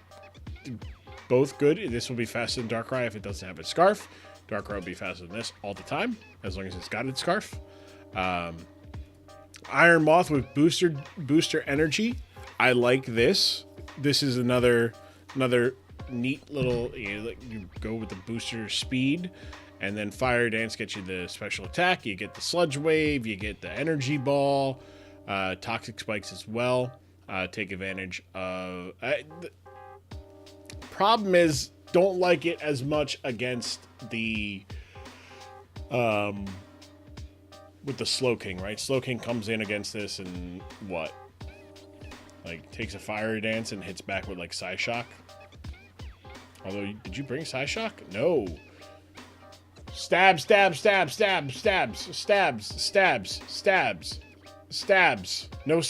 Both good. This will be faster than Darkrai if it doesn't have its Scarf. Darkrai will be faster than this all the time, as long as it's got its Scarf. Iron Moth with booster energy. I like this. This is another neat little, you go with the booster speed. And then Fire Dance gets you the special attack. You get the Sludge Wave. You get the Energy Ball. Toxic Spikes as well. Take advantage of... problem is, don't like it as much against the... with the Slowking, right? Slowking comes in against this and what? Like, takes a Fire Dance and hits back with, like, Psyshock. Although, did you bring Psyshock? No. Stabs. No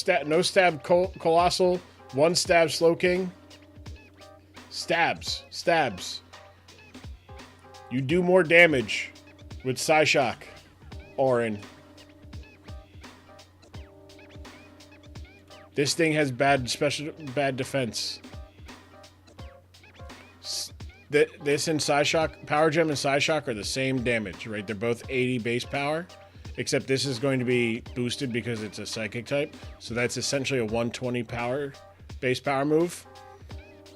stab Colossal. One stab Slowking. Stabs. You do more damage with Psyshock, Orin. This thing has bad defense. This and Psyshock, Power Gem and Psyshock are the same damage, right? They're both 80 base power, except this is going to be boosted because it's a Psychic type. So that's essentially a 120 base power move.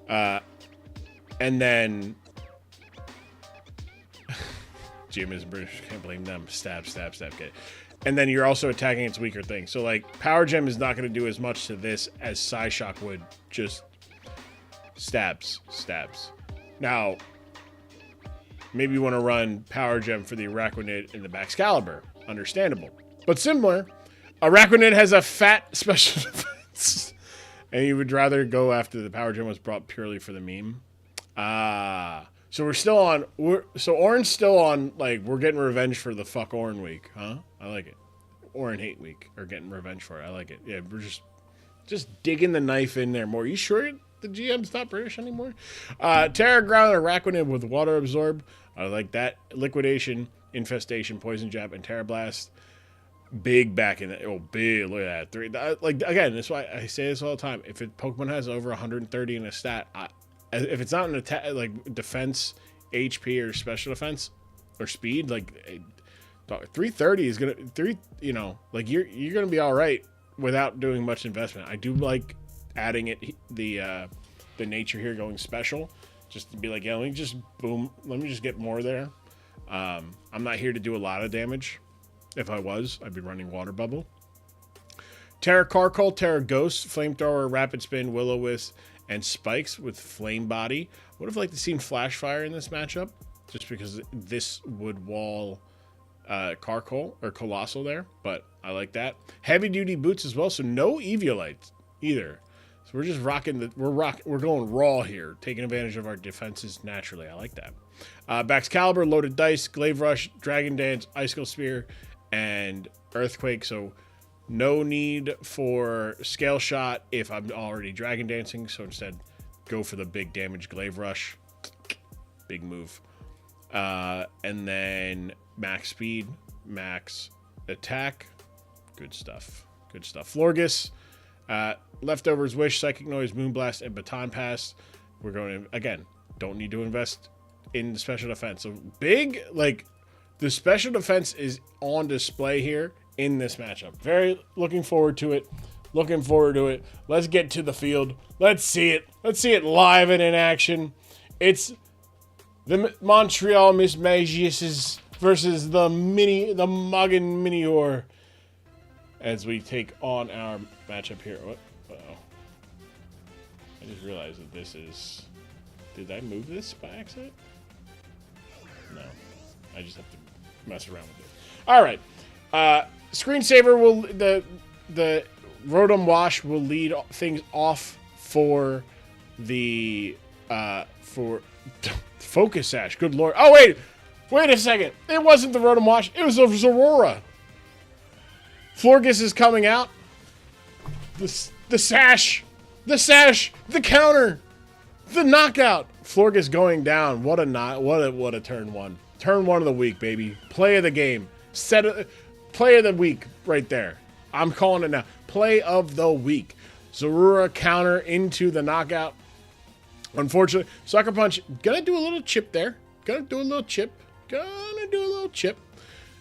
And then Jim is British, can't blame them. Stab, get. And then you're also attacking its weaker thing. So like Power Gem is not going to do as much to this as Psyshock would. Just stabs. Now, maybe you want to run Power Gem for the Araquanid and the Baxcalibur. Understandable. But similar, Araquanid has a fat special defense. And you would rather go after the Power Gem was brought purely for the meme. So Orin's still on, like, we're getting revenge for the fuck Orin week, huh? I like it. Orin hate week, or getting revenge for it. I like it. Yeah, we're just digging the knife in there more. You sure the GM's not British anymore? Terra Ground Araquanid with Water Absorb. I like that. Liquidation, Infestation, Poison Jab, and Terra Blast. Big back in it. Oh, big. Look at that. Like, again, that's why I say this all the time. If Pokemon has over 130 in a stat, if it's not an attack, like defense, HP, or special defense, or speed, like 330 is gonna like you're gonna be all right without doing much investment. I do like adding the nature here going special, just to be like, yeah, let me just get more there. I'm not here to do a lot of damage. If I was, I'd be running Water Bubble. Terra Carkol, Terra Ghost, Flamethrower, Rapid Spin, Will-O-Wisp, and Spikes with Flame Body. Would have liked to seen Flash Fire in this matchup, just because this would wall Carkol or Colossal there, but I like that. Heavy Duty Boots as well, so no Eviolite either. So we're just rocking we're going raw here, taking advantage of our defenses naturally. I like that. Baxcalibur, Loaded Dice, Glaive Rush, Dragon Dance, Icicle Spear, and Earthquake. So no need for Scale Shot if I'm already Dragon Dancing. So instead, go for the big damage Glaive Rush. Big move. And then max speed, max attack. Good stuff. Good stuff. Florges, Leftovers, Wish, Psychic Noise, Moonblast, and Baton Pass. We're going to, again, don't need to invest in the special defense. So big, like, the special defense is on display here in this matchup. Very looking forward to it. Looking forward to it. Let's get to the field. Let's see it. Let's see it live and in action. It's the Montreal Miss Magiuses versus the Muggin Minior as we take on our matchup here. What? Uh-oh. I just realized that this is... Did I move this by accident? No. I just have to mess around with it. All right. Screensaver will... The Rotom Wash will lead things off for the... for Focus Sash. Good lord. Oh, wait. Wait a second. It wasn't the Rotom Wash. It was a Zorora. Florges is coming out. The sash. The sash. The counter. The knockout. Florges going down. What a turn one. Turn one of the week, baby. Play of the game. Play of the week right there. I'm calling it now. Play of the week. Zorora counter into the knockout. Unfortunately, Sucker Punch gonna do a little chip there. Gonna do a little chip.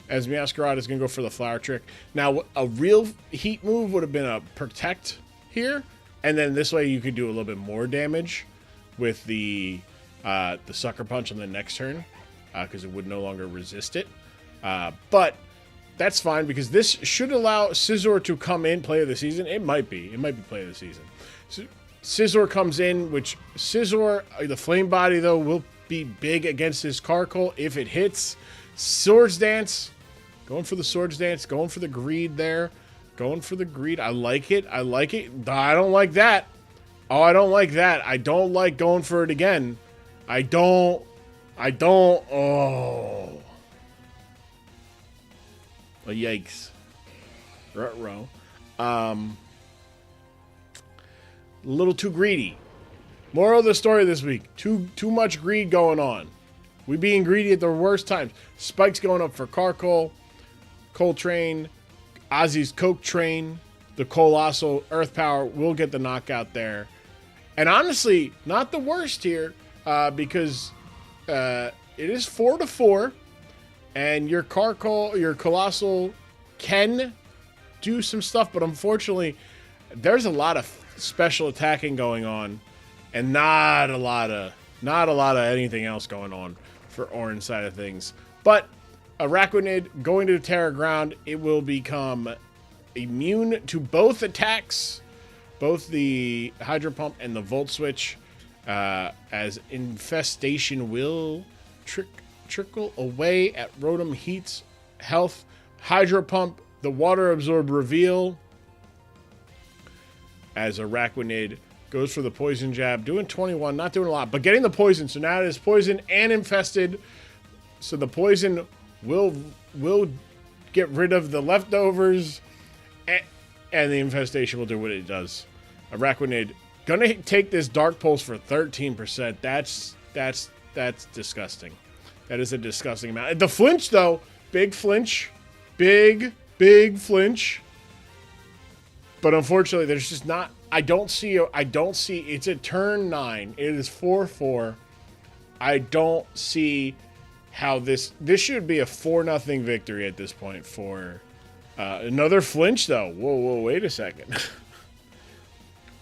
As Meowscarada is gonna go for the Flower Trick. Now, a real heat move would have been a Protect here, and then this way you could do a little bit more damage with the Sucker Punch on the next turn, because it would no longer resist it. But that's fine because this should allow Scizor to come in play of the season. It might be play of the season. So, Scizor comes in, which Scizor, the Flame Body, though, will be big against his Carkol if it hits. Swords Dance. Going for the Swords Dance. Going for the Greed there. Going for the Greed. I like it. I don't like that. Oh, I don't like that. I don't like going for it again. I don't. Oh. Well, yikes. Ruh-roh. A little too greedy. Moral of the story this week. Too much greed going on. We being greedy at the worst times. Spike's going up for Carkol. Coltrane. Ozzy's Coke Train. The Colossal Earth Power will get the knockout there. And honestly, not the worst here. Because it is 4-4. And your Carkol, your Colossal can do some stuff. But unfortunately, there's a lot of special attacking going on, and not a lot of anything else going on for Orange side of things. But Araquanid going to Terra Ground, it will become immune to both attacks, both the Hydro Pump and the Volt Switch, as Infestation will trickle away at Rotom Heat's health. Hydro Pump, the Water Absorb Reveal, as Araquanid goes for the Poison Jab. Doing 21, not doing a lot, but getting the Poison. So now it is Poison and Infested. So the Poison will get rid of the leftovers, and the Infestation will do what it does. Araquanid gonna take this Dark Pulse for 13%. That's disgusting. That is a disgusting amount. The flinch, though, big flinch. Big flinch. But unfortunately, there's just not... I don't see... It's a turn 9. It is 4-4. I don't see how this... This should be a 4-0 victory at this point for... another flinch, though. Whoa, wait a second.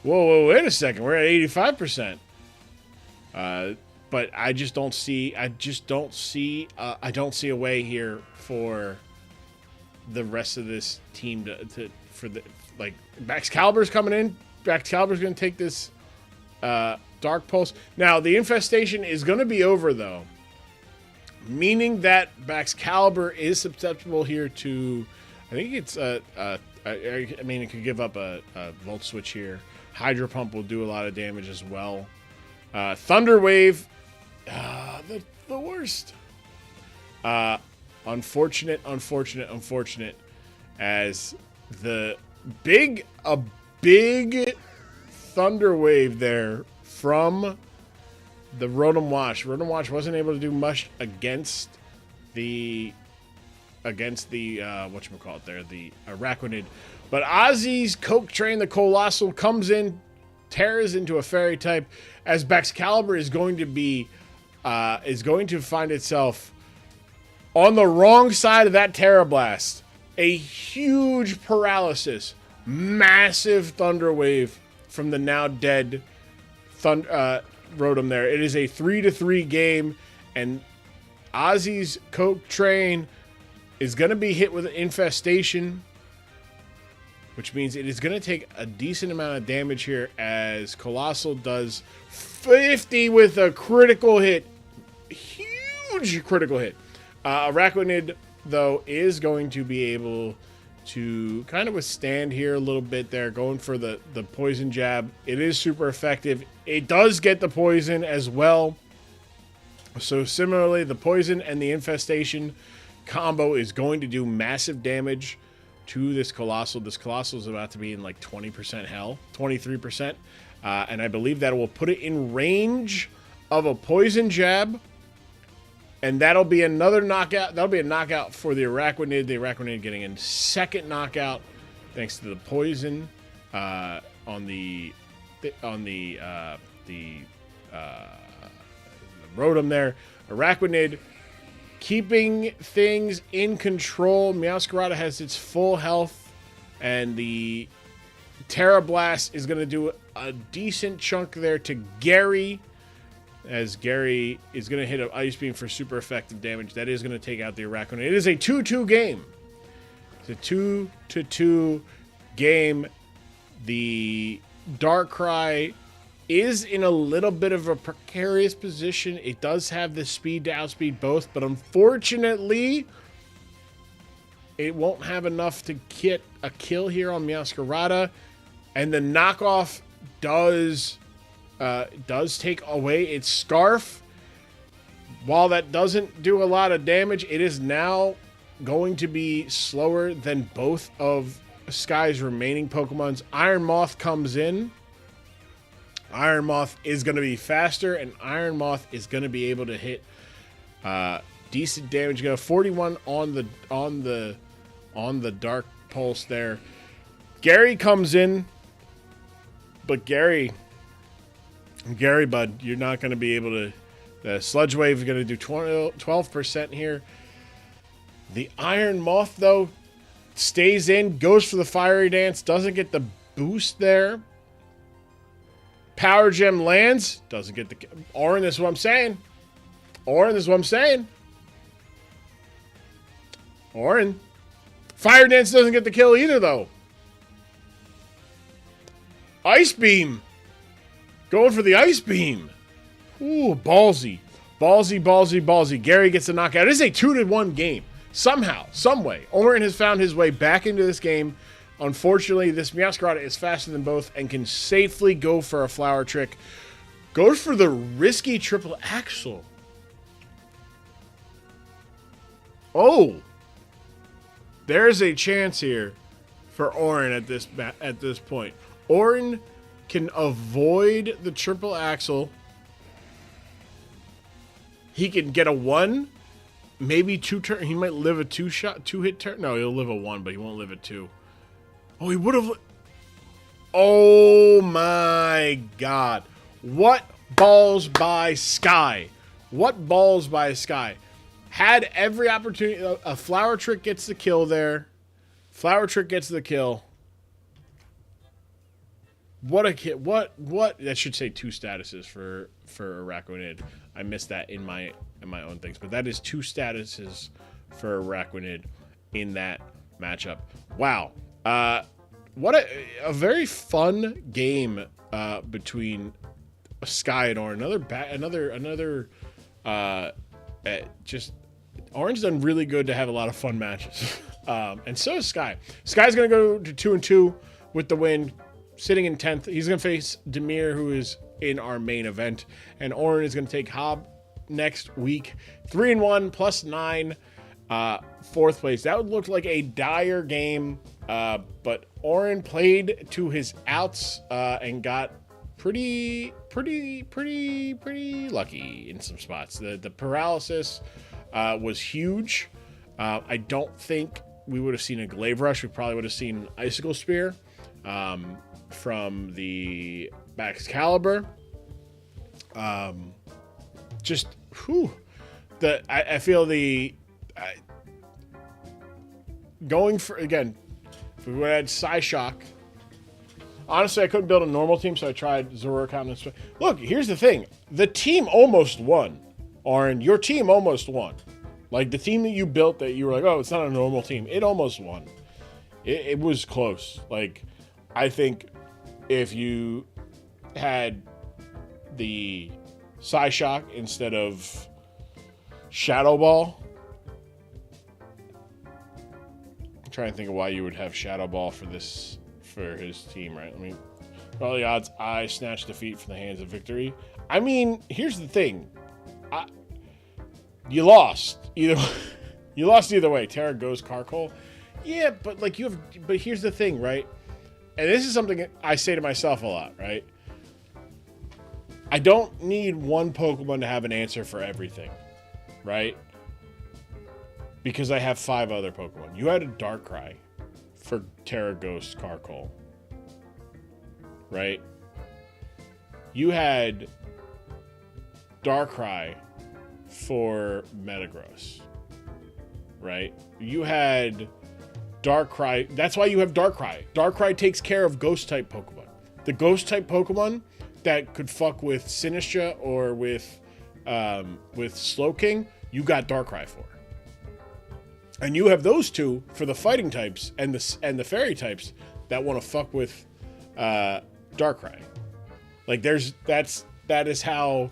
Whoa, wait a second. We're at 85%. But I just don't see a way here for the rest of this team like Baxcalibur's coming in. Baxcalibur's going to take this Dark Pulse. Now, the infestation is going to be over, though, meaning that Baxcalibur is susceptible here to, I think it's, I mean, it could give up a Volt Switch here. Hydro Pump will do a lot of damage as well. Thunder Wave, the worst. Unfortunate, as the big Thunder Wave there from the Rotom Wash. Rotom Wash wasn't able to do much against the whatchamacallit there, the Araquanid. But Ozzy's Coke Train, the Colossal, comes in, tears into a Fairy type, as Baxcalibur is going to find itself on the wrong side of that Terra Blast. A huge paralysis, massive Thunder Wave from the now dead Rotom there. It is a 3-3 game, and Ozzy's Coke Train is going to be hit with an infestation, which means it is going to take a decent amount of damage here, as Colossal does 50 with a critical hit. Huge critical hit. Araquanid, though, is going to be able to kind of withstand here a little bit there, going for the poison jab. It is super effective. It does get the poison as well. So similarly, the poison and the infestation combo is going to do massive damage to this Colossal. This Colossal is about to be in like 20% hell, 23%. And I believe that will put it in range of a poison jab. And that'll be another knockout. That'll be a knockout for the Araquanid. The Araquanid getting a second knockout thanks to the poison on the Rotom there. Araquanid keeping things in control. Meowscarada has its full health, and the Terra Blast is going to do a decent chunk there to Gary, as Gary is going to hit an Ice Beam for super effective damage. That is going to take out the Araquanid. It is a 2-2 game. It's a 2-2 game. The Darkrai is in a little bit of a precarious position. It does have the speed to outspeed both, but unfortunately, it won't have enough to get a kill here on Meowscarada. And the knockoff does take away its Scarf. While that doesn't do a lot of damage, it is now going to be slower than both of Sky's remaining Pokemons. Iron Moth comes in. Iron Moth is going to be faster, and Iron Moth is going to be able to hit decent damage. Go 41 on the Dark Pulse there. Gary comes in, but Gary, bud, you're not going to be able to. The Sludge Wave is going to do 12% here. The Iron Moth, though, stays in, goes for the Fiery Dance, doesn't get the boost there. Power Gem lands, doesn't get the... Orin, this is what I'm saying. Orin. Fire Dance doesn't get the kill either, though. Ice Beam. Going for the Ice Beam. Ooh, ballsy. Ballsy. Gary gets a knockout. It is a 2-1 game. Somehow, someway, Orin has found his way back into this game. Unfortunately, this Meowscarada is faster than both and can safely go for a Flower Trick. Goes for the risky triple axle. Oh! There's a chance here for Orin at this point. Orin can avoid the triple axle. He can get a 1, maybe 2 turn. He might live a 2-hit turn. No, he'll live a 1, but he won't live a 2. Oh, he would have. Oh my God! What balls by Sky? Had every opportunity. A Flower Trick gets the kill there. What a kid! What? That should say 2 statuses for Araquanid. I missed that in my own things, but that is 2 statuses for Araquanid in that matchup. Wow. What a very fun game between Sky and Orange. Just Orange done really good to have a lot of fun matches. And so is Sky. Sky's going to go to 2-2 with the win, sitting in 10th. He's going to face Demir, who is in our main event. And Orange is going to take Hob next week. 3-1 plus 9, 4th place. That would look like a dire game. But Oren played to his outs and got pretty lucky in some spots. The paralysis was huge. I don't think we would have seen a Glaive Rush. We probably would have seen an Icicle Spear from the Excalibur. Just whew. I feel going for, again, if we would have had Psyshock. Honestly, I couldn't build a normal team, so I tried Zoroark. Look, here's the thing. The team almost won. Oren, your team almost won. Like, the team that you built that you were like, oh, it's not a normal team. It almost won. It was close. Like, I think if you had the Psyshock instead of Shadow Ball, I'm trying to think of why you would have Shadow Ball for his team, right? I mean, all the odds, I snatch defeat from the hands of victory. I mean, here's the thing. You lost either way. Terra goes Carkol. Yeah, but but here's the thing, right? And this is something I say to myself a lot, right? I don't need one Pokemon to have an answer for everything, right? Because I have 5 other Pokemon. You had a Darkrai for Terra Ghost Carkol, right? You had Darkrai for Metagross, right? You had Darkrai. That's why you have Darkrai. Darkrai takes care of Ghost-type Pokemon. The Ghost-type Pokemon that could fuck with Sinistcha or with Slowking, you got Darkrai for. And you have those 2 for the fighting types and the fairy types that want to fuck with Darkrai. Like that's how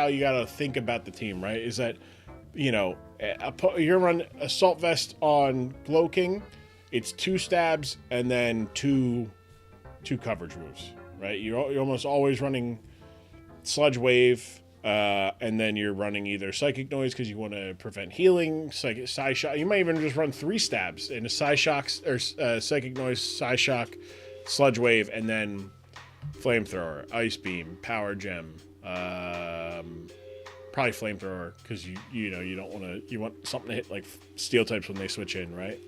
you gotta think about the team, right? Is that, you're gonna run Assault Vest on Glowking, it's 2 stabs and then two coverage moves, right? You're almost always running Sludge Wave, and then you're running either Psychic Noise because you want to prevent healing, Psyshock. You might even just run 3 stabs in a Psyshock or Psychic Noise, Psyshock, Sludge Wave, and then Flamethrower, Ice Beam, Power Gem. Probably Flamethrower because you don't want to. You want something to hit like Steel types when they switch in, right?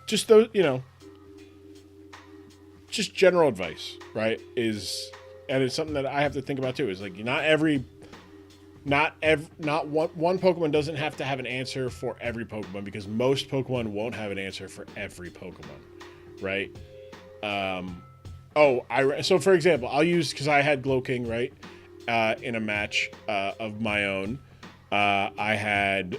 Just those, just general advice, right? And it's something that I have to think about too. Is like not one Pokemon doesn't have to have an answer for every Pokemon because most Pokemon won't have an answer for every Pokemon, right? So for example, I'll use, because I had Glowking, right? In a match of my own, I had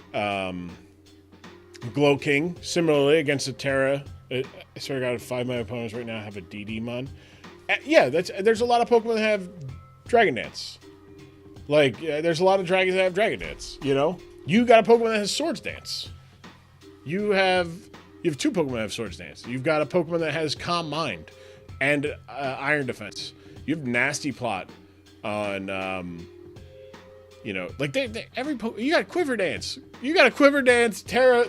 Glowking similarly against a Terra. I swear to God, 5 of my opponents right now have a DD-Mon. Yeah, there's a lot of Pokemon that have Dragon Dance. Like, there's a lot of dragons that have Dragon Dance, You got a Pokemon that has Swords Dance. You have 2 Pokemon that have Swords Dance. You've got a Pokemon that has Calm Mind and Iron Defense. You have Nasty Plot on, you got Quiver Dance. You got a Quiver Dance, Terra,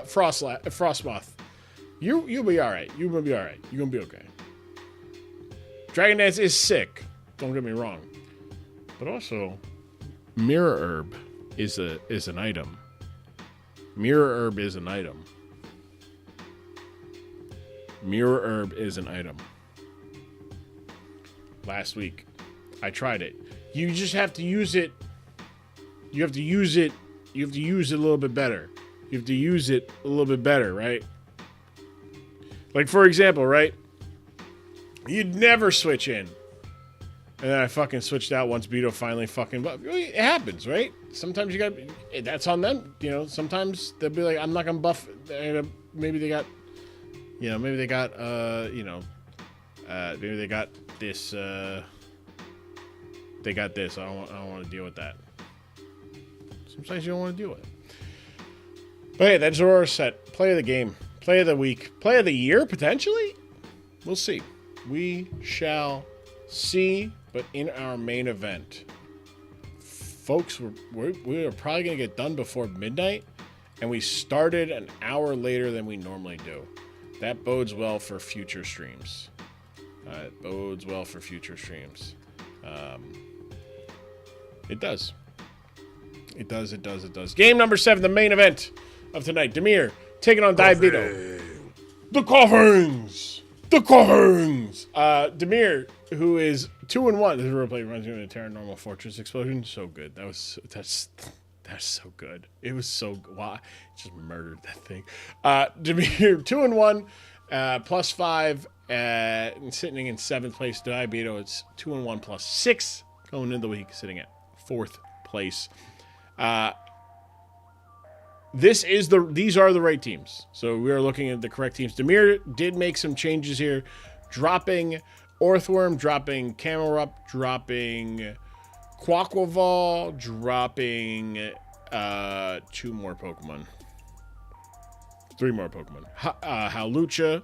Frostmoth. You'll be all right. You're gonna be okay. Dragon Dance is sick. Don't get me wrong, but also Mirror Herb is an item. Mirror Herb is an item. Mirror Herb is an item. Last week, I tried it. You just have to use it. You have to use it a little bit better. Right? Like, for example, right? You'd never switch in. And then I fucking switched out once Beto finally fucking... It happens, right? Sometimes you got... That's on them. You know, sometimes they'll be like, I'm not going to buff... Maybe they got... You know, maybe they got, maybe they got this, they got this. I don't want to deal with that. Sometimes you don't want to deal with it. But hey, that's Aurora set. Play of the game. Play of the week. Play of the year, potentially? We'll see. We shall see. But in our main event, folks, we're probably going to get done before midnight. And we started an hour later than we normally do. That bodes well for future streams. It bodes well for future streams. It does. It does, it does, it does. Game number 7, the main event of tonight. Demir taking on Diabeto. The Coffins! The Coffins! Demir, who is 2-1. This replay reminds me of a Terranormal Fortress explosion. So good. That's so good. It was so good. Wow. Just murdered that thing. Demir, 2-1, +5, and sitting in 7th place. Diabeto, it's 2-1 +6, going into the week, sitting at 4th place. These are the right teams. So we are looking at the correct teams. Demir did make some changes here, dropping Orthworm, dropping Camerupt, dropping Quaquaval, dropping 3 more Pokemon, Howlucha,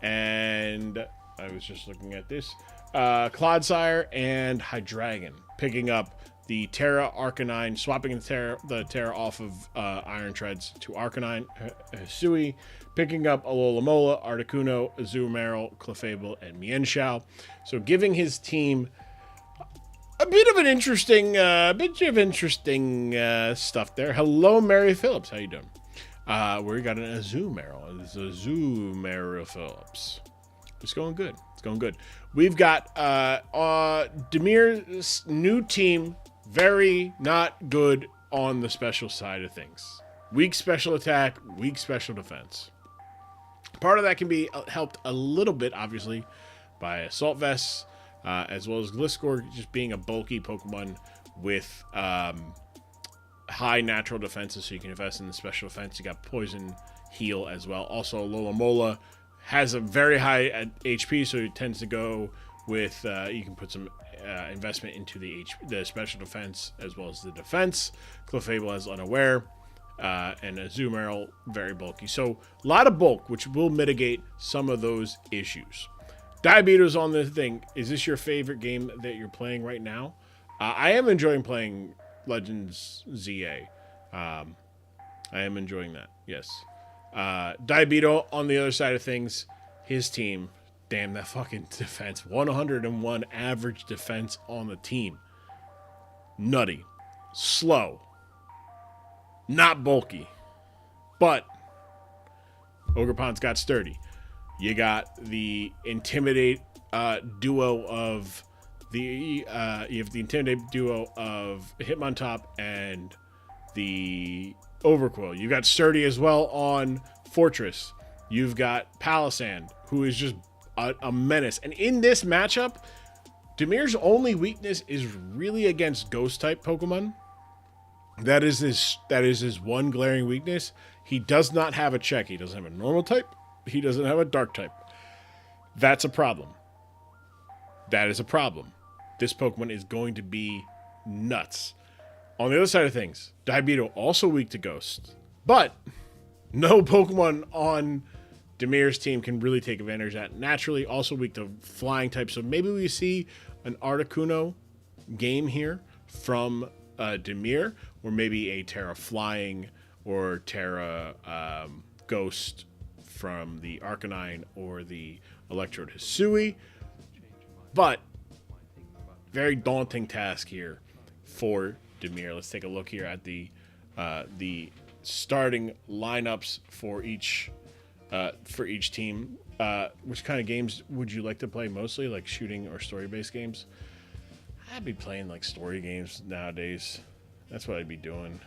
and I was just looking at this, Clodsire and Hydreigon, picking up the Terra Arcanine, swapping the Terra off of Iron Treads to Arcanine, Hisui, picking up Alola-Mola, Articuno, Azumarill, Clefable, and Mienshao. So giving his team a bit of interesting stuff there. Hello, Mary Phillips. How you doing? We got an Azumarill. It's Azumarill Phillips. It's going good. It's going good. We've got Demir's new team. Very not good on the special side of things. Weak special attack, weak special defense. Part of that can be helped a little bit, obviously, by Assault Vests, as well as Gliscor just being a bulky Pokemon with high natural defenses, so you can invest in the special defense. You got Poison, Heal as well. Also, Alola-Mola has a very high HP, so it tends to go with, you can put some investment into the special defense as well as the defense. Clefable has Unaware, and Azumarill very bulky. So a lot of bulk, which will mitigate some of those issues. Diabeto's on the thing. Is this your favorite game that you're playing right now? I am enjoying playing Legends ZA. I am enjoying that, yes. Diabeto on the other side of things, his team, damn, that fucking defense. 101 average defense on the team. Nutty. Slow. Not bulky. But Ogerpon's got sturdy. You got the Intimidate duo of you have the Intimidate duo of Hitmontop and the Overquill. You got sturdy as well on Fortress. You've got Palisand, who is just a menace. And in this matchup, Demir's only weakness is really against ghost type Pokemon. That is his one glaring weakness. He does not have a check. He doesn't have a normal type. He doesn't have a dark type. That's a problem. That is a problem. This Pokemon is going to be nuts. On the other side of things, Diabeto also weak to ghost. But no Pokemon on Demir's team can really take advantage of that. Naturally, also weak to flying type. So maybe we see an Articuno game here from Demir, or maybe a Terra Flying or Terra Ghost from the Arcanine or the Electrode Hisui. But very daunting task here for Demir. Let's take a look here at the starting lineups for each team. Which kind of games would you like to play mostly? Like shooting or story-based games? I'd be playing like story games nowadays. That's what I'd be doing.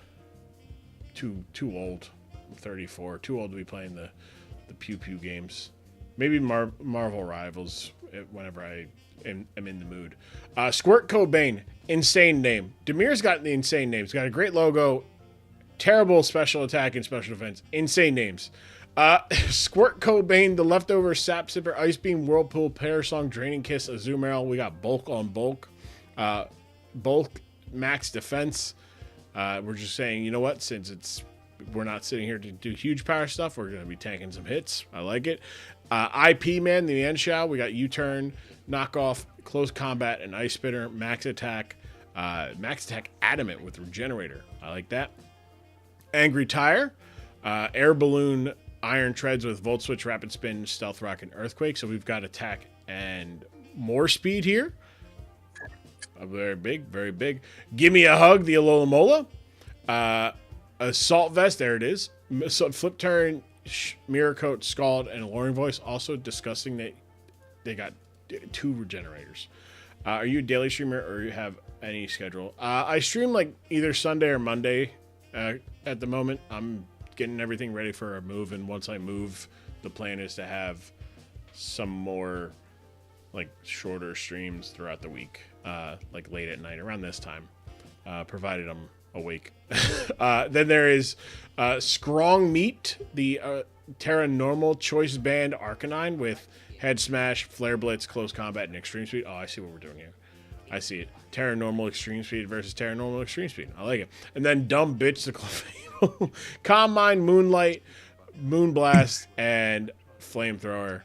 Too old. I'm 34. Too old to be playing the pew pew games. Maybe Marvel Rivals whenever I am in the mood. Squirt Cobain, insane name. Demir's got the insane name. He's got a great logo, terrible special attack and special defense. Insane names. Squirt Cobain, the leftover Sap Sipper, Ice Beam, Whirlpool, Parasong, Draining Kiss, Azumarill. We got bulk on bulk. Bulk, max defense. We're just saying, you know what? Since we're not sitting here to do huge power stuff, we're going to be tanking some hits. I like it. IP Man, the Enshao. We got U-Turn, Knockoff, Close Combat, and Ice Spinner. Max Attack. Max Attack Adamant with Regenerator. I like that. Angry Tire. Air Balloon, Iron Treads with Volt Switch, Rapid Spin, Stealth Rock, and Earthquake. So we've got attack and more speed here. Very big, very big. Give Me a Hug, the Alola Mola. Assault Vest, there it is. Flip Turn, Mirror Coat, Scald, and Alluring Voice. Also disgusting that they got 2 regenerators. Are you a daily streamer or you have any schedule? I stream like either Sunday or Monday at the moment. I'm getting everything ready for a move, and once I move, the plan is to have some more like shorter streams throughout the week, like late at night around this time, provided I'm awake. Then there is Scrong Meat, the Terra Normal Choice Band Arcanine with Head Smash, Flare Blitz, Close Combat, and Extreme Speed. Oh, I see what we're doing here. I see it. Terra Normal Extreme Speed versus Terra Normal Extreme Speed. I like it. And then Dumb Bitch, the Clefable, Calm Mind, Moonlight, Moonblast, and Flamethrower.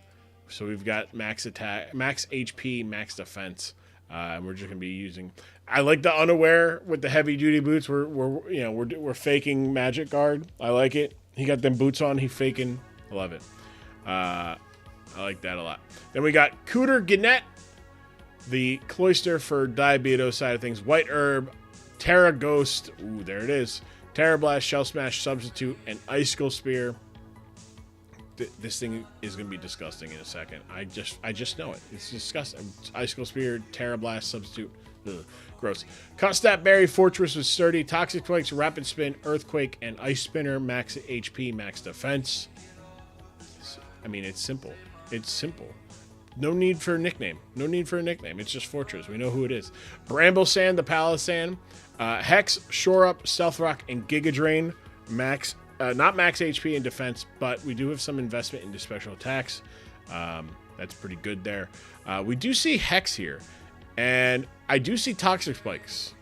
So we've got max attack, max HP, max defense. And we're just gonna be using. I like the Unaware with the heavy duty boots. We're faking Magic Guard. I like it. He got them boots on. He faking. I love it. I like that a lot. Then we got Cooter Gannett, the Cloister for Diabetes side of things. White Herb, Terra Ghost. Ooh, there it is. Terra Blast, Shell Smash, Substitute, and Icicle Spear. This thing is going to be disgusting in a second. I just know it. It's disgusting. Icicle Spear, Terra Blast, Substitute. Ugh, gross. Custap Berry, Fortress with Sturdy, Toxic Spikes, Rapid Spin, Earthquake, and Ice Spinner. Max HP, max defense. I mean, it's simple. It's simple. No need for a nickname. No need for a nickname. It's just Fortress. We know who it is. Bramble Sand, the Palisand. Hex, Shore Up, Stealth Rock, and Giga Drain. Max. Not max HP and defense, but we do have some investment into special attacks. That's pretty good there. We do see Hex here, and I do see Toxic Spikes.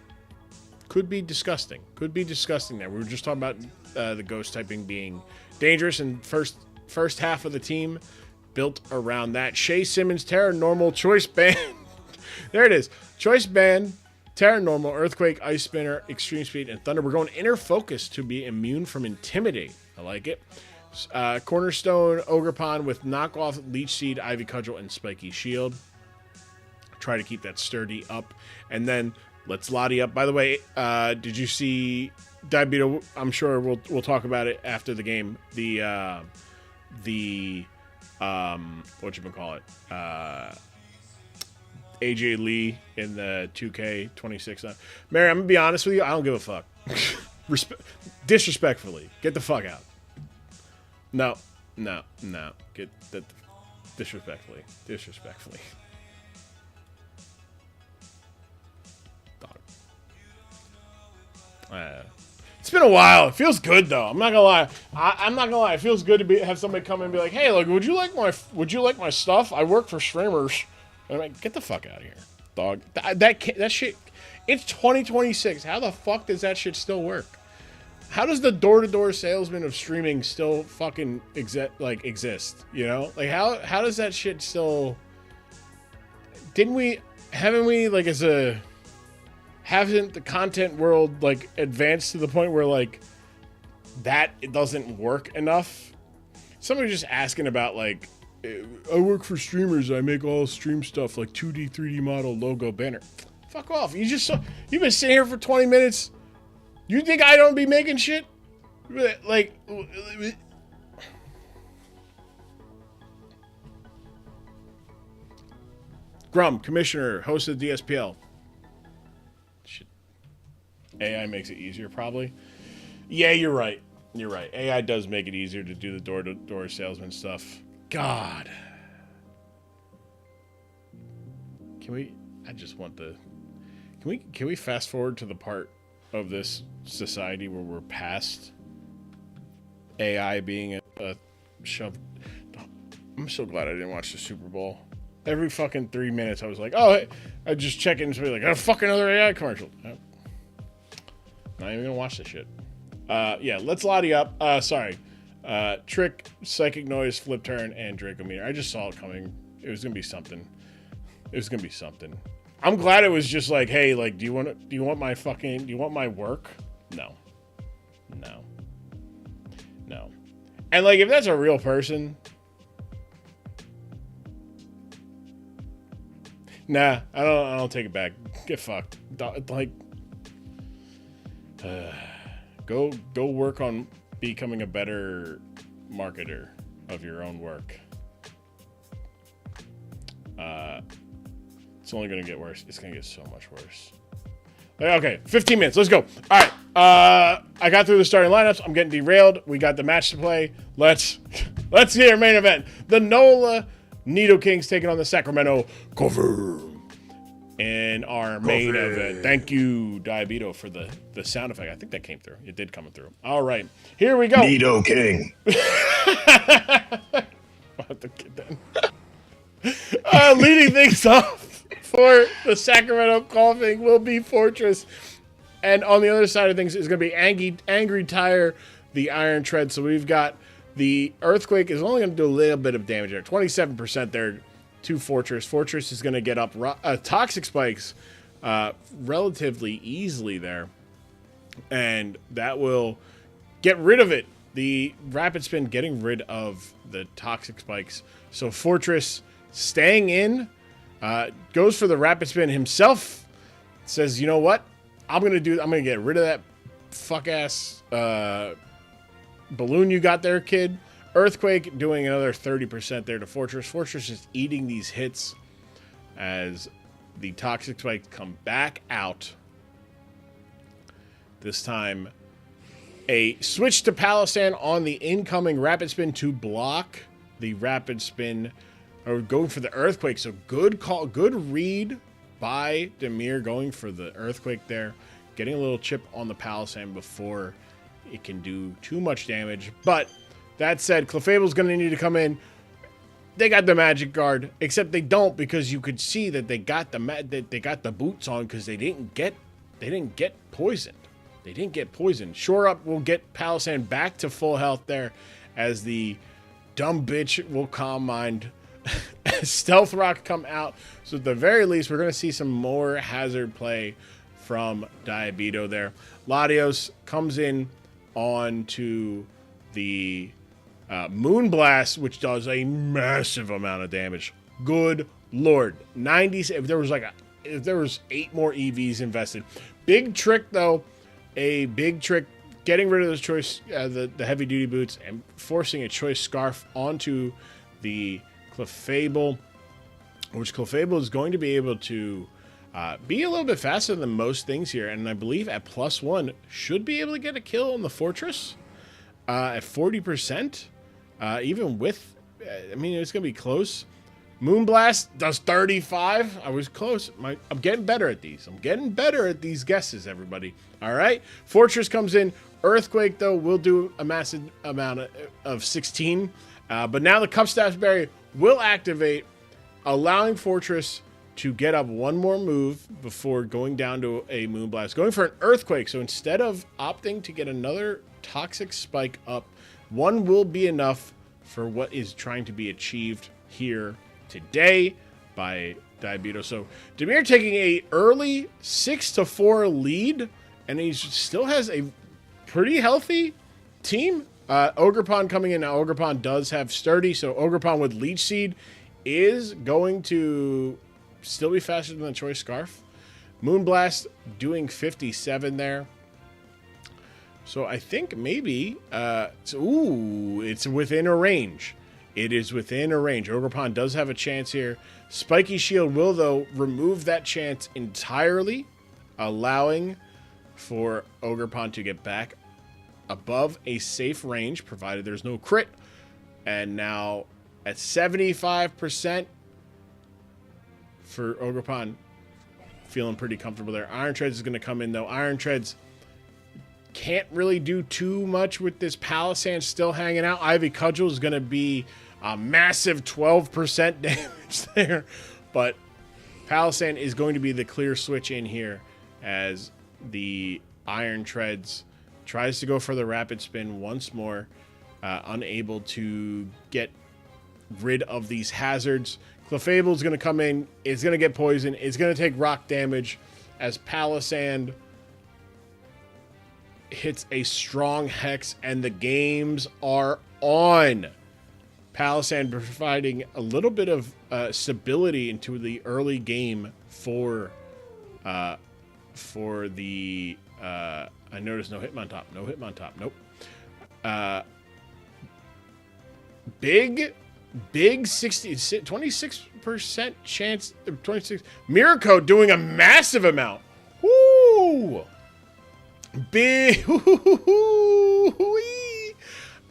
Could be disgusting. Could be disgusting there. We were just talking about the Ghost typing being dangerous, and first half of the team built around that. Shea Simmons, Terra Normal, Choice Band. There it is. Choice Band, Terra Normal, Earthquake, Ice Spinner, Extreme Speed, and Thunder. We're going Inner Focus to be immune from Intimidate. I like it. Cornerstone, Ogerpon with Knockoff, Leech Seed, Ivy Cudgel, and Spiky Shield. Try to keep that sturdy up. And then let's Lottie up. By the way, did you see Diabetes? I'm sure we'll talk about it after the game. The whatchamacallit? AJ Lee in the 2K26. Mary, I'm gonna be honest with you. I don't give a fuck. Disrespectfully, get the fuck out. No. Get that. Disrespectfully. Dog. It's been a while. It feels good though. I'm not gonna lie. I'm not gonna lie. It feels good to have somebody come in and be like, "Hey, look, would you like my stuff? I work for streamers." I'm like, get the fuck out of here, dog. That shit. It's 2026. How the fuck does that shit still work? How does the door-to-door salesman of streaming still fucking exist? You know, like how does that shit still? Haven't the content world like advanced to the point where like that it doesn't work enough? Somebody just asking about like, I work for streamers. I make all stream stuff like 2D, 3D model, logo, banner. Fuck off. You've been sitting here for 20 minutes. You think I don't be making shit? Like, Grum, commissioner, host of the DSPL. Shit. AI makes it easier, probably. Yeah, you're right. AI does make it easier to do the door-to-door salesman stuff. God. Can we? I just want the. Can we fast forward to the part of this society where we're past AI being a shoved? I'm so glad I didn't watch the Super Bowl. Every fucking 3 minutes, I was like, oh, I just check in and be like, oh, fuck another AI commercial. Nope. Not even gonna watch this shit. Yeah, let's Lottie up. Sorry. Trick, Psychic Noise, Flip Turn, and Dracometer. I just saw it coming. It was gonna be something. I'm glad it was just like, hey, like, do you want my work? No. And like, if that's a real person, nah, I don't take it back. Get fucked. Like, go work on becoming a better marketer of your own work. It's only gonna get worse. It's gonna get so much worse. Okay, 15 minutes. Let's go. All right. I got through the starting lineups. I'm getting derailed. We got the match to play. Let's hear main event. The NOLA Nido Kings taking on the Sacramento Cover in our main event. Thank you, Diabeto, for the sound effect. I think that came through. It did come through. All right. Here we go. Nido King. Leading things off for the Sacramento Coughing will be Fortress. And on the other side of things is going to be Angry Tire, the Iron Tread. So we've got the Earthquake is only going to do a little bit of damage there. 27% there to Fortress. Fortress is going to get up Toxic Spikes relatively easily there. And that will get rid of it. The Rapid Spin getting rid of the Toxic Spikes. So Fortress staying in, goes for the Rapid Spin himself. Says, you know what? I'm gonna get rid of that fuck ass balloon you got there, kid. Earthquake doing another 30% there to Fortress. Fortress is eating these hits as the Toxic Spikes come back out. This time, a switch to Palossand on the incoming Rapid Spin to block the Rapid Spin, or going for the Earthquake. So good call, good read by Demir going for the Earthquake there, getting a little chip on the Palossand before it can do too much damage. But that said, Clefable's going to need to come in. They got the Magic Guard, except they don't, because you could see that they got the boots on because they didn't get poisoned. They didn't get poisoned. Shore Up will get Palossand back to full health there, as the dumb bitch will Calm Mind. Stealth Rock come out. So at the very least, we're going to see some more hazard play from Diabeto there. Latios comes in onto the Moonblast, which does a massive amount of damage. Good Lord. 90. If there was 8 more EVs invested. Big trick, though. A big trick. Getting rid of those choice, the heavy duty boots, and forcing a choice scarf onto the Clefable, which Clefable is going to be able to be a little bit faster than most things here, and I believe at +1 should be able to get a kill on the Fortress at 40%. Even with, I mean, it's going to be close. Moonblast does 35. I was close. I'm getting better at these. I'm getting better at these guesses, everybody. All right. Fortress comes in. Earthquake, though, will do a massive amount of 16. But now the Cup Staff Berry will activate, allowing Fortress to get up one more move before going down to a Moonblast. Going for an Earthquake. So instead of opting to get another Toxic Spike up, one will be enough for what is trying to be achieved here today by Diabeto. So Demir taking a early 6-4 lead, and he still has a pretty healthy team. Ogerpon coming in. Now, Ogerpon does have Sturdy, so Ogerpon with Leech Seed is going to still be faster than the Choice Scarf. Moonblast doing 57 there. So I think maybe, it's within a range. It is within a range. Ogerpon does have a chance here. Spiky Shield will, though, remove that chance entirely, allowing for Ogerpon to get back above a safe range, provided there's no crit. And now at 75%, Ogerpon. Feeling pretty comfortable there. Iron Treads is going to come in, though. Iron Treads can't really do too much with this Palisand still hanging out. Ivy Cudgel is going to be a massive 12% damage there. But Palisand is going to be the clear switch in here as the Iron Treads tries to go for the Rapid Spin once more. Unable to get rid of these hazards. Clefable is going to come in. It's going to get poisoned. It's going to take rock damage as Palisand hits a strong Hex, and the games are on. Palisand providing a little bit of stability into the early game for the. I noticed no Hitmontop. No Hitmontop. Nope. Big 26% chance. 26. Miracle doing a massive amount. Woo! Big.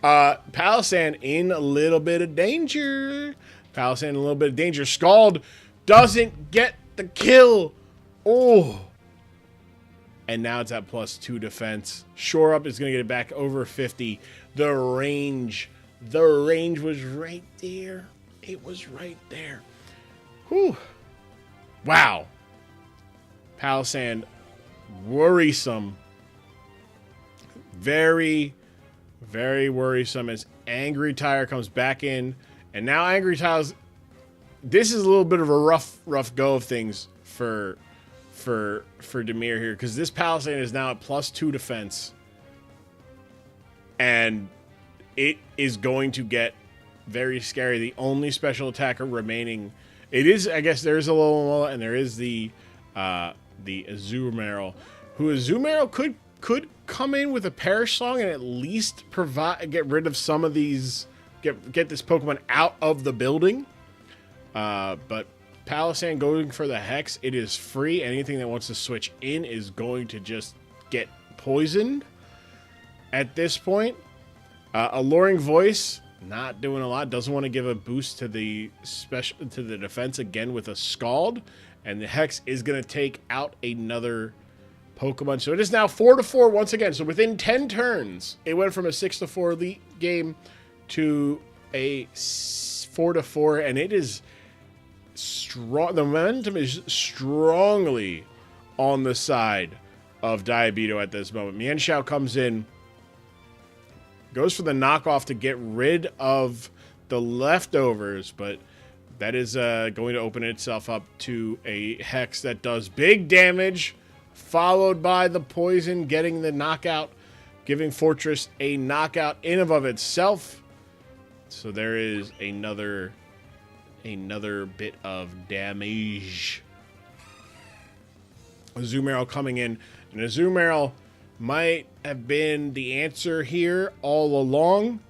Palisand in a little bit of danger. Palisand in a little bit of danger. Scald doesn't get the kill. Oh. And now it's at +2 defense. Shore Up is going to get it back over 50. The range was right there. It was right there. Whew. Wow. Palisand, worrisome. Very, very worrisome as Angry Tire comes back in. And now Angry Tire's... This is a little bit of a rough go of things for Demir here. Because this Palisand is now at +2 defense. And it is going to get very scary. The only special attacker remaining, it is, I guess there's a Alomomola and there is the Azumarill, who Azumarill could come in with a Perish Song and at least get rid of some of these, get this Pokemon out of the building. But Palisand going for the Hex, it is free. Anything that wants to switch in is going to just get poisoned at this point. Alluring Voice, not doing a lot. Doesn't want to give a boost to the defense again with a Scald, and the Hex is going to take out another Pokemon. So it is now 4-4 once again. So within 10 turns, it went from a 6-4 lead game to a 4-4, and it is strong. The momentum is strongly on the side of Diabito at this moment. Mienshao comes in. Goes for the knockoff to get rid of the leftovers, but that is going to open itself up to a Hex that does big damage, followed by the poison, getting the knockout, giving Fortress a knockout in and of itself. So there is another bit of damage. Azumarill coming in, and Azumarill might have been the answer here all along.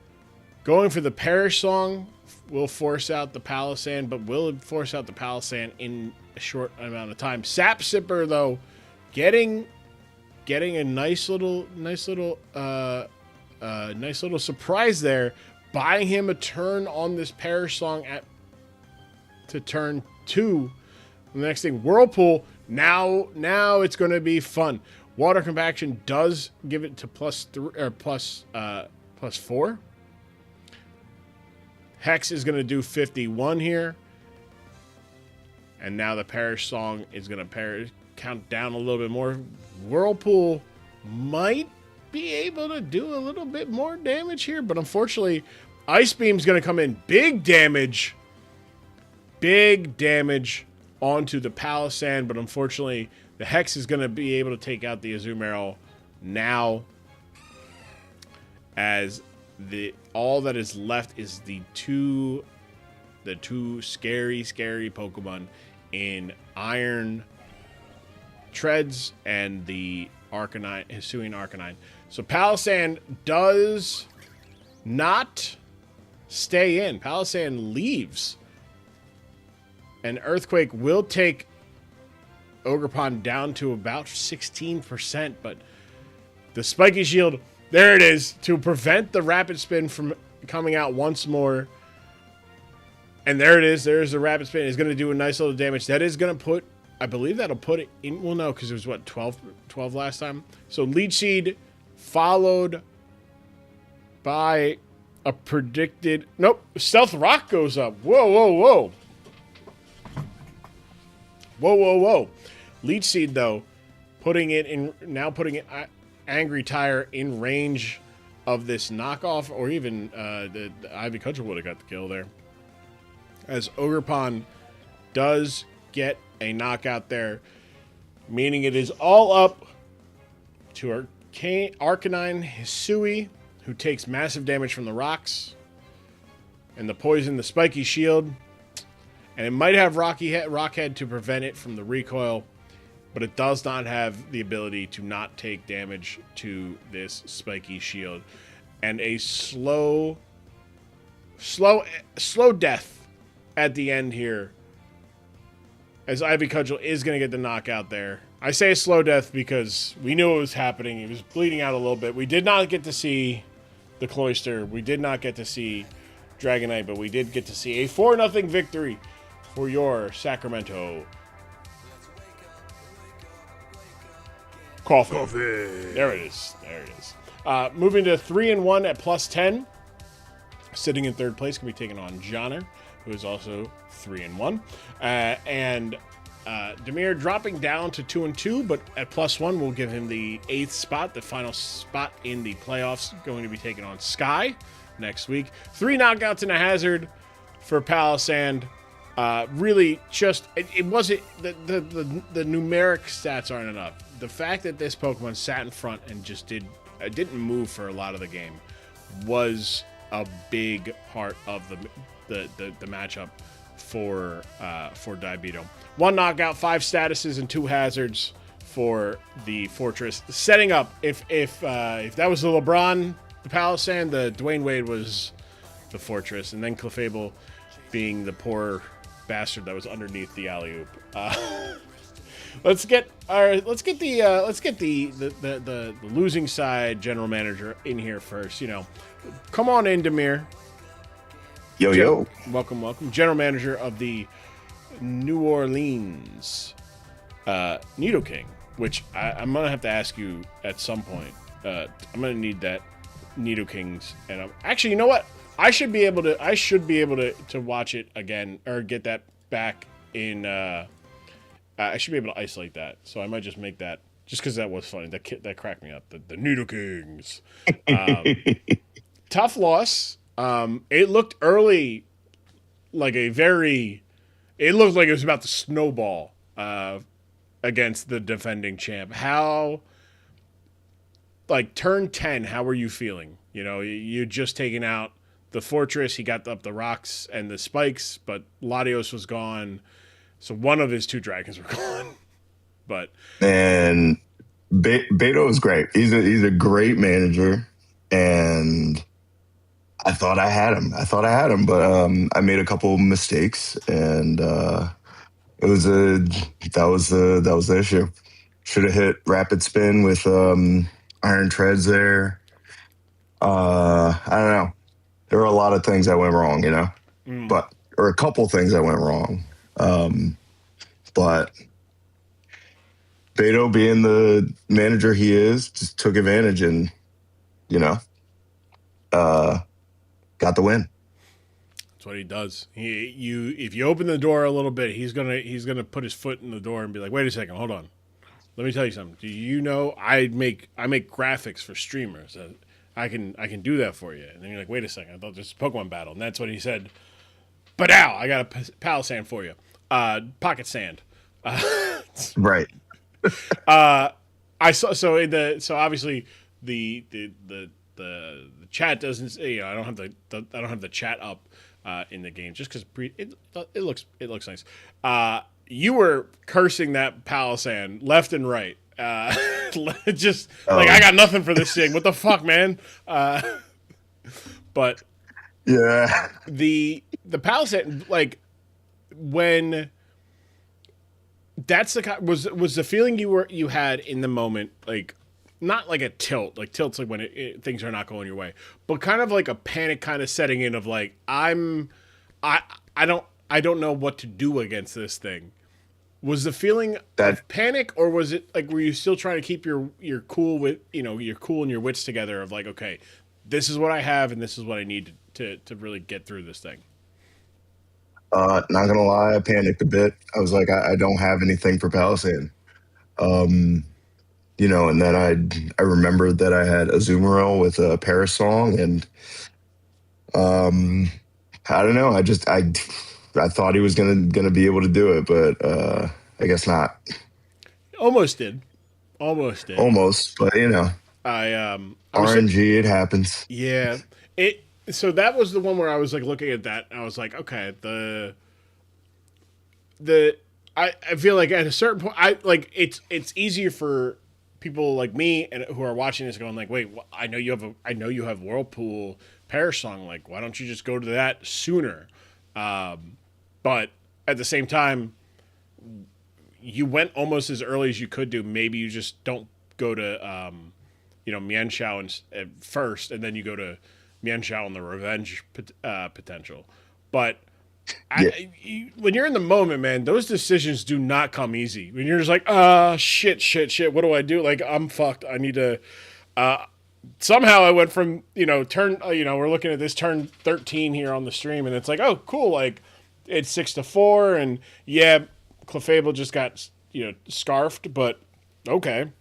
Going for the Perish Song will force out the Palisand, but will force out the Palisand in a short amount of time. Sap Sipper, though, getting a nice little surprise there, buying him a turn on this Perish Song to turn 2. The next thing, Whirlpool. Now it's going to be fun. Water Compaction does give it to +3 or +4. Hex is going to do 51 here. And now the Perish Song is going to count down a little bit more. Whirlpool might be able to do a little bit more damage here, but unfortunately, Ice Beam's going to come in. Big damage onto the Palisand, but unfortunately, the Hex is going to be able to take out the Azumarill now, as all that is left is the two scary Pokemon in Iron Treads and the Hisuian Arcanine. So Palisand does not stay in. Palisand leaves. And Earthquake will take Ogerpon down to about 16%, but the Spiky Shield, there it is, to prevent the Rapid Spin from coming out once more. And there it is. There's the rapid spin. It's going to do a nice little damage. That is going to put, I believe that'll put it in. Well, no, because it was what, 12 last time. So Leech Seed followed by a predicted. Nope. Stealth Rock goes up. Whoa, whoa, whoa. Whoa, whoa, whoa. Leech Seed, though, putting it Angry Tire in range of this knockoff, or even the Ivy Cudgel would have got the kill there. As Ogerpon does get a knockout there, meaning it is all up to Arcanine Hisui, who takes massive damage from the rocks and the poison, the spiky shield. And it might have Rockhead to prevent it from the recoil, but it does not have the ability to not take damage to this spiky shield. And a slow death at the end here, as Ivy Cudgel is going to get the knockout there. I say a slow death because we knew it was happening. He was bleeding out a little bit. We did not get to see the Cloyster. We did not get to see Dragonite, but we did get to see a 4-0 victory for your Sacramento Coffee. There it is. There it is. Moving to 3-1 at +10. Sitting in third place can be taken on Johnner, who is also 3-1. And Demir dropping down to 2-2, but at +1 will give him the 8th spot, the final spot in the playoffs, going to be taken on Sky next week. 3 knockouts and a hazard for Palisand. Really, just it wasn't the numeric stats aren't enough. The fact that this Pokemon sat in front and just didn't move for a lot of the game was a big part of the matchup for Diabeto. 1 knockout, 5 statuses, and 2 hazards for the Fortress. Setting up, if that was the LeBron, the Palisand, the Dwayne Wade was the Fortress, and then Clefable being the poor bastard that was underneath the alley-oop. Let's get the losing side general manager in here first. Come on in, Demir. Yo. Welcome. General manager of the New Orleans Nidoking, which I'm gonna have to ask you at some point. I'm gonna need that Nidokings, and actually, you know what? I should be able to watch it again or get that back in. I should be able to isolate that, so I might just make that just because that was funny. That cracked me up. The Nidokings. Tough loss. It looked early like it looked like it was about to snowball against the defending champ. How, turn 10, how were you feeling? You just taken out the Fortress. He got up the rocks and the spikes, but Latios was gone. So one of his 2 dragons were gone. But and Beto is great. He's a great manager, and I thought I had him, but I made a couple mistakes, and that was the issue. Should have hit Rapid Spin with Iron Treads there. I don't know. There were a lot of things that went wrong, or a couple things that went wrong. But Beto, being the manager he is, just took advantage and, got the win. That's what he does. If you open the door a little bit, he's gonna put his foot in the door and be like, "Wait a second, hold on. Let me tell you something. Do you know I make graphics for streamers? I can do that for you." And then you're like, "Wait a second, I thought this was a Pokemon battle." And that's what he said. But now I got a Palisand for you. Pocket sand. Right. I saw so obviously the chat doesn't. I don't have the chat up in the game just because it looks nice. You were cursing that Palisand left and right. Just I got nothing for this thing. What the fuck, man? But yeah, the Palisand, when that's was the feeling you had in the moment, not like a tilt, tilt's when things are not going your way, but kind of like a panic kind of setting in of I don't know what to do against this thing. Was the feeling That- of panic, or was it like, were you still trying to keep your cool with, your cool and your wits together of like, okay, this is what I have and this is what I need to really get through this thing? Not gonna lie, I panicked a bit. I was like, I don't have anything for Palisade. And then I remembered that I had Azumarill with a Parasong, and I don't know. I thought he was gonna be able to do it, but I guess not. Almost did. Almost, but I was RNG, it happens. Yeah. So that was the one where I was like looking at that and I was like, okay, I feel like at a certain point it's easier for people like me and who are watching this going like, wait, I know you have Whirlpool Parasong, like why don't you just go to that sooner? But at the same time, you went almost as early as you could do. Maybe you just don't go to Mienshao first, and then you go to Mienshao and the revenge potential. But when you're in the moment, man, those decisions do not come easy. When you're just like, shit, what do I do? Like, I'm fucked. I need to. Somehow I went from turn. We're looking at this turn 13 here on the stream, and it's like, oh, cool. Like, it's 6-4, and yeah, Clefable just got scarfed, but okay.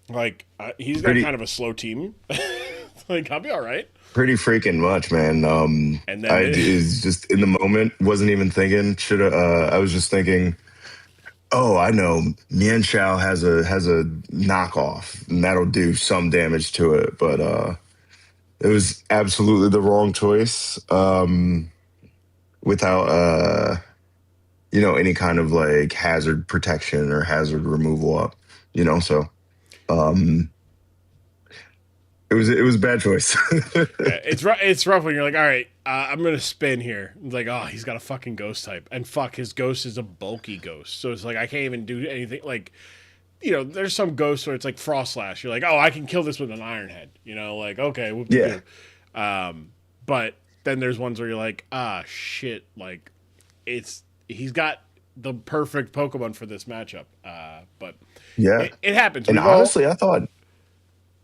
Like, he's got kind of a slow team. Like, I'll be all right. Pretty freaking much, man. And then I is just in the moment, wasn't even thinking. I was just thinking, oh, I know, Mienshao has a knockoff, and that'll do some damage to it. But it was absolutely the wrong choice. Without any kind of like hazard protection or hazard removal up, so. It was a bad choice. It's rough when you're like, all right, I'm gonna spin here. It's like, oh, he's got a fucking ghost type, and fuck, his ghost is a bulky ghost, so it's like I can't even do anything. Like, there's some ghosts where it's like Frost Slash. You're like, oh, I can kill this with an Iron Head. Like, okay, whoop-de-doo. But then there's ones where you're like, shit, like he's got the perfect Pokemon for this matchup. But yeah, it happens. And honestly, I thought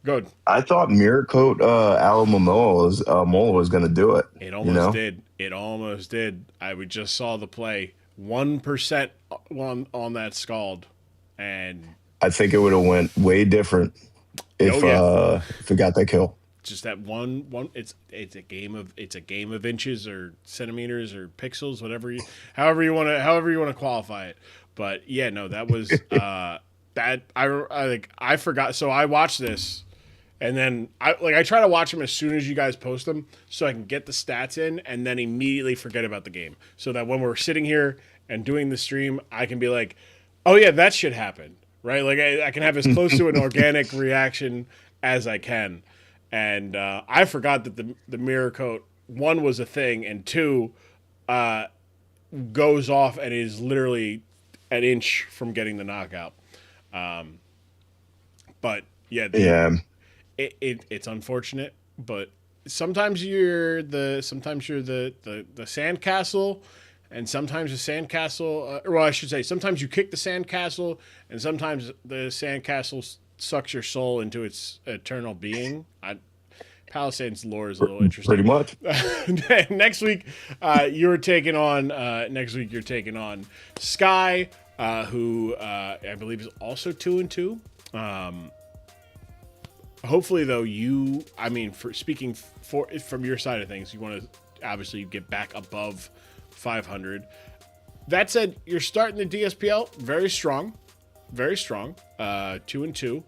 Miracote Alomomola was going to do it. It almost did. It almost did. We just saw the play. 1% on that Scald, and I think it would have went way different if it got that kill. Just that one. It's a game of inches or centimeters or pixels, however you want to qualify it. But yeah, no, that was that I forgot. So I watched this. And then I try to watch them as soon as you guys post them so I can get the stats in and then immediately forget about the game. So that when we're sitting here and doing the stream, I can be like, oh yeah, that shit happened, right? Like I can have as close to an organic reaction as I can. And I forgot that the Miracote, 1, was a thing, and 2, goes off and is literally an inch from getting the knockout. But yeah. It's unfortunate, but sometimes you're the sandcastle, and sometimes the sandcastle. I should say sometimes you kick the sandcastle, and sometimes the sandcastle sucks your soul into its eternal being. Palisade's lore is a little interesting. Pretty much. Next week, you're taking on Sky, who I believe is also 2-2. Hopefully, though, from your side of things, you want to obviously get back above 500. That said, you're starting the DSPL very strong, 2-2.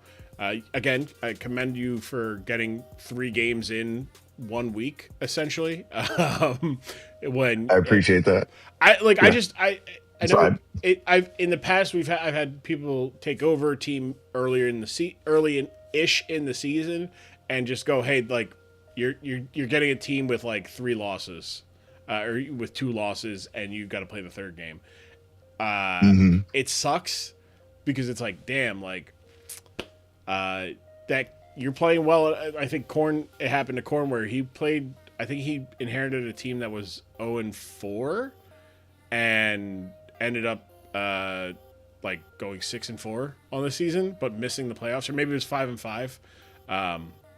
Again, I commend you for getting 3 games in 1 week, essentially. When I appreciate that. I know I've in the past I've had people take over a team early in the season and just go, hey, like you're getting a team with like 3 losses, or with 2 losses, and you've got to play the 3rd game. It sucks because it's like, damn, like that you're playing well. I think it happened to Corn where he played. I think he inherited a team that was 0-4, and ended up like going 6-4 on the season, but missing the playoffs, or maybe it was 5-5.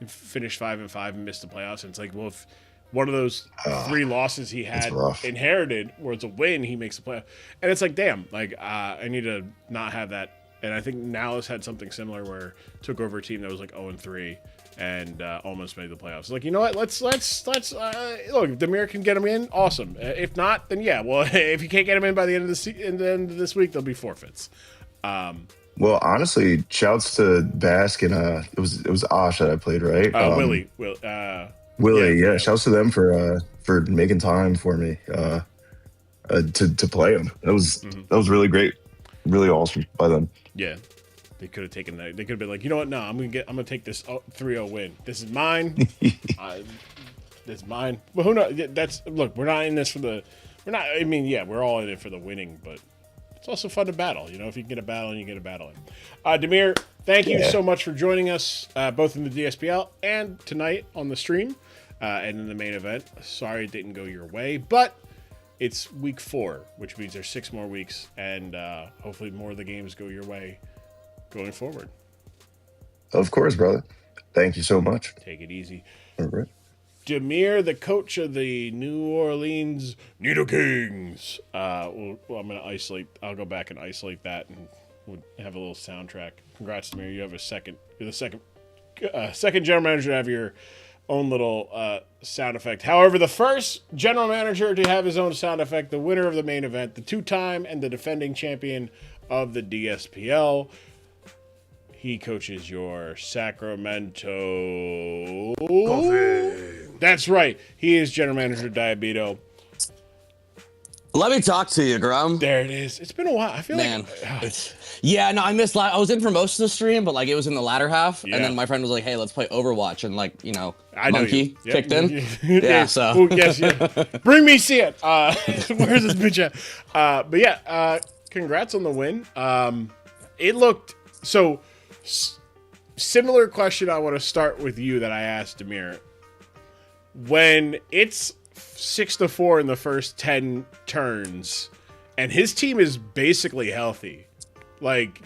Finished 5-5 and missed the playoffs. And it's like, well, if one of those 3 losses he had inherited was a win, he makes the playoff. And it's like, damn, like I need to not have that. And I think Nallis had something similar where took over a team that was like 0-3 and almost made the playoffs. Like, you know what? Let's look. If Demir can get him in, awesome. If not, then yeah. Well, if you can't get him in by the end of the end of this week, there'll be forfeits. Well, honestly, shouts to Bask and it was Osh that I played, right? Willie. Willie, yeah. Shouts to them for making time for me to play him. That was really great, really awesome by them. Yeah, they could have taken that. They could have been like, you know what? No, I'm gonna take this 3-0 win. This is mine. This is mine. But who knows? Look. We're not in this for the. We're not. I mean, yeah, we're all in it for the winning, but it's also fun to battle. You know, if you can get a battle, you get a battle in. Demir, thank you so much for joining us, both in the DSPL and tonight on the stream, and in the main event. Sorry it didn't go your way, but it's week 4, which means there's 6 more weeks, and hopefully more of the games go your way going forward. Of course, brother. Thank you so much. Take it easy. All right. Demir, the coach of the New Orleans Needle Kings. I'm gonna isolate. I'll go back and isolate that, and we'll have a little soundtrack. Congrats, Demir. You have You're the second general manager to have your own little sound effect. However, the first general manager to have his own sound effect, the winner of the main event, the 2-time and the defending champion of the DSPL. He coaches your Sacramento Dolphins. That's right. He is general manager of Diabito. Let me talk to you, Grum. There it is. It's been a while. I feel like... Yeah, no, I missed... I was in for most of the stream, but, like, it was in the latter half. Yeah. And then my friend was like, hey, let's play Overwatch. And, like, you know, I know Monkey you. kicked in. Yeah, so... Ooh, yes, yeah. Bring me see it. Where's this bitch at? But, yeah, congrats on the win. It looked... So... Similar question I want to start with you that I asked Demir. When it's 6-4 in the first 10 turns, and his team is basically healthy, like,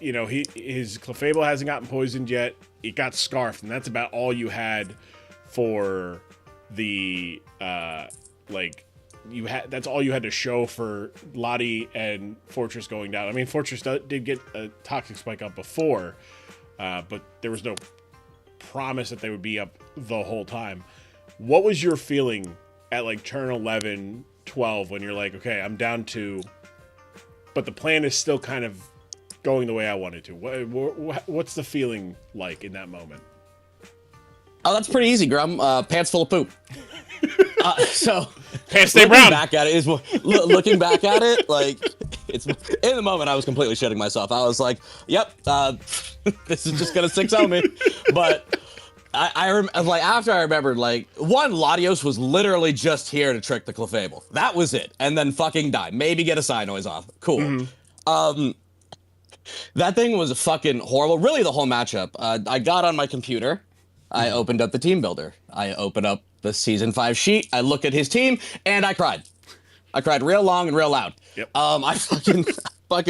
you know, his Clefable hasn't gotten poisoned yet. It got scarfed, and that's about all you had for the that's all you had to show for Lottie and Fortress going down. I mean, Fortress did get a toxic spike up before, but there was no promise that they would be up the whole time. What was your feeling at like turn 11, 12 when you're like, okay, I'm down 2, but the plan is still kind of going the way I wanted to? What's the feeling like in that moment? Oh, that's pretty easy, Grum. Pants full of poop. So pants stay brown. Looking back at it, like, it's in the moment I was completely shitting myself. I was like, "Yep, this is just gonna 6-0 me." But after I remembered, like, one, Latios was literally just here to trick the Clefable. That was it, and then fucking die. Maybe get a side noise off. Cool. Mm-hmm. That thing was fucking horrible. Really, the whole matchup. I got on my computer. I opened up the team builder. I opened up the season 5 sheet. I looked at his team, and I cried. I cried real long and real loud. Yep. I fucking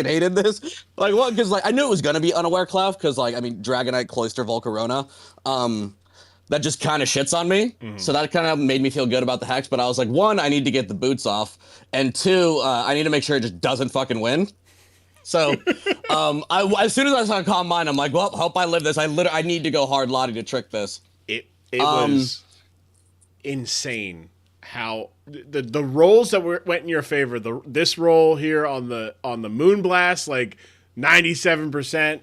hated this. Like, what? Because, like, I knew it was gonna be Unaware Clef, because, like, I mean, Dragonite, Cloyster, Volcarona, that just kind of shits on me. Mm-hmm. So that kind of made me feel good about the Hex. But I was like, 1, I need to get the boots off, and 2, I need to make sure it just doesn't fucking win. So, as soon as I saw Calm Mind, I'm like, well, hope I live this. I need to go hard Lottie to trick this. It was insane how the rolls that went in your favor. This roll here on the Moonblast, like 97%.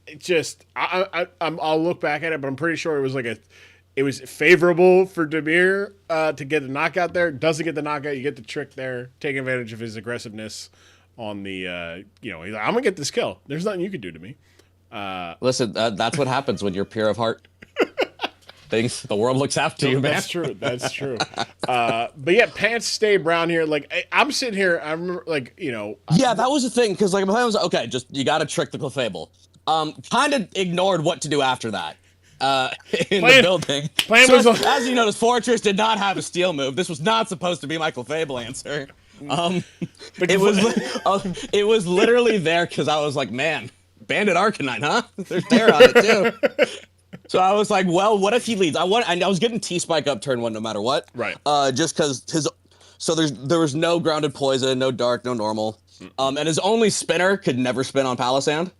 It just I'll look back at it, but I'm pretty sure it was it was favorable for Demir to get the knockout there. Doesn't get the knockout, you get the trick there, taking advantage of his aggressiveness on the he's like, I'm gonna get this kill. There's nothing you can do to me. Listen, that's what happens when you're pure of heart. The world looks after you, man. That's true. That's true. But yeah, pants stay brown here. Like, I'm sitting here. I remember, like, you know. Yeah, that was the thing, because like my plan was okay. Just you got to trick the Clefable. Kind of ignored what to do after that. In the building. Plan so was as you notice, Fortress did not have a steal move. This was not supposed to be my Clefable answer. It was literally there because I was like, man, Bandit Arcanine, huh? There's there on it too. So I was like, well, what if he leads? I was getting T-Spike up turn 1 no matter what. Right. Just because there was no grounded poison, no dark, no normal. And his only spinner could never spin on Palisand.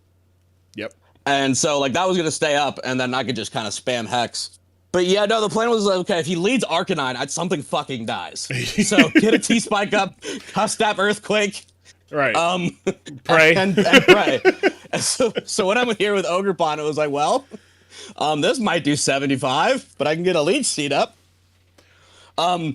Yep. And so like that was gonna stay up, and then I could just kind of spam Hex. But yeah, no, the plan was like, okay, if he leads Arcanine, something fucking dies. So get a T-Spike up, Cuff Snap Earthquake. Right. Pray. And pray. So when I'm here with Ogerpon, it was like, well, this might do 75, but I can get a leech seed up. I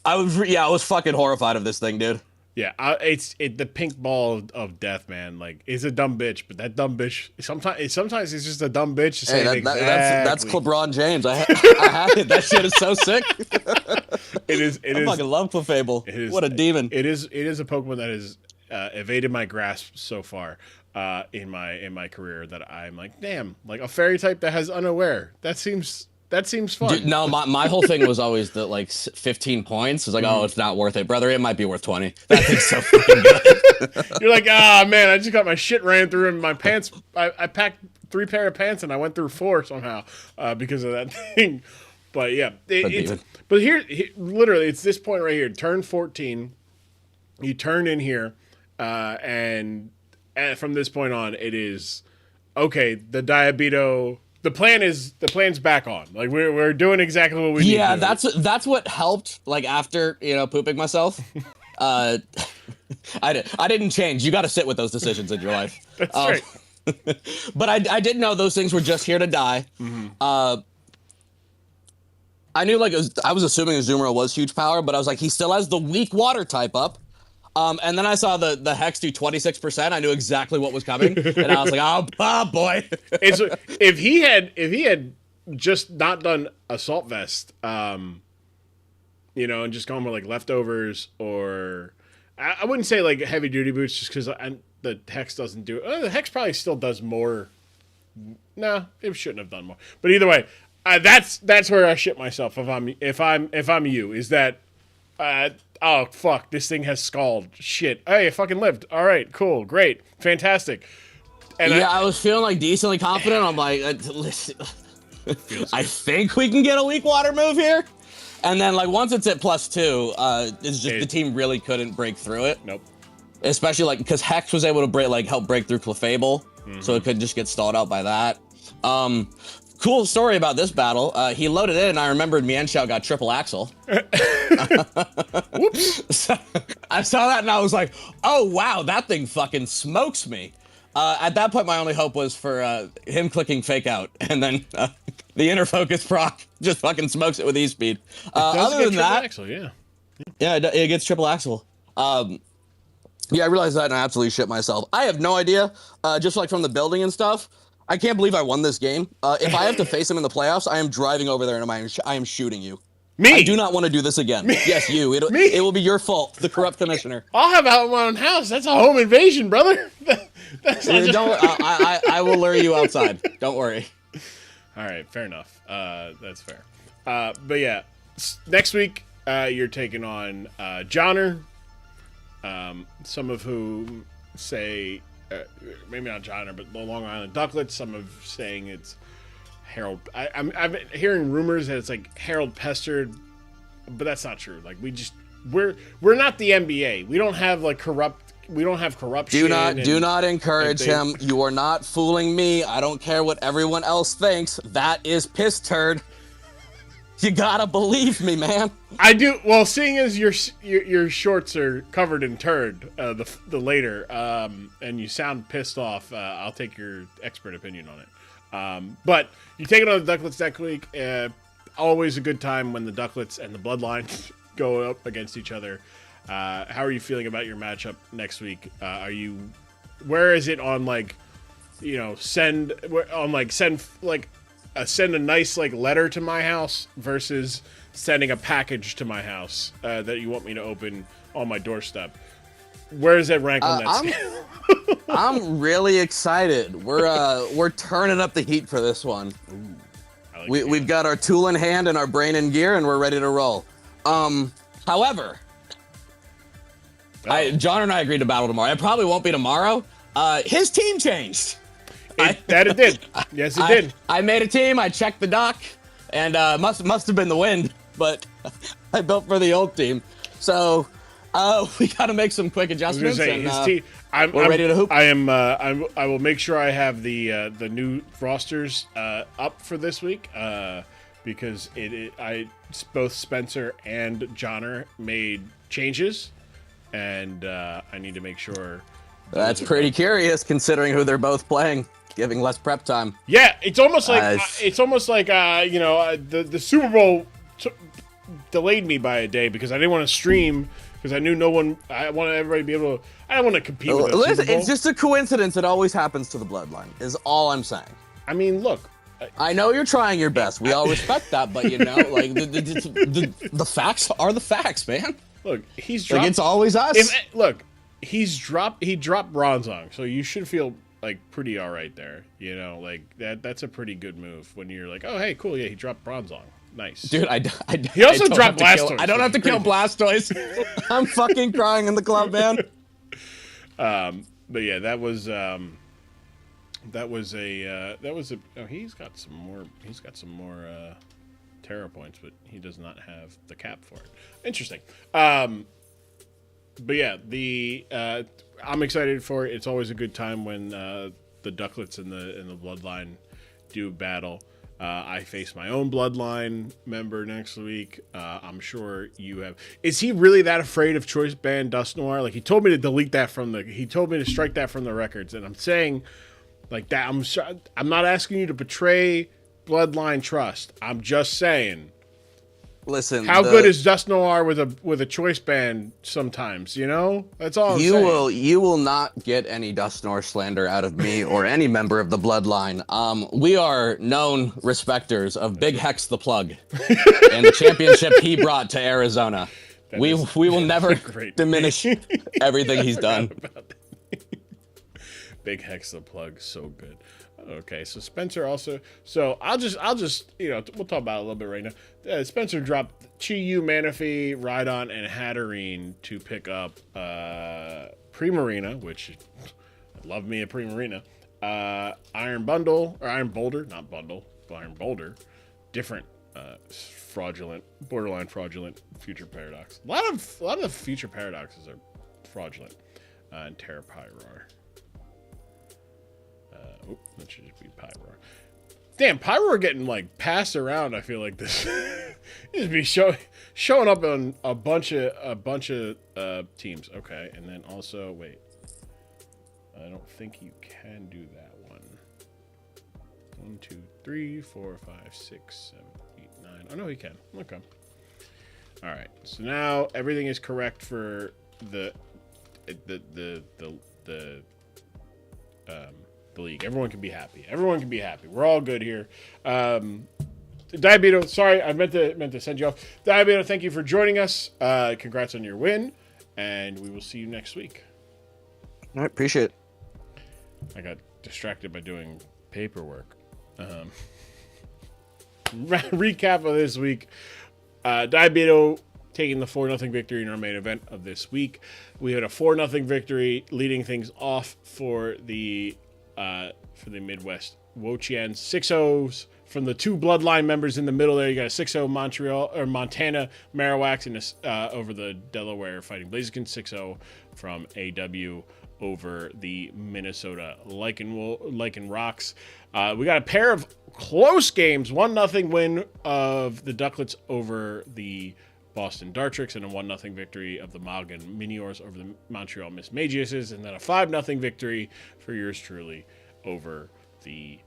was fucking horrified of this thing, dude. Yeah, it's the pink ball of death, man. Like, it's a dumb bitch, but that dumb bitch sometimes it's just a dumb bitch to say that's LeBron James. I had it. That shit is so sick. I fucking love Clefable. What a demon. It is a Pokemon that has evaded my grasp so far in my career that I'm like, damn, like a fairy type that has Unaware. That seems fun. Dude, no, my whole thing was always the like 15 points. It's like, oh, it's not worth it, brother. It might be worth 20. That thing's so fucking good. You're like, man, I just got my shit ran through in my pants. I packed 3 pair of pants and I went through 4 somehow because of that thing. But yeah, but here, literally, it's this point right here. Turn 14, you turn in here, and from this point on, it is okay. The Diabeto. The plan's back on. Like we're doing exactly what we need to do. Yeah, that's what helped. Like after pooping myself, I didn't change. You got to sit with those decisions in your life. That's right. But I didn't know those things were just here to die. Mm-hmm. I knew I was assuming Azumarill was huge power, but I was like, he still has the weak water type up. And then I saw the Hex do 26%. I knew exactly what was coming, and I was like, "Oh boy!" If he had just not done Assault Vest, and just gone with like leftovers, or I wouldn't say like heavy duty boots, just because the Hex doesn't do. The Hex probably still does more. No, it shouldn't have done more. But either way, that's where I shit myself if I'm you. Is that oh, fuck, this thing has Scald. Shit. Hey, I fucking lived. All right, cool, great, fantastic. And I was feeling like decently confident. I'm like, listen, I think we can get a weak water move here. And then like once it's at +2, it's just the team really couldn't break through it. Nope. Especially because Hex was able to help break through Clefable, so it could just get stalled out by that. Cool story about this battle. He loaded in, and I remembered Mienshao got triple axle. Whoops. So, I saw that, and I was like, oh, wow, that thing fucking smokes me. At that point, my only hope was for him clicking Fake Out, and then the inner focus proc just fucking smokes it with E-Speed. Other than that... Axle, yeah, it gets triple axle. Yeah, I realized that, and I absolutely shit myself. I have no idea, just like from the building and stuff. I can't believe I won this game. If I have to face him in the playoffs, I am driving over there and I am shooting you. Me? I do not want to do this again. Me? Yes, you. Me? It will be your fault, the corrupt commissioner. I'll have out my own house. That's a home invasion, brother. I will lure you outside. Don't worry. All right, fair enough. That's fair. But yeah, next week you're taking on Johnner. Some of whom say... maybe not Johnner, but the Long Island Ducklets. Some of saying it's Harold. I'm hearing rumors that it's like Harold Pestered, but that's not true. Like we're not the NBA. We don't have like We don't have corruption. Do not encourage him. You are not fooling me. I don't care what everyone else thinks. That is piss turd. You gotta believe me, man. I do. Well, seeing as your shorts are covered in turd, the later, and you sound pissed off, I'll take your expert opinion on it. But you take it on the Ducklets next week. Always a good time when the Ducklets and the Bloodlines go up against each other. How are you feeling about your matchup next week? Where is it on send a nice letter to my house versus sending a package to my house that you want me to open on my doorstep? Where does that rank on that scale? I'm really excited. We're turning up the heat for this one. Ooh, we've got our tool in hand and our brain in gear, and we're ready to roll. However, John and I agreed to battle tomorrow. It probably won't be tomorrow. His team changed. It did. Yes, it did. I made a team. I checked the doc, and must have been the wind, but I built for the old team. So we got to make some quick adjustments. We're ready to hoop. I will make sure I have the new rosters up for this week because both Spencer and Johnner made changes, and I need to make sure. That's pretty curious considering who they're both playing, giving less prep time. Yeah, it's almost like the Super Bowl delayed me by a day because I didn't want to stream because I knew no one. I wanted everybody to be able to. I don't want to compete with the Super Bowl. It's just a coincidence. It always happens to the Bloodline. Is all I'm saying. I mean, look. I know you're trying your best. We all respect that, but like the facts are the facts, man. Look, he's dropped. Like it's always us. He dropped Bronzong, so you should feel like pretty all right there. You know, like that's a pretty good move when you're like, oh hey, cool, yeah, he dropped Bronzong, nice, dude. He also dropped Blastoise. I don't have to kill Blastoise. I'm fucking crying in the club, man. But yeah, that was a. Oh, he's got some more Terra points, but he does not have the cap for it. Interesting. But yeah, I'm excited for it. It's always a good time when the Ducklets and the Bloodline do battle. I face my own Bloodline member next week. I'm sure you have. Is he really that afraid of Choice Band Dust Noir? Like he told me to delete that he told me to strike that from the records, and I'm saying like that. I'm not asking you to betray Bloodline trust. I'm just saying. Listen, how good is Dust Noir with a choice band sometimes, you know? That's all I'm saying. You will not get any Dust Noir slander out of me or any member of the Bloodline. We are known respecters of Big Hex the Plug and the championship he brought to Arizona. We will never diminish everything he's done. Big Hex the Plug, so good. Okay, so Spencer also. So I'll just we'll talk about it a little bit right now. Spencer dropped Chi-Yu, Manaphy, Rhydon, and Hatterene to pick up Primarina, which I love me a Primarina. Iron Boulder, not Bundle, Iron Boulder. Different borderline fraudulent Future Paradox. A lot of the Future Paradoxes are fraudulent. And Terra Pyroar. That should just be Pyroar. Damn, Pyroar getting like passed around. I feel like this just be showing up on a bunch of teams. Okay, and then also wait, I don't think you can do that one. 1, 2, 3, 4, 5, 6, 7, 8, 9. Oh no, he can. Okay. All right. So now everything is correct for the league. Everyone can be happy. We're all good here. Diabeto, sorry, I meant to send you off. Diabeto, thank you for joining us. Congrats on your win, and we will see you next week. All right, appreciate it. I got distracted by doing paperwork. Recap of this week. Diabeto taking the 4-0 victory in our main event of this week. We had a 4-0 victory, leading things off for the Midwest. Wochian 6-0s from the two Bloodline members in the middle there. You got a 6-0 Montana Marowak over the Delaware Fighting Blaziken. 6-0 from AW over the Minnesota Lycan Rocks. We got a pair of close games. 1-0 win of the Ducklets over the Boston Dartrix, and a 1-0 victory of the Malgan Miniors over the Montreal Miss Magiuses, and then a 5-0 victory for yours truly over the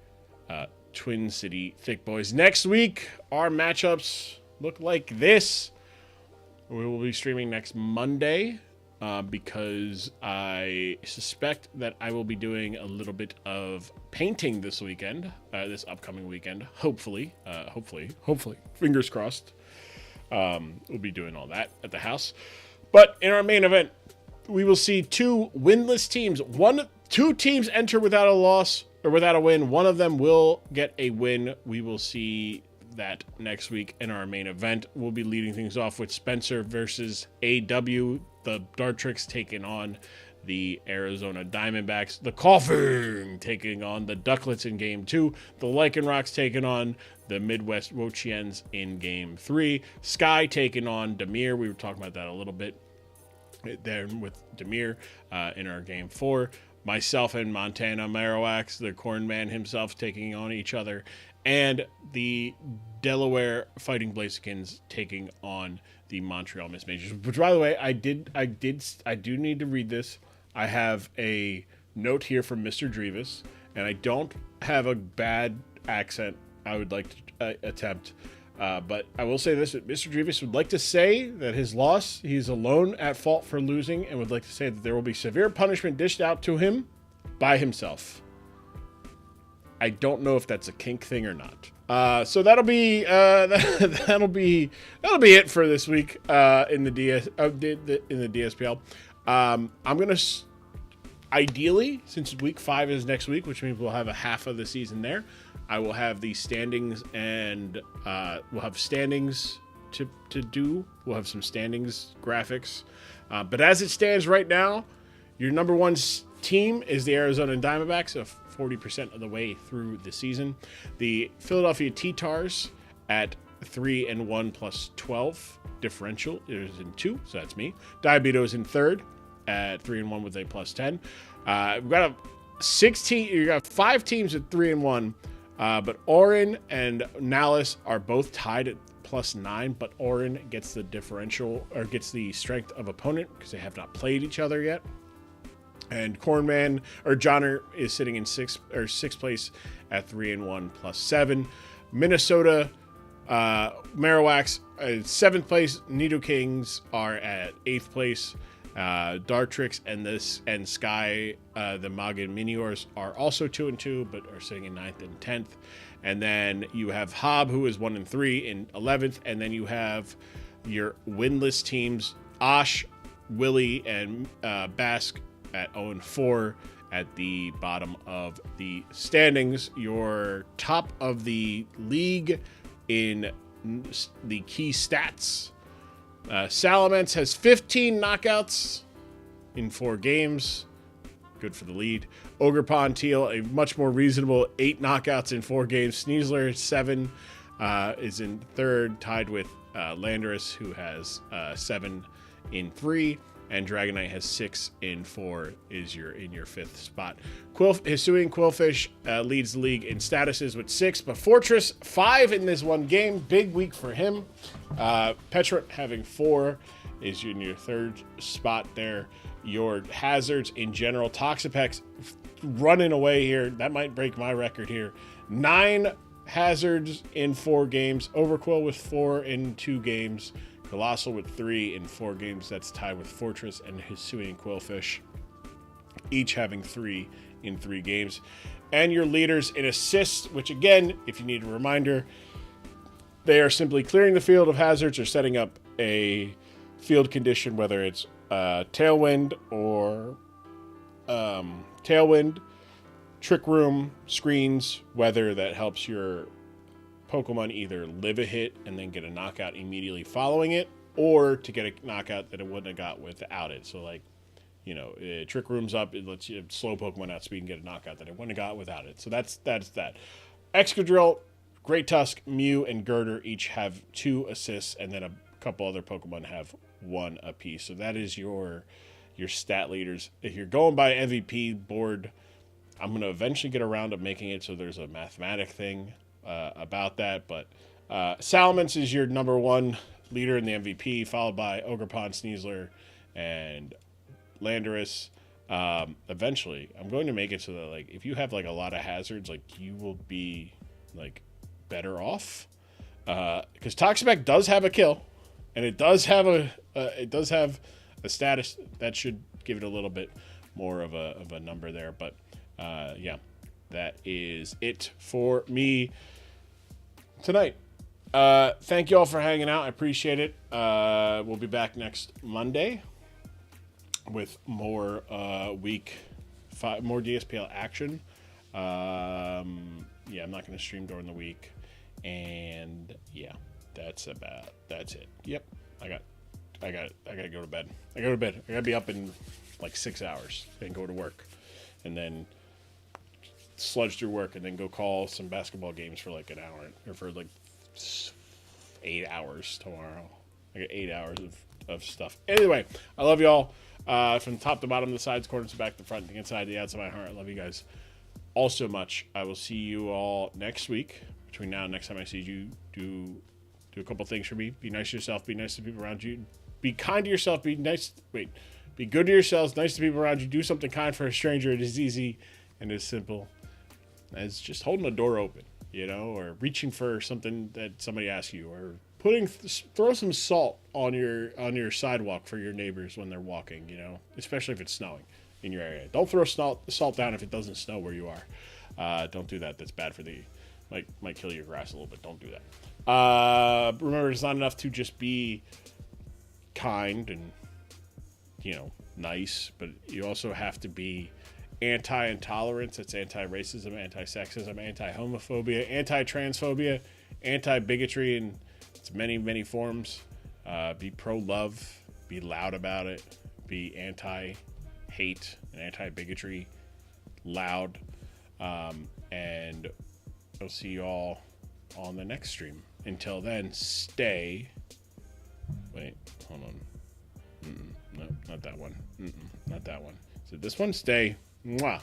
Twin City Thick Boys. Next week, our matchups look like this. We will be streaming next Monday because I suspect that I will be doing a little bit of painting this weekend, this upcoming weekend. Hopefully, fingers crossed. We'll be doing all that at the house. But in our main event, we will see two winless teams. Two teams enter without a loss or without a win. One of them will get a win. We will see that next week in our main event. We'll be leading things off with Spencer versus AW, the the Dartrix taking on the Arizona Diamondbacks. The Coughing taking on the Ducklets in Game 2. The Lycanrocs taking on the Midwest Wochiens in Game 3. Sky taking on Demir. We were talking about that a little bit there with Demir in our Game 4. Myself and Montana Marowak, the Corn Man himself, taking on each other. And the Delaware Fighting Blazekins taking on the Montreal Miss Majors. Which, by the way, I do need to read this. I have a note here from Mr. Drevis, and I don't have a bad accent I would like to attempt. But I will say this, that Mr. Drevis would like to say that his loss, he's alone at fault for losing, and would like to say that there will be severe punishment dished out to him by himself. I don't know if that's a kink thing or not. So that'll be it for this week in the DSPL. I'm gonna ideally, since week 5 is next week, which means we'll have a half of the season there, I will have the standings, and we'll have standings to do. We'll have some standings graphics. But as it stands right now, your number one team is the Arizona Diamondbacks, of 40% of the way through the season. The Philadelphia T-Tars at 3-1 plus 12 differential is in 2, so that's me. Diabetos in 3rd at 3-1 with a plus 10. We've got 16. You got 5 teams at 3-1, but Orin and Nalis are both tied at plus 9. But Orin gets the differential, or gets the strength of opponent, because they have not played each other yet. And Cornman or Johnner is sitting in 6th place at 3-1 plus 7. Minnesota Marowak at 7th place. Nido Kings are at 8th place. Dartrix and Sky, the Magan Miniors, are also 2-2, but are sitting in 9th and 10th. And then you have Hob, who is 1-3 in 11th. And then you have your winless teams, Osh, Willie, and Basque at 0-4 at the bottom of the standings. Your top of the league in the key stats, Salamence has 15 knockouts in 4 games. Good for the lead. Ogerpon Teal, a much more reasonable 8 knockouts in 4 games. Sneasler, 7, is in 3rd, tied with Landorus, who has 7 in 3. And Dragonite has 6 in 4, is in your 5th spot. Hisuian Quillfish leads the league in statuses with 6, but Fortress 5 in this one game. Big week for him. Petra having 4 is in your 3rd spot there. Your hazards in general, Toxapex running away here. That might break my record here. 9 hazards in 4 games. Overquill with 4 in 2 games. Colossal with 3 in 4 games. That's tied with Fortress and Hisuian Quillfish, each having 3 in 3 games. And your leaders in assists, which again, if you need a reminder, they are simply clearing the field of hazards or setting up a field condition, whether it's Tailwind or Tailwind, Trick Room, Screens, weather that helps your Pokemon either live a hit and then get a knockout immediately following it, or to get a knockout that it wouldn't have got without it. So, like, you know, Trick Room's up, it lets you slow Pokemon outspeed and get a knockout that it wouldn't have got without it. So that's that. Excadrill, Great Tusk, Mew, and Girder each have 2 assists, and then a couple other Pokemon have 1 apiece. So that is your stat leaders. If you're going by MVP board, I'm going to eventually get around to making it so there's a mathematic thing about that, but Salamence is your number 1 leader in the MVP, followed by Ogerpon, Sneasler, and Landorus. Eventually, I'm going to make it so that, like, if you have like a lot of hazards, like, you will be like better off, because Toxapex does have a kill, and it does have a status that should give it a little bit more of a number there. But yeah, that is it for me tonight. Thank you all for hanging out. I appreciate it. We'll be back next Monday with more week 5, more DSPL action. Yeah, I'm not going to stream during the week, and yeah, that's it. Yep, I got gotta go to bed. I gotta be up in like 6 hours and go to work, and then sludge through work, and then go call some basketball games for like an hour or for like 8 hours tomorrow. I got 8 hours of stuff. Anyway, I love y'all. From the top to bottom, the sides, corners, the back, the front, the inside, the outside of my heart. I love you guys all so much. I will see you all next week. Between now and next time I see you, do a couple things for me. Be nice to yourself. Be nice to people around you. Be kind to yourself. Be good to yourselves. Nice to people around you. Do something kind for a stranger. It is easy and as simple as just holding a door open, or reaching for something that somebody asks you, or throw some salt on your sidewalk for your neighbors when they're walking, especially if it's snowing in your area. Don't throw salt down if it doesn't snow where you are. Don't do that. That's bad for might kill your grass a little bit. Don't do that. Remember, it's not enough to just be kind and nice, but you also have to be anti-intolerance. It's anti-racism, anti-sexism, anti-homophobia, anti-transphobia, anti-bigotry, and it's many, many forms. Be pro-love. Be loud about it. Be anti-hate and anti-bigotry. Loud. And I'll see you all on the next stream. Until then, stay. Wait, hold on. No, not that one. Not that one. So this one, stay. Mwah.